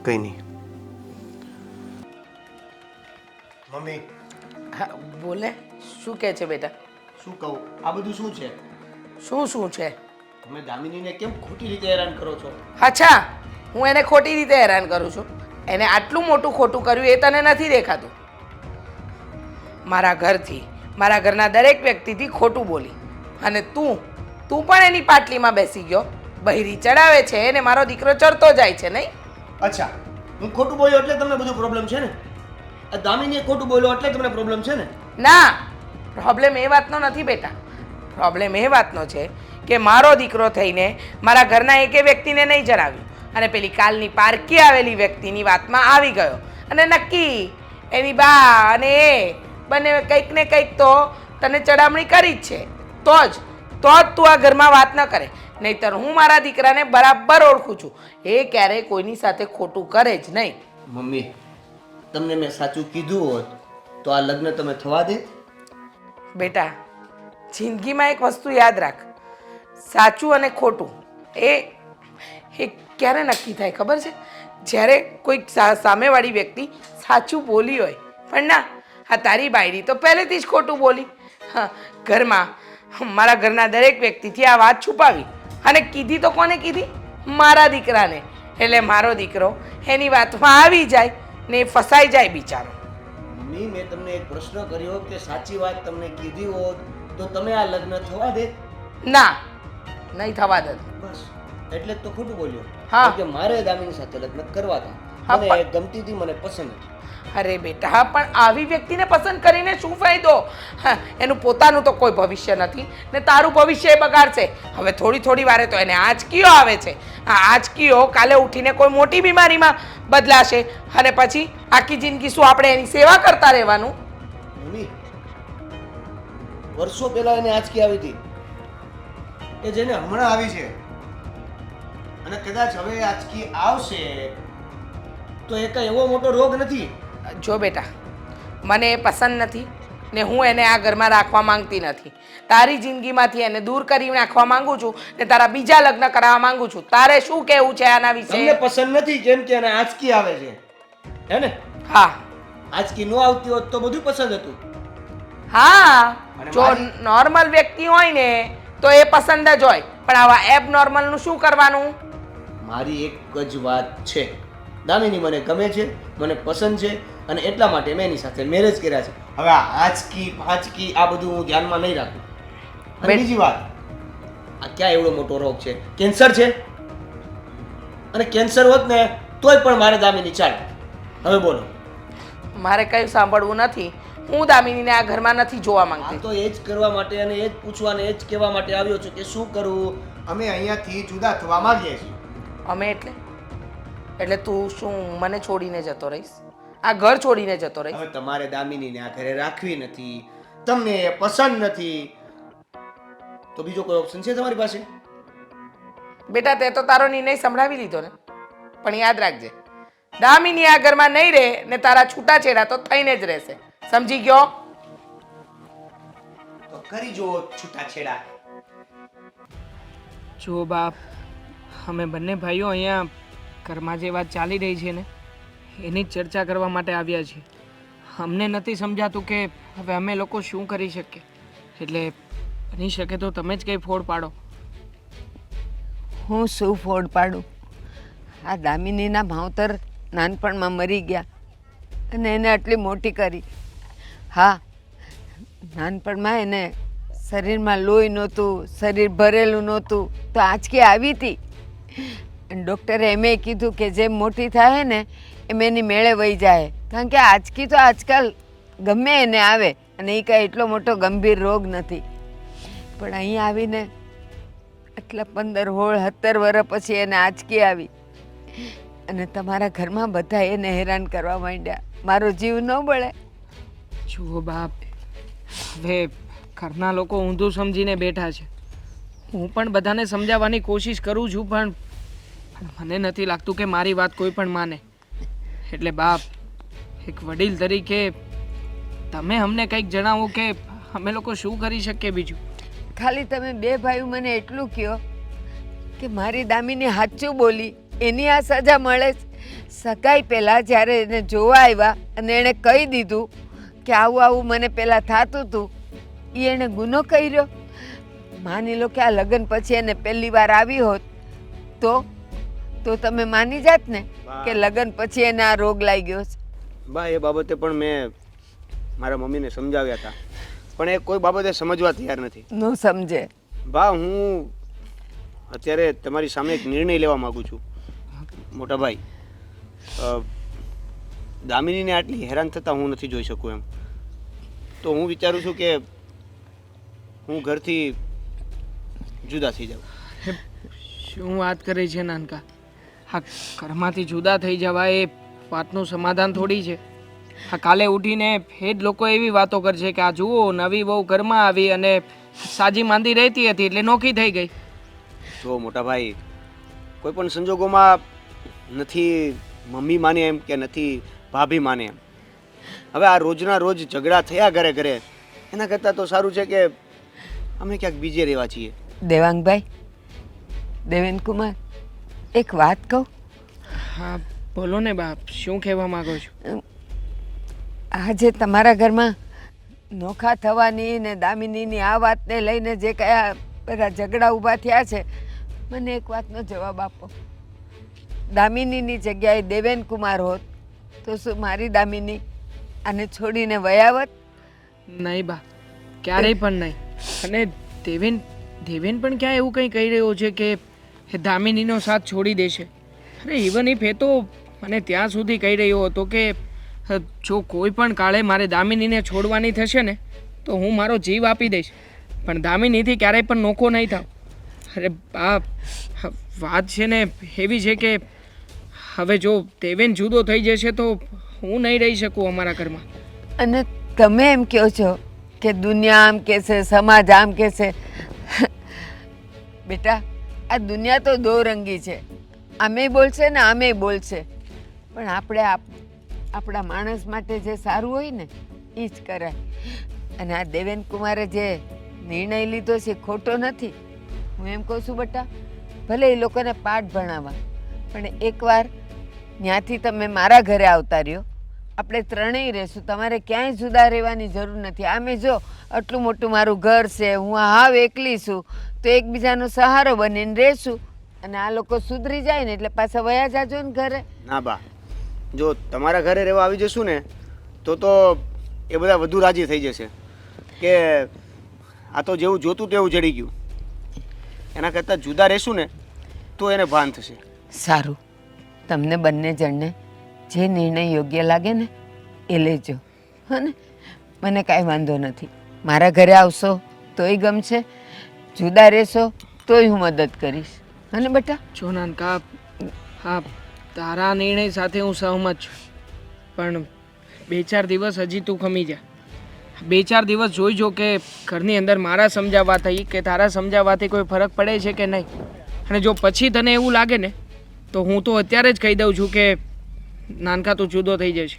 નહીં. મમ્મી, હા બોલે. શું કહે છે બેટા? શું કહું? આ બધું શું છે? શું છે? તમે દામિનીને કેમ ખોટી રીતે હેરાન કરો છો? અચ્છા, હું એને ખોટી રીતે હેરાન કરું છું? એને આટલું મોટું ખોટું કર્યું એ તને નથી દેખાતું? મારા ઘરથી, મારા ઘરના દરેક વ્યક્તિથી ખોટું બોલી અને તું પણ એની પાટલીમાં બેસી ગયો. બહેરી ચડાવે છે અને મારો દીકરો ચડતો જાય છે, નહીં? અચ્છા, હું ખોટું બોલ્યો એટલે તમને બધું પ્રોબ્લેમ છે ને? આ દામિનીએ ખોટું બોલ્યો એટલે તમને પ્રોબ્લેમ છે ને? ના, પ્રોબ્લેમ એ વાતનો નથી બેટા. પ્રોબ્લેમ એ વાતનો છે કે મારો દીકરો થઈને મારા ઘરના એકે વ્યક્તિને નહીં જણાવ્યું અને પેલી કાલની પારકી આવેલી વ્યક્તિની વાતમાં આવી ગયો અને નક્કી એની બા અને એ બંને કંઈક ને કંઈક તો તને ચડામણી કરી જ છે. તો જ તું આ ઘરમાં વાત ન કરે. નહીંતર હું મારા દીકરાને બરાબર ઓળખું છું. એ ક્યારેય કોઈની સાથે ખોટું કરે જ નહીં. મમ્મી, તમને મેં સાચું કીધું હોત તો આ લગ્ન તમે થવા દે? બેટા, જિંદગીમાં એક વસ્તુ યાદ રાખ, સાચું અને ખોટું એ ક્યારે નક્કી થાય ખબર છે? જ્યારે કોઈક સામેવાળી વ્યક્તિ સાચું બોલી હોય. પણ ના, આ તારી બાયરી તો પહેલેથી જ ખોટું બોલી. હા, ઘરમાં મારા ઘરના દરેક વ્યક્તિથી આ વાત છુપાવી અને કીધી તો કોને કીધી? મારા દીકરાને. એટલે મારો દીકરો એની વાતમાં આવી જાય ને એ ફસાઈ જાય બિચારો. મમ્મી મેં તમને એક પ્રશ્ન કર્યો કે સાચી વાત તમને કીધી હોત તો તમે આ લગ્ન થવા દે? ના, નહીં થવા દે. બસ એટલે જ તો ખોટું બોલ્યો. હા. કે મારે દામિની સાથે લગ્ન કરવા હતા. હા, મને ગમતી હતી, મને પસંદ હતી. અરે બેટા, હા, પણ આવી વ્યક્તિને પસંદ કરીને શું ફાયદો? હા, એનું પોતાનું તો કોઈ ભવિષ્ય નથી ને તારું ભવિષ્ય એ બગાડશે. હવે થોડી થોડી વારે તો એને આંચકીઓ આવે છે. આ આંચકીઓ કાલે ઉઠીને કોઈ મોટી બીમારીમાં બદલાશે અને પછી આખી જિંદગી શું આપણે એની સેવા કરતા રહેવાનું? મમ્મી વર્ષો પહેલા એને આંચકી આવી હતી કે જેને હમણાં આવી છે, અને કદાચ હવે આંચકી આવશે તો એ કઈ એવો મોટો રોગ નથી. જો બેટા, મને એ પસંદ નથી ને હું એને આ ઘરમાં રાખવા માંગતી નથી. તારી જિંદગીમાંથી એને દૂર કરી નાખવા માંગુ છું ને તારા બીજા લગ્ન કરાવવા માંગુ છું. તારે શું કહેવું છે આના તમને વિશે? પસંદ નથી કેમ કે એને આંચકી આવે છે, હે ને? હા આંચકી ન આવતી હોત તો બધું પસંદ હતું. હા, અને જો નોર્મલ વ્યક્તિ હોય ને તો એ પસંદ જ હોય, પણ આવા એબ નોર્મલ નું શું કરવાનું? મારી એક જ વાત છે, દામિની મને ગમે છે, મને પસંદ છે, અને એટલા માટે મેં એની સાથે મેરેજ કર્યા છે. હવે આ આંચકી પાંચકી આ બધું હું ધ્યાનમાં નહીં રાખું. અને બીજી વાત, આ ક્યાં એવડો મોટો રોગ છે? કેન્સર છે, અને કેન્સર હોત ને તોય પણ મારે દામિની ચાલે. હવે બોલો. મારે કઈ સાંભળવું નથી. હું દામિનીને આ ઘરમાં નથી જોવા આ માંગતી. તો એ જ કરવા માટે અને એ જ પૂછવા અને એ જ કહેવા માટે આવ્યો છું કે શું કરવું. અમે અહીંયાથી જુદા થવા માંગીએ છીએ. અમે એટલે તું શું મને છોડીને જતો રહીશ? આ ઘર છોડીને જતો રહીશ? હવે તમારે દામિનીને આ ઘરે રાખવી નથી, તમને એ પસંદ નથી, તો બીજો કોઈ ઓપ્શન છે તમારી પાસે? બેટા, તે તો તારો નિર્ણય સંભળાવી લીધો ને, પણ યાદ રાખજે, દામિની આ ઘરમાં નહીં રહે ને તારા છૂટાછેડા તો થઈને જ રહેશે. સમજી ગયો? તો કરી જો છૂટાછેડા. જો બાપ, અમે બંને ભાઈઓ અહીંયા ઘરમાં જે વાત ચાલી રહી છે ને એની જ ચર્ચા કરવા માટે આવ્યા છીએ. અમને નથી સમજાતું કે હવે અમે લોકો શું કરી શકીએ, એટલે બની શકે તો તમે જ કંઈ ફોડ પાડો. હું શું ફોડ પાડું? આ દામિનીના ભાવતર નાનપણમાં મરી ગયા અને એને આટલી મોટી કરી. હા, નાનપણમાં એને શરીરમાં લોહી નહોતું, શરીર ભરેલું નહોતું, તો આંચકી આવી હતી. ડૉક્ટરે એમ કીધું કે જેમ મોટી થાય ને એમ એની મેળે વહી જાય, કારણ કે આંચકી તો આજકાલ ગમે એને આવે અને એ કાંઈ એટલો મોટો ગંભીર રોગ નથી. પણ અહીં આવીને એટલા 15, 16, 17 વર્ષ પછી એને આંચકી આવી અને તમારા ઘરમાં બધા એને હેરાન કરવા માંડ્યા. મારો જીવ ન બળે? જુઓ બાપ, હવે ઘરના લોકો ઊંધું સમજીને બેઠા છે. હું પણ બધાને સમજાવવાની કોશિશ કરું છું, પણ મને નથી લાગતું કે મારી વાત કોઈ પણ માને. એટલે બાપ, એક વડીલ તરીકે તમે અમને કંઈક જણાવો કે અમે લોકો શું કરી શકીએ બીજું. ખાલી તમે બે ભાઈઓ મને એટલું કહો કે મારી દામિની સાચું બોલી, એની આ સજા મળે જ. સગાઈ પહેલાં જ્યારે એને જોવા આવ્યા અને એણે કહી દીધું કે આવું આવું મને પહેલાં થતું હતું, એ એણે ગુનો કર્યો. માની લો કે આ લગ્ન પછી એને પહેલી વાર આવી હોત તો તમે માની જાત ને કે લગ્ન પછી એને આ રોગ લાગ્યો છે? બા, એ બાબતે પણ મેં મારા મમ્મીને સમજાવ્યા હતા, પણ એ કોઈ બાબતે સમજવા તૈયાર નથી. ન સમજે. બા, હું અત્યારે તમારી સામે એક નિર્ણય લેવા માંગુ છું. મોટા ભાઈ, દામિનીને આટલી હેરાન થતા હું નથી જોઈ શકું એમ. તો હું વિચારું છું કે હું ઘરથી જુદા થઈ જાઉં. શું વાત કરે છે નાનકા? હા, ઘરમાંથી જુદા થઈ જવા એ વાતનું સમાધાન થોડી છે. હા, કાલે ઉઠીને એ જ લોકો એવી વાતો કરશે કે આ જુઓ નવી બહુ ઘરમાં આવી અને સાજી માંદી રહેતી હતી એટલે નોખી થઈ ગઈ. જો મોટા ભાઈ, કોઈ પણ સંજોગોમાં નથી મમ્મી માને એમ કે નથી ભાભી માને એમ. હવે આ રોજના રોજ ઝઘડા થયા ઘરે ઘરે, એના કરતાં તો સારું છે કે અમે ક્યાંક બીજે રહેવા છીએ. દેવાંગભાઈ, દેવેન કુમાર, એક વાત કહું? હા બોલો ને બાપ, શું કહેવા માંગો છો? આજે તમારા ઘરમાં નોખા થવાની ને દામિનીની આ વાતને લઈને જે કયા બધા ઝઘડા ઊભા થયા છે, મને એક વાતનો જવાબ આપો. દામિનીની જગ્યાએ દેવેન કુમાર હોત તો શું મારી દામિની આને છોડીને વયાવત? નહીં બા, ક્યારેય પણ નહીં. અને દેવેન દેવેન પણ ક્યાં એવું કંઈ કહી રહ્યો છે કે એ દામિનીનો સાથ છોડી દેશે? અરે ઇવન ઇફ એ તો મને ત્યાં સુધી કહી રહ્યો હતો કે જો કોઈ પણ કાળે મારે દામિનીને છોડવાની થશે ને તો હું મારો જીવ આપી દઈશ, પણ દામિનીથી ક્યારેય પણ નોખો નહીં થાવ. અરે આ વાત છે ને એવી છે કે હવે જો દેવેન જુદો થઈ જશે તો હું નહીં રહી શકું અમારા ઘરમાં. અને તમે એમ કહો છો કે દુનિયા આમ કહેશે, સમાજ આમ કહેશે. બેટા, આ દુનિયા તો દો રંગી છે. આમે બોલશે ને આમે બોલશે, પણ આપણે આપણા માણસ માટે જે સારું હોય ને એ જ કરાય. અને આ દેવેન કુમારે જે નિર્ણય લીધો છે એ ખોટો નથી. હું એમ કહું છું બેટા, ભલે એ લોકોને પાઠ ભણાવવા, પણ એકવાર ત્યાંથી તમે મારા ઘરે આવતા રહ્યો, આપણે ત્રણેય રહેશું. તમારે ક્યાંય જુદા રહેવાની જરૂર નથી. આમે જો આટલું મોટું મારું ઘર છે, હું હાવ એકલી છું, તો એકબીજાનો સહારો બનીને રહેશું. અને આ લોકો સુધરી જાય ને એટલે પાછા વયા જાજો ને ઘરે. ના બા, જો તમારા ઘરે રહેવા આવી જશું ને તો એ બધા વધુ રાજી થઈ જશે કે આ તો જેવું જોતું તેવું જડી ગયું. એના કરતાં જુદા રહેશું ને તો એને ભાન થશે. સારું, તમને બંને જણને જે નિર્ણય યોગ્ય લાગે ને એ લેજો, હો ને? મને કાંઈ વાંધો નથી. મારા ઘરે આવશો તોય ગમશે, જુદા રહેશો તોય હું મદદ કરીશ, હને બેટા? જો નાનકા, હા તારા નિર્ણય સાથે હું સહમત છું, પણ 2-4 દિવસ હજી તું ખમી જા. 2-4 દિવસ જોઈજો કે ઘરની અંદર મારા સમજાવવાથી કે તારા સમજાવવાથી કોઈ ફરક પડે છે કે નહીં. અને જો પછી તને એવું લાગે ને તો હું તો અત્યારે જ કહી દઉં છું કે નાનકા તું જુદો થઈ જશે.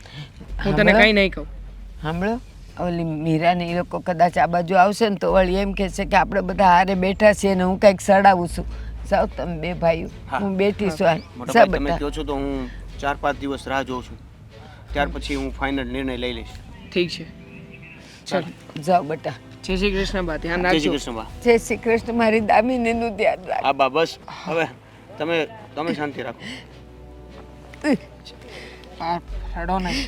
હું તને કંઈ નહીં કહું. સાંભળો, ઓલી મીરા ને એ લોકો કદાચ આ બાજુ આવશે ને તો વળી એમ કહેશે કે આપણે બધા હારે બેઠા છીએ ને હું કંઈક સડાવું છું. સાવ તમે બે ભાઈઓ, હું બેઠી છું. મોટા ભાઈ, તમે કહો છો તો હું 4-5 દિવસ રાહ જોઉં છું, ત્યાર પછી હું ફાઇનલ નિર્ણય લઈ લઈશ. ઠીક છે, ચાલ જાઓ બેટા. જય શ્રી કૃષ્ણ બા, ધ્યાન જય શ્રી રાખજો. કૃષ્ણ બા. જય શ્રી કૃષ્ણ. મારી દામિનીનું ધ્યાન રાખ. હા બા, બસ હવે તમે શાંતિ રાખો. હા, રડો નહીં.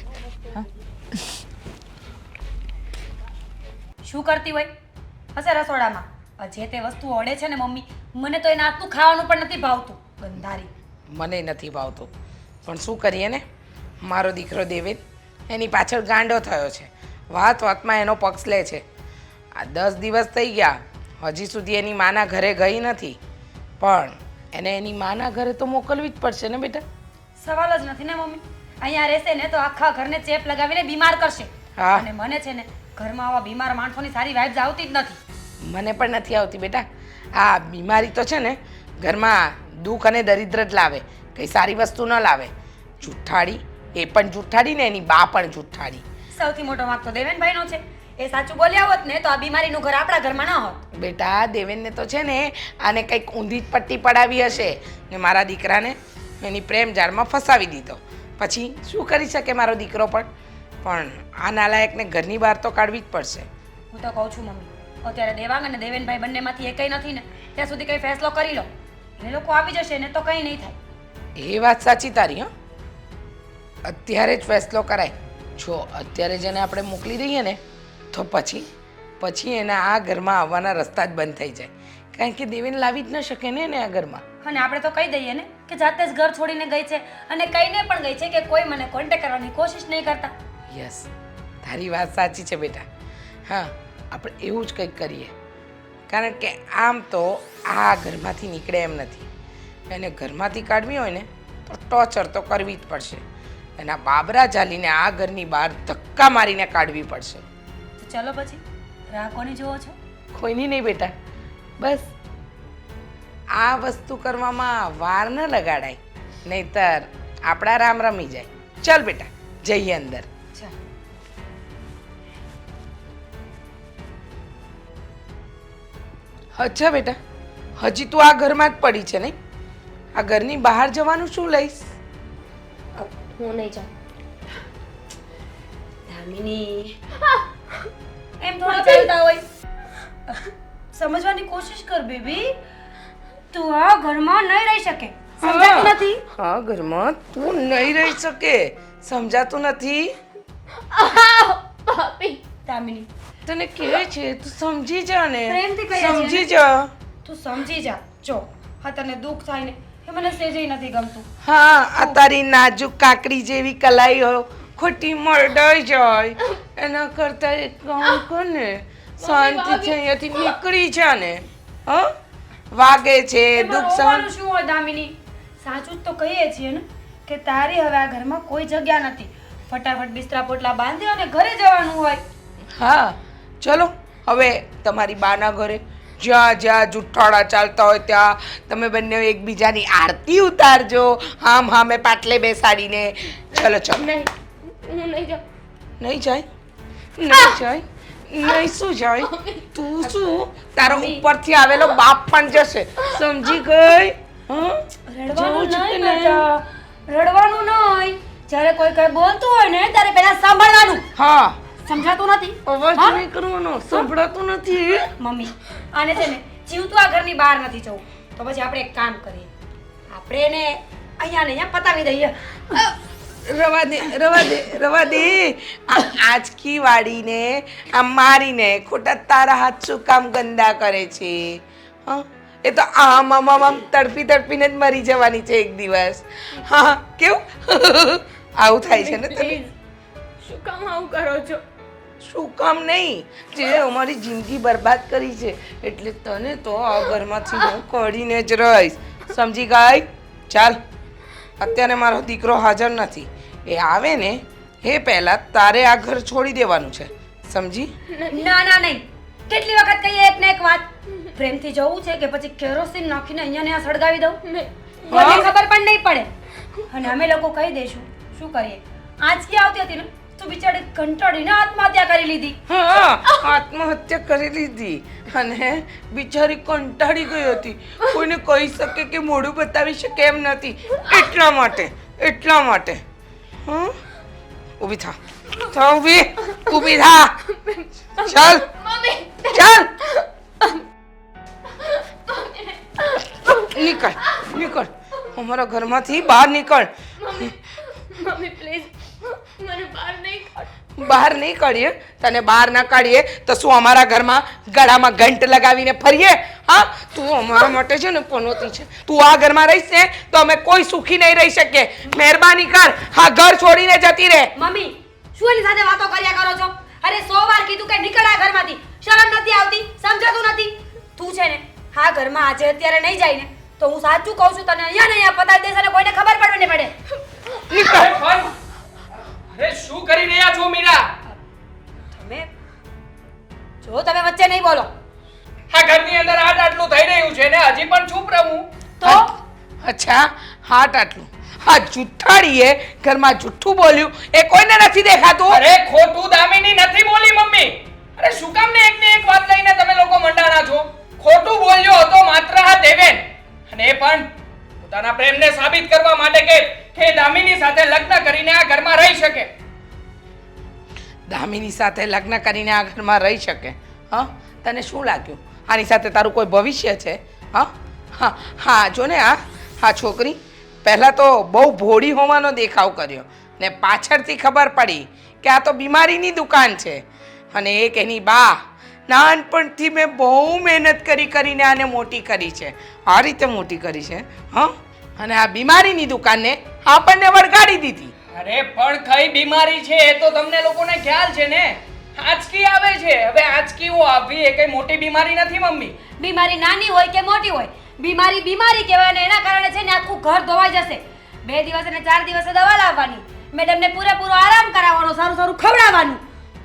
શું કરતી હોય હશે રસોડામાં? જે તે વસ્તુ ઓળે છે ને મમ્મી, મને તો એના હાથનું ખાવાનું પણ નથી ભાવતું. ગંધારી. મને નથી ભાવતું, પણ શું કરીએ ને, મારો દીકરો દેવેન એની પાછળ ગાંડો થયો છે. વાત વાતમાં એનો પક્ષ લે છે. આ 10 દિવસ થઈ ગયા, હજી સુધી એની માના ઘરે ગઈ નથી, પણ એને એની માના ઘરે તો મોકલવી જ પડશે ને બેટા. સવાલ જ નથી ને મમ્મી. અહીંયા રહેશે ને તો આખા ઘરને ચેપ લગાવીને બીમાર કરશે. હા. અને મને છે ને ઘરમાં આવા બીમાર માણસોની સારી વાઇબ્સ આવતી જ નથી. મને પણ નથી આવતી બેટા. આ બીમારી તો છે ને ઘરમાં દુઃખ અને દરિદ્ર જ લાવે, કંઈ સારી વસ્તુ ન લાવે. જુઠ્ઠાડી, એ પણ જુઠ્ઠાડી ને એની બા પણ જુઠ્ઠાડી. સૌથી મોટો વાંક તો દેવેનભાઈનો છે. એ સાચું બોલ્યા હોત ને તો આ બીમારીનું ઘર આપણા ઘરમાં ન હોત. બેટા, દેવેનને તો છે ને આને કંઈક ઊંધી જ પટ્ટી પડાવી હશે ને મારા દીકરાને એની પ્રેમ જાળમાં ફસાવી દીધો. પછી શું કરી શકે મારો દીકરો પણ આ નાલાયકને ઘરની બહાર તો કાઢવી જ પડશે. હું તો કહું છું મમ્મી, અત્યારે દેવાંગ અને દેવેનભાઈ બંનેમાંથી એકઈ નથી ને, ત્યાં સુધી કંઈ ફેસલો કરી લો. એ લોકો આવી જશે ને તો કંઈ નહીં થાય. એ વાત સાચી તારી. હં, અત્યારે જ ફેસલો કરાય. જો અત્યારે જેને આપણે મોકલી દઈએ ને તો પછી એના આ ઘરમાં આવવાના રસ્તા જ બંધ થઈ જાય, કારણ કે દેવેન લાવી જ ન શકે ને એને આ ઘરમાં. અને આપણે તો કહી દઈએ ને કે જાતે જ ઘર છોડીને ગઈ છે, અને કહીને પણ ગઈ છે કે કોઈ મને કોન્ટેક્ટ કરવાની કોશિશ નહીં કરતા. યસ, તારી વાત સાચી છે બેટા. હા, આપણે એવું જ કંઈક કરીએ, કારણ કે આમ તો આ ઘરમાંથી નીકળે એમ નથી. એને ઘરમાંથી કાઢવી હોય ને તો ટોર્ચર તો કરવી જ પડશે. એના બાબરા ચાલીને આ ઘરની બહાર ધક્કા મારીને કાઢવી પડશે. તો ચલો પછી, રાહ કોની જોવો છો? કોઈની નહીં બેટા, બસ આ વસ્તુ કરવામાં વાર ન લગાડાય, નહીતર આપણા રામ રમી જાય. ચાલ બેટા, જઈએ અંદર. ચાલ. અચ્છા બેટા, હજી તું આ ઘરમાં જ પડી છે નહીં? આ ઘરની બહાર જવાનું શું લઈશ? હું નહીં જાઉં. દામિની, એમ થોડી ચાલતા હોય. સમજવાની કોશિશ કર બેબી. તું આ ઘરમાં નહીં રહી શકે. સમજાતું નથી હા ઘરમાં તું નહીં રહી શકે સમજાતું નથી દામિની તને કહે છે તું સમજી જા ને પ્રેમથી કહે છે ને? સમજી જા તું સમજી જા જો હા તને દુઃખ થાય ને એ મને સેજે નથી ગમતું હા આ તારી નાજુક કાકડી જેવી કલાઈ હોય ખોટી મરડાઈ જાય એના કરતા એક કામ કર ને શાંતિથી અહીંયાથી નીકળી જા ને હા વાગે છે એમાં દુઃખ રોવાનું શું હોય દામિની સાચું જ તો કહીએ છીએ ને કે તારી હવે આ ઘરમાં કોઈ જગ્યા નથી ફટાફટ બિસ્તરા પોટલા બાંધી અને ઘરે જવાનું હોય હા ચલો હવે તમારી બાના ઘરે જ્યાં જ્યાં જુઠ્ઠાણા ચાલતા હોય ત્યાં તમે બંને એકબીજાની આરતી ઉતારજો હામ હામે પાટલે બેસાડીને ચલો ચલો નહીં હું નહીં જાઉં નહીં જાય નહીં જાય નહીં શું જાય તું શું તારો ઉપરથી આવેલો બાપ પણ જશે સમજી ગઈ હા રડવાનું જવું છે નહીં ને? બેટા રડવાનું નહીં જ્યારે કોઈ કઈ બોલતું હોય ને ત્યારે પહેલા સાંભળવાનું હા સમજાતું નથી અવાજ હા? નહીં કરવાનો સંભળાતું નથી મમ્મી આને છે ને જીવતું આ ઘરની બહાર નથી જવું તો પછી આપણે એક કામ કરીએ આપણે એને અહીંયા ને અહીંયા પતાવી દઈએ રવા દે રવા દે રવા દે આ આજકી વાડીને આ મારીને ખોટા તારા હાથ શું કામ ગંદા કરે છે હા એ તો આમ આમ આમ આમ તડપી તડપીને જ મરી જવાની છે એક દિવસ હા કેવું આવું થાય છે ને તને શું કામ આવું કરો છો શું કામ નહીં જે અમારી જિંદગી બરબાદ કરી છે એટલે તને તો આ ઘરમાંથી હું કાઢીને જ રહીશ સમજી ગઈ ચાલ અત્યારે મારો દીકરો હાજર નથી એ આવે ને એ પહેલા તારે આ ઘર છોડી દેવાનું છે સમજી ના ના નહીં કેટલી વખત કહીએ એક ને એક વાત પ્રેમથી જવું છે કે પછી કેરોસીન નાખીને અહીંયા ને અહીંયા સળગાવી દઉં કોઈને ખબર પણ નહીં પડે અને અમે લોકો કહી દઈશું શું કરીએ આજકી આવતી હતી ને તો બિચારી કંટાળીને આત્મહત્યા કરી લીધી હા આત્મહત્યા કરી લીધી અને બિચારી કંટાળી ગઈ હતી કોઈને કહી શકે કે મોઢું બતાવી શકે એમ નથી એટલા માટે હા ઊભી થા ઊભી થા ચાલ ચાલ નીકળ અમારા ઘરમાંથી બહાર નીકળ મમ્મી પ્લીઝ મને બહાર નહીં કાઢ બહાર નહીં કાઢીએ તને બહાર ના કાઢીએ તો શું અમારા ઘરમાં ગળામાં ઘંટ લગાવીને ફરીએ હા તું અમારા માટે છે ને પનોતી છે તું આ ઘરમાં રહીશ ને તો અમે કોઈ સુખી નહીં રહી શકીએ મહેરબાની કર આ ઘર છોડીને જતી રહે મમ્મી શું એની સાથે વાતો કર્યા કરો છો અરે 100 વાર કીધું કે નીકળ આ ઘરમાંથી શરમ નથી આવતી સમજાતું નથી તું છે ને આ ઘરમાં આજે અત્યારે નહીં જાય ને તો હું સાચું કહું છું તને અહીંયા ને અહીંયા પતાવી દઈશ અને કોઈને ખબર પડવે નહીં પડે અરે શું કરી રહ્યા છો મીરા તમે જો તમે વચ્ચે નહીં બોલો આ ઘરની અંદર આટલું થઈ રહ્યું છે ને હજી પણ ચૂપ રહું તો અચ્છા હાટ આટલું આ જુઠ્ઠાડીએ ઘરમાં જુઠ્ઠું બોલ્યું એ કોઈને નથી દેખાતું અરે ખોટું દામિની નથી બોલી મમ્મી અરે શું કામ ને એક વાત લઈને તમે લોકો મંડાણા છો ખોટું બોલ્યો હતો માત્ર આ દેવેન અને એ પણ પોતાના પ્રેમને સાબિત કરવા માટે કે દામિની સાથે લગ્ન કરીને આ ઘરમાં રહી શકે દામિની સાથે લગ્ન કરીને આ ઘરમાં રહી શકે હા તને શું લાગ્યું આની સાથે તારું કોઈ ભવિષ્ય છે હા હા હા જો ને આ છોકરી પહેલાં તો બહુ ભોળી હોવાનો દેખાવ કર્યો ને પાછળથી ખબર પડી કે આ તો બીમારીની દુકાન છે અને એક એની બા નાનપણથી મેં બહુ મહેનત કરીને આને મોટી કરી છે આ રીતે મોટી કરી છે હા અને આ બીમારીની દુકાનને આપણને વળગાડી દીધી અરે પણ કઈ બીમારી છે એ તો તમને લોકોને ખ્યાલ છે ને આંચકી આવે છે હવે આંચકીઓ આવી એ કઈ મોટી બીમારી નથી મમ્મી બીમારી નાની હોય કે મોટી હોય બીમારી બીમારી કહેવાય ને એના કારણે છે ને આખું ઘર ધોવાઈ જશે 2 દિવસ અને 4 દિવસે દવા લાવવાની મેડમને પૂરેપૂરો આરામ કરાવવાનો સારું સારું ખવડાવવાનું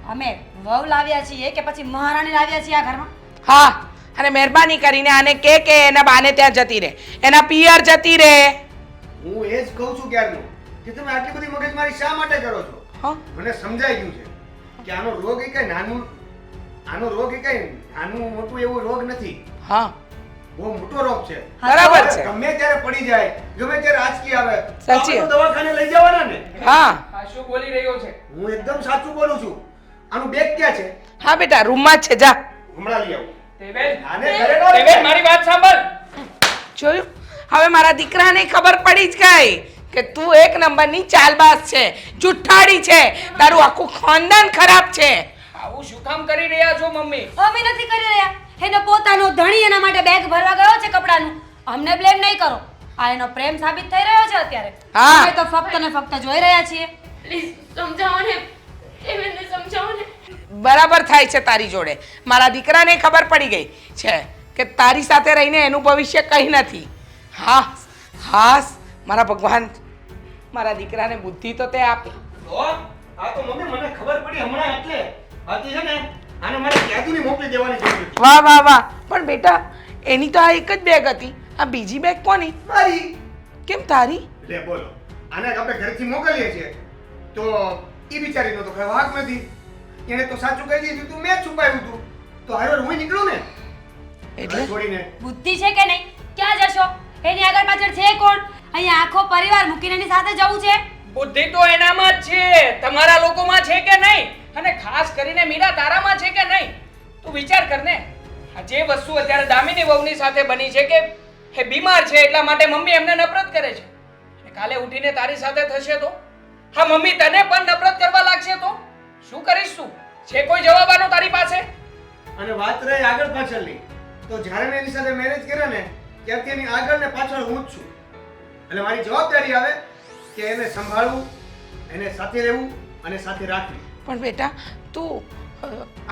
અમે વહુ લાવ્યા છીએ કે પછી મહારાણી લાવ્યા છીએ આ ઘરમાં હા અને મહેરબાની કરીને આને કે એના બાને ત્યાં જતી રહે એના પિયર જતી રહે હું એ જ કહું છું ક્યારનું કે તમે આટલી બધી મગજમારી શા માટે કરો છો હા મને સમજાઈ ગયું છે કે આનો રોગ એ કઈ નાનું મોટું એવું રોગ નથી હા બહુ મોટો રોગ છે બરાબર છે ગમે ત્યારે પડી જાય ગમે ત્યારે આંચકી આવે સાચી. તો દવાખાને લઈ જવાના ને હા આ શું બોલી રહ્યો છે હું એકદમ સાચું બોલું છું આનું બેગ ક્યાં છે હા બેટા રૂમમાં જ છે જા હમણાં લઈ આવું દેવેન આને ઘરે નો દેવેન મારી વાત સાંભળ જોયું હવે મારા દીકરાને ખબર પડી જ ગઈ કે તું એક નંબરની ચાલબાજ છે, જુઠ્ઠાડી છે, તારું આખું ખાનદાન ખરાબ છે. આવું શું કામ કરી રહ્યા છો મમ્મી? અમે નથી કરી રહ્યા. એનો પોતાનો ધણી એના માટે બેગ ભરવા ગયો છે કપડાનું. અમને બ્લેમ નહીં કરો. આ એનો પ્રેમ સાબિત થઈ રહ્યો છે અત્યારે. હા. અમે તો ફક્ત ને ફક્ત જોઈ રહ્યા છીએ. પ્લીઝ સમજાવો ને, દેવેનને સમજાવો ને. બરાબર થાય છે તારી જોડે. મારા દીકરાને ખબર પડી ગઈ છે કે તારી સાથે રહીને એનું ભવિષ્ય કંઈ નથી. હાસ હાસ મારા ભગવાન, મારા દીકરાને બુદ્ધિ તો તે આપી. તો આ તો મમ્મી મને ખબર પડી હમણાં એટલે બાકી છે ને આને મારે ક્યાંથી મોકલી દેવાની જરૂર છે. વાહ વાહ વાહ. પણ બેટા એની તો આ એક જ બેગ હતી, આ બીજી બેગ કોની? મારી. કેમ તારી? લે બોલો, આને આપણે ઘરેથી મોકલીએ છીએ તો એ બિચારીનો તો કઈ વાંક નથી. એને તો સાચું કહી દીધું તું, મેં છુપાવ્યું તું, તો હારો હું નીકળું ને એટલે છોડીને. બુદ્ધિ છે કે નહીં? ક્યાં જશો? એની આગળ પાછળ છે કોણ? અહીંયા આખો પરિવાર મૂકીને એની સાથે જવું છે? બુદ્ધિ તો એનામાં જ છે, તમારા લોકોમાં છે કે નહીં? અને ખાસ કરીને મીરા તારામાં છે કે નહીં? તું વિચાર કર ને. આ જે વસ્તુ અત્યારે દામિની વહુની સાથે બની છે કે એ બીમાર છે એટલા માટે મમ્મી એમને નફરત કરે છે. અને કાલે ઉઠીને તારી સાથે થશે તો હા મમ્મી તને પણ નફરત કરવા લાગશે તો શું કરીશ તું? છે કોઈ જવાબ આનો તારી પાસે? અને વાત રહી આગળ પાછળની, તો જ્યારે મેં એની સાથે મેરેજ કર્યા ને ત્યારથી એની આગળ ને પાછળ હું જ છું. એટલે મારી જવાબદારી આવે કે એને સંભાળવું, એને સાથે રહેવું અને સાથે રાખવી. પણ બેટા તું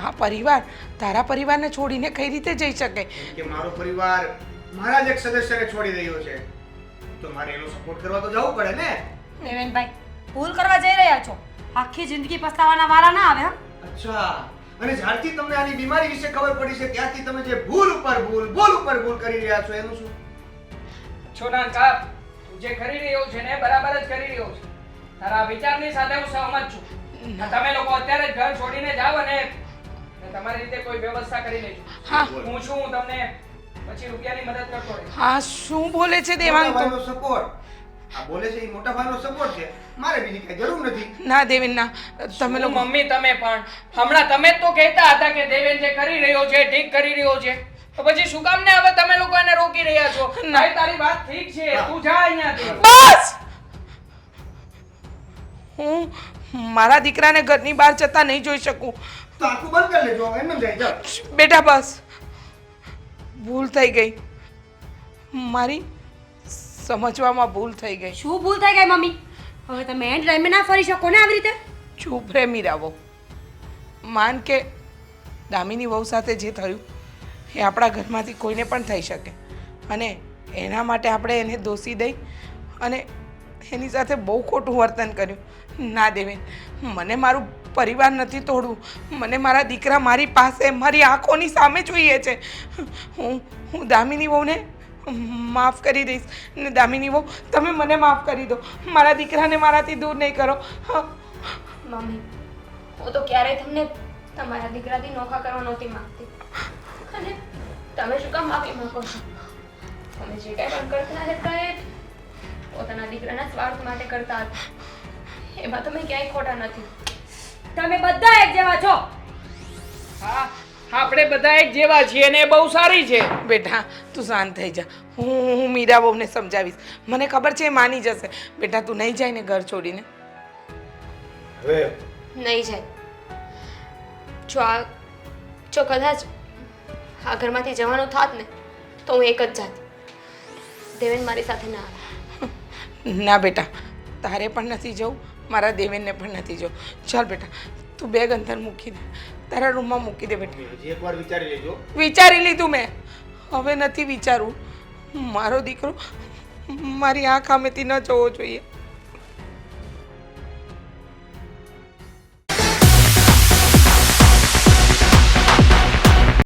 આ પરિવાર તારા પરિવારને છોડીને કઈ રીતે જઈ શકે? કે મારો પરિવાર મારા જ એક સદસ્યને છોડી રહ્યો છે તો મારે એનો સપોર્ટ કરવા તો જવું પડે ને. દેવેનભાઈ, ભૂલ કરવા જઈ રહ્યા છો. આખી જિંદગી પસ્તાવાના વારા ના આવે. હા, અચ્છા, અને જ્યારથી તમને આની બીમારી વિશે ખબર પડી છે ત્યારથી તમે જે ભૂલ ઉપર ભૂલ કરી રહ્યા છો એનું શું? છોના કાપ તું જે કરી રહ્યો છે ને બરાબર જ કરી રહ્યો છે. તારા વિચારની સાથે હું સહમત છું. તમે લોકો અત્યારે જ ઘર છોડીને જાઓ અને તમારી રીતે કોઈ વ્યવસ્થા કરી લેજો. હા હું છું, હું તમને પછી રૂપિયાની મદદ કરતો રહીશ. હા શું બોલે છે દેવાંગ? તો મોટા ભાઈનો સપોર્ટ આ બોલે છે એ મોટા ભાઈનો સપોર્ટ છે, મારે બીજી કઈ જરૂર નથી. ના દેવેન ના, તમે તમે લોકો મમ્મી તમે પણ હમણાં તમે જ તો કહેતા હતા કે દેવેન જે કરી રહ્યો છે ઠીક કરી રહ્યો છે, તો પછી શું કામ ને હવે તમે લોકો એને રોકી રહ્યા છો? ભાઈ તારી વાત ઠીક છે, તું જા અહીંયાથી. બસ. હું મારા દીકરાને ઘરની બહાર જતા નહીં જોઈ શકું. તો આખું બંધ કરી લેજો, એમ જાય જાઓ. બેટા બસ, ભૂલ થઈ ગઈ મારી, સમજવામાં ભૂલ થઈ ગઈ. શું ભૂલ થઈ ગઈ મમ્મી? હવે તમે એન્ડ ટાઈમે ના ફરી શકો ને આવી રીતે. ચૂપ રે મીરાવો. માન કે દામિની વહુ સાથે જે થયું એ આપણા ઘરમાંથી કોઈને પણ થઈ શકે અને એના માટે આપણે એને દોષી દઈ અને એની સાથે બહુ ખોટું વર્તન કર્યું. ના દેવેન, મને મારું પરિવાર નથી તોડવું, મને મારા દીકરા મારી પાસે મારી આંખોની સામે જોઈએ છે. હું દામિની વહુને માફ કરી દઈશ ને દામિની વહુ તમે મને માફ કરી દો. મારા દીકરાને મારાથી દૂર નહીં કરો. મમ્મી, હું તો ક્યારેય તમને તમારા દીકરાથી નોખા કરવા નહોતી માંગતી. અને તમે શું કામ માફી માંગો છો? તમે જે કાંઈ પણ કરતા હતા એ પોતાના દીકરાના સ્વાર્થ માટે કરતા હતા. એમાં તમે ક્યાંય ખોટા નથી. તમે બધા એક જેવા છો. હા આપણે બધા એક જેવા છીએ ને એ બહુ સારી છે. બેટા તું શાંત થઈ જા. હું મીરા બહુને સમજાવીશ. મને ખબર છે એ માની જશે. બેટા તું નહીં જાય ને ઘર છોડીને? હવે નહીં જાય. જો કદાચ આ ઘરમાંથી જવાનું થાત ને તો હું એક જ જાત. દેવેન મારી સાથે ના આવે. ના બેટા, તારે પણ નથી જવું, મારા દેવેનને પણ નથી જવું. ચાલ બેટા તું બેગ અંદર મૂકી દે, તારા રૂમમાં મૂકી દે બેટા. હજી એકવાર વિચારી લેજો. વિચારી લીધું મેં, હવે નથી વિચારવું. મારો દીકરો મારી આંખ સામેથી ન જવો જોઈએ.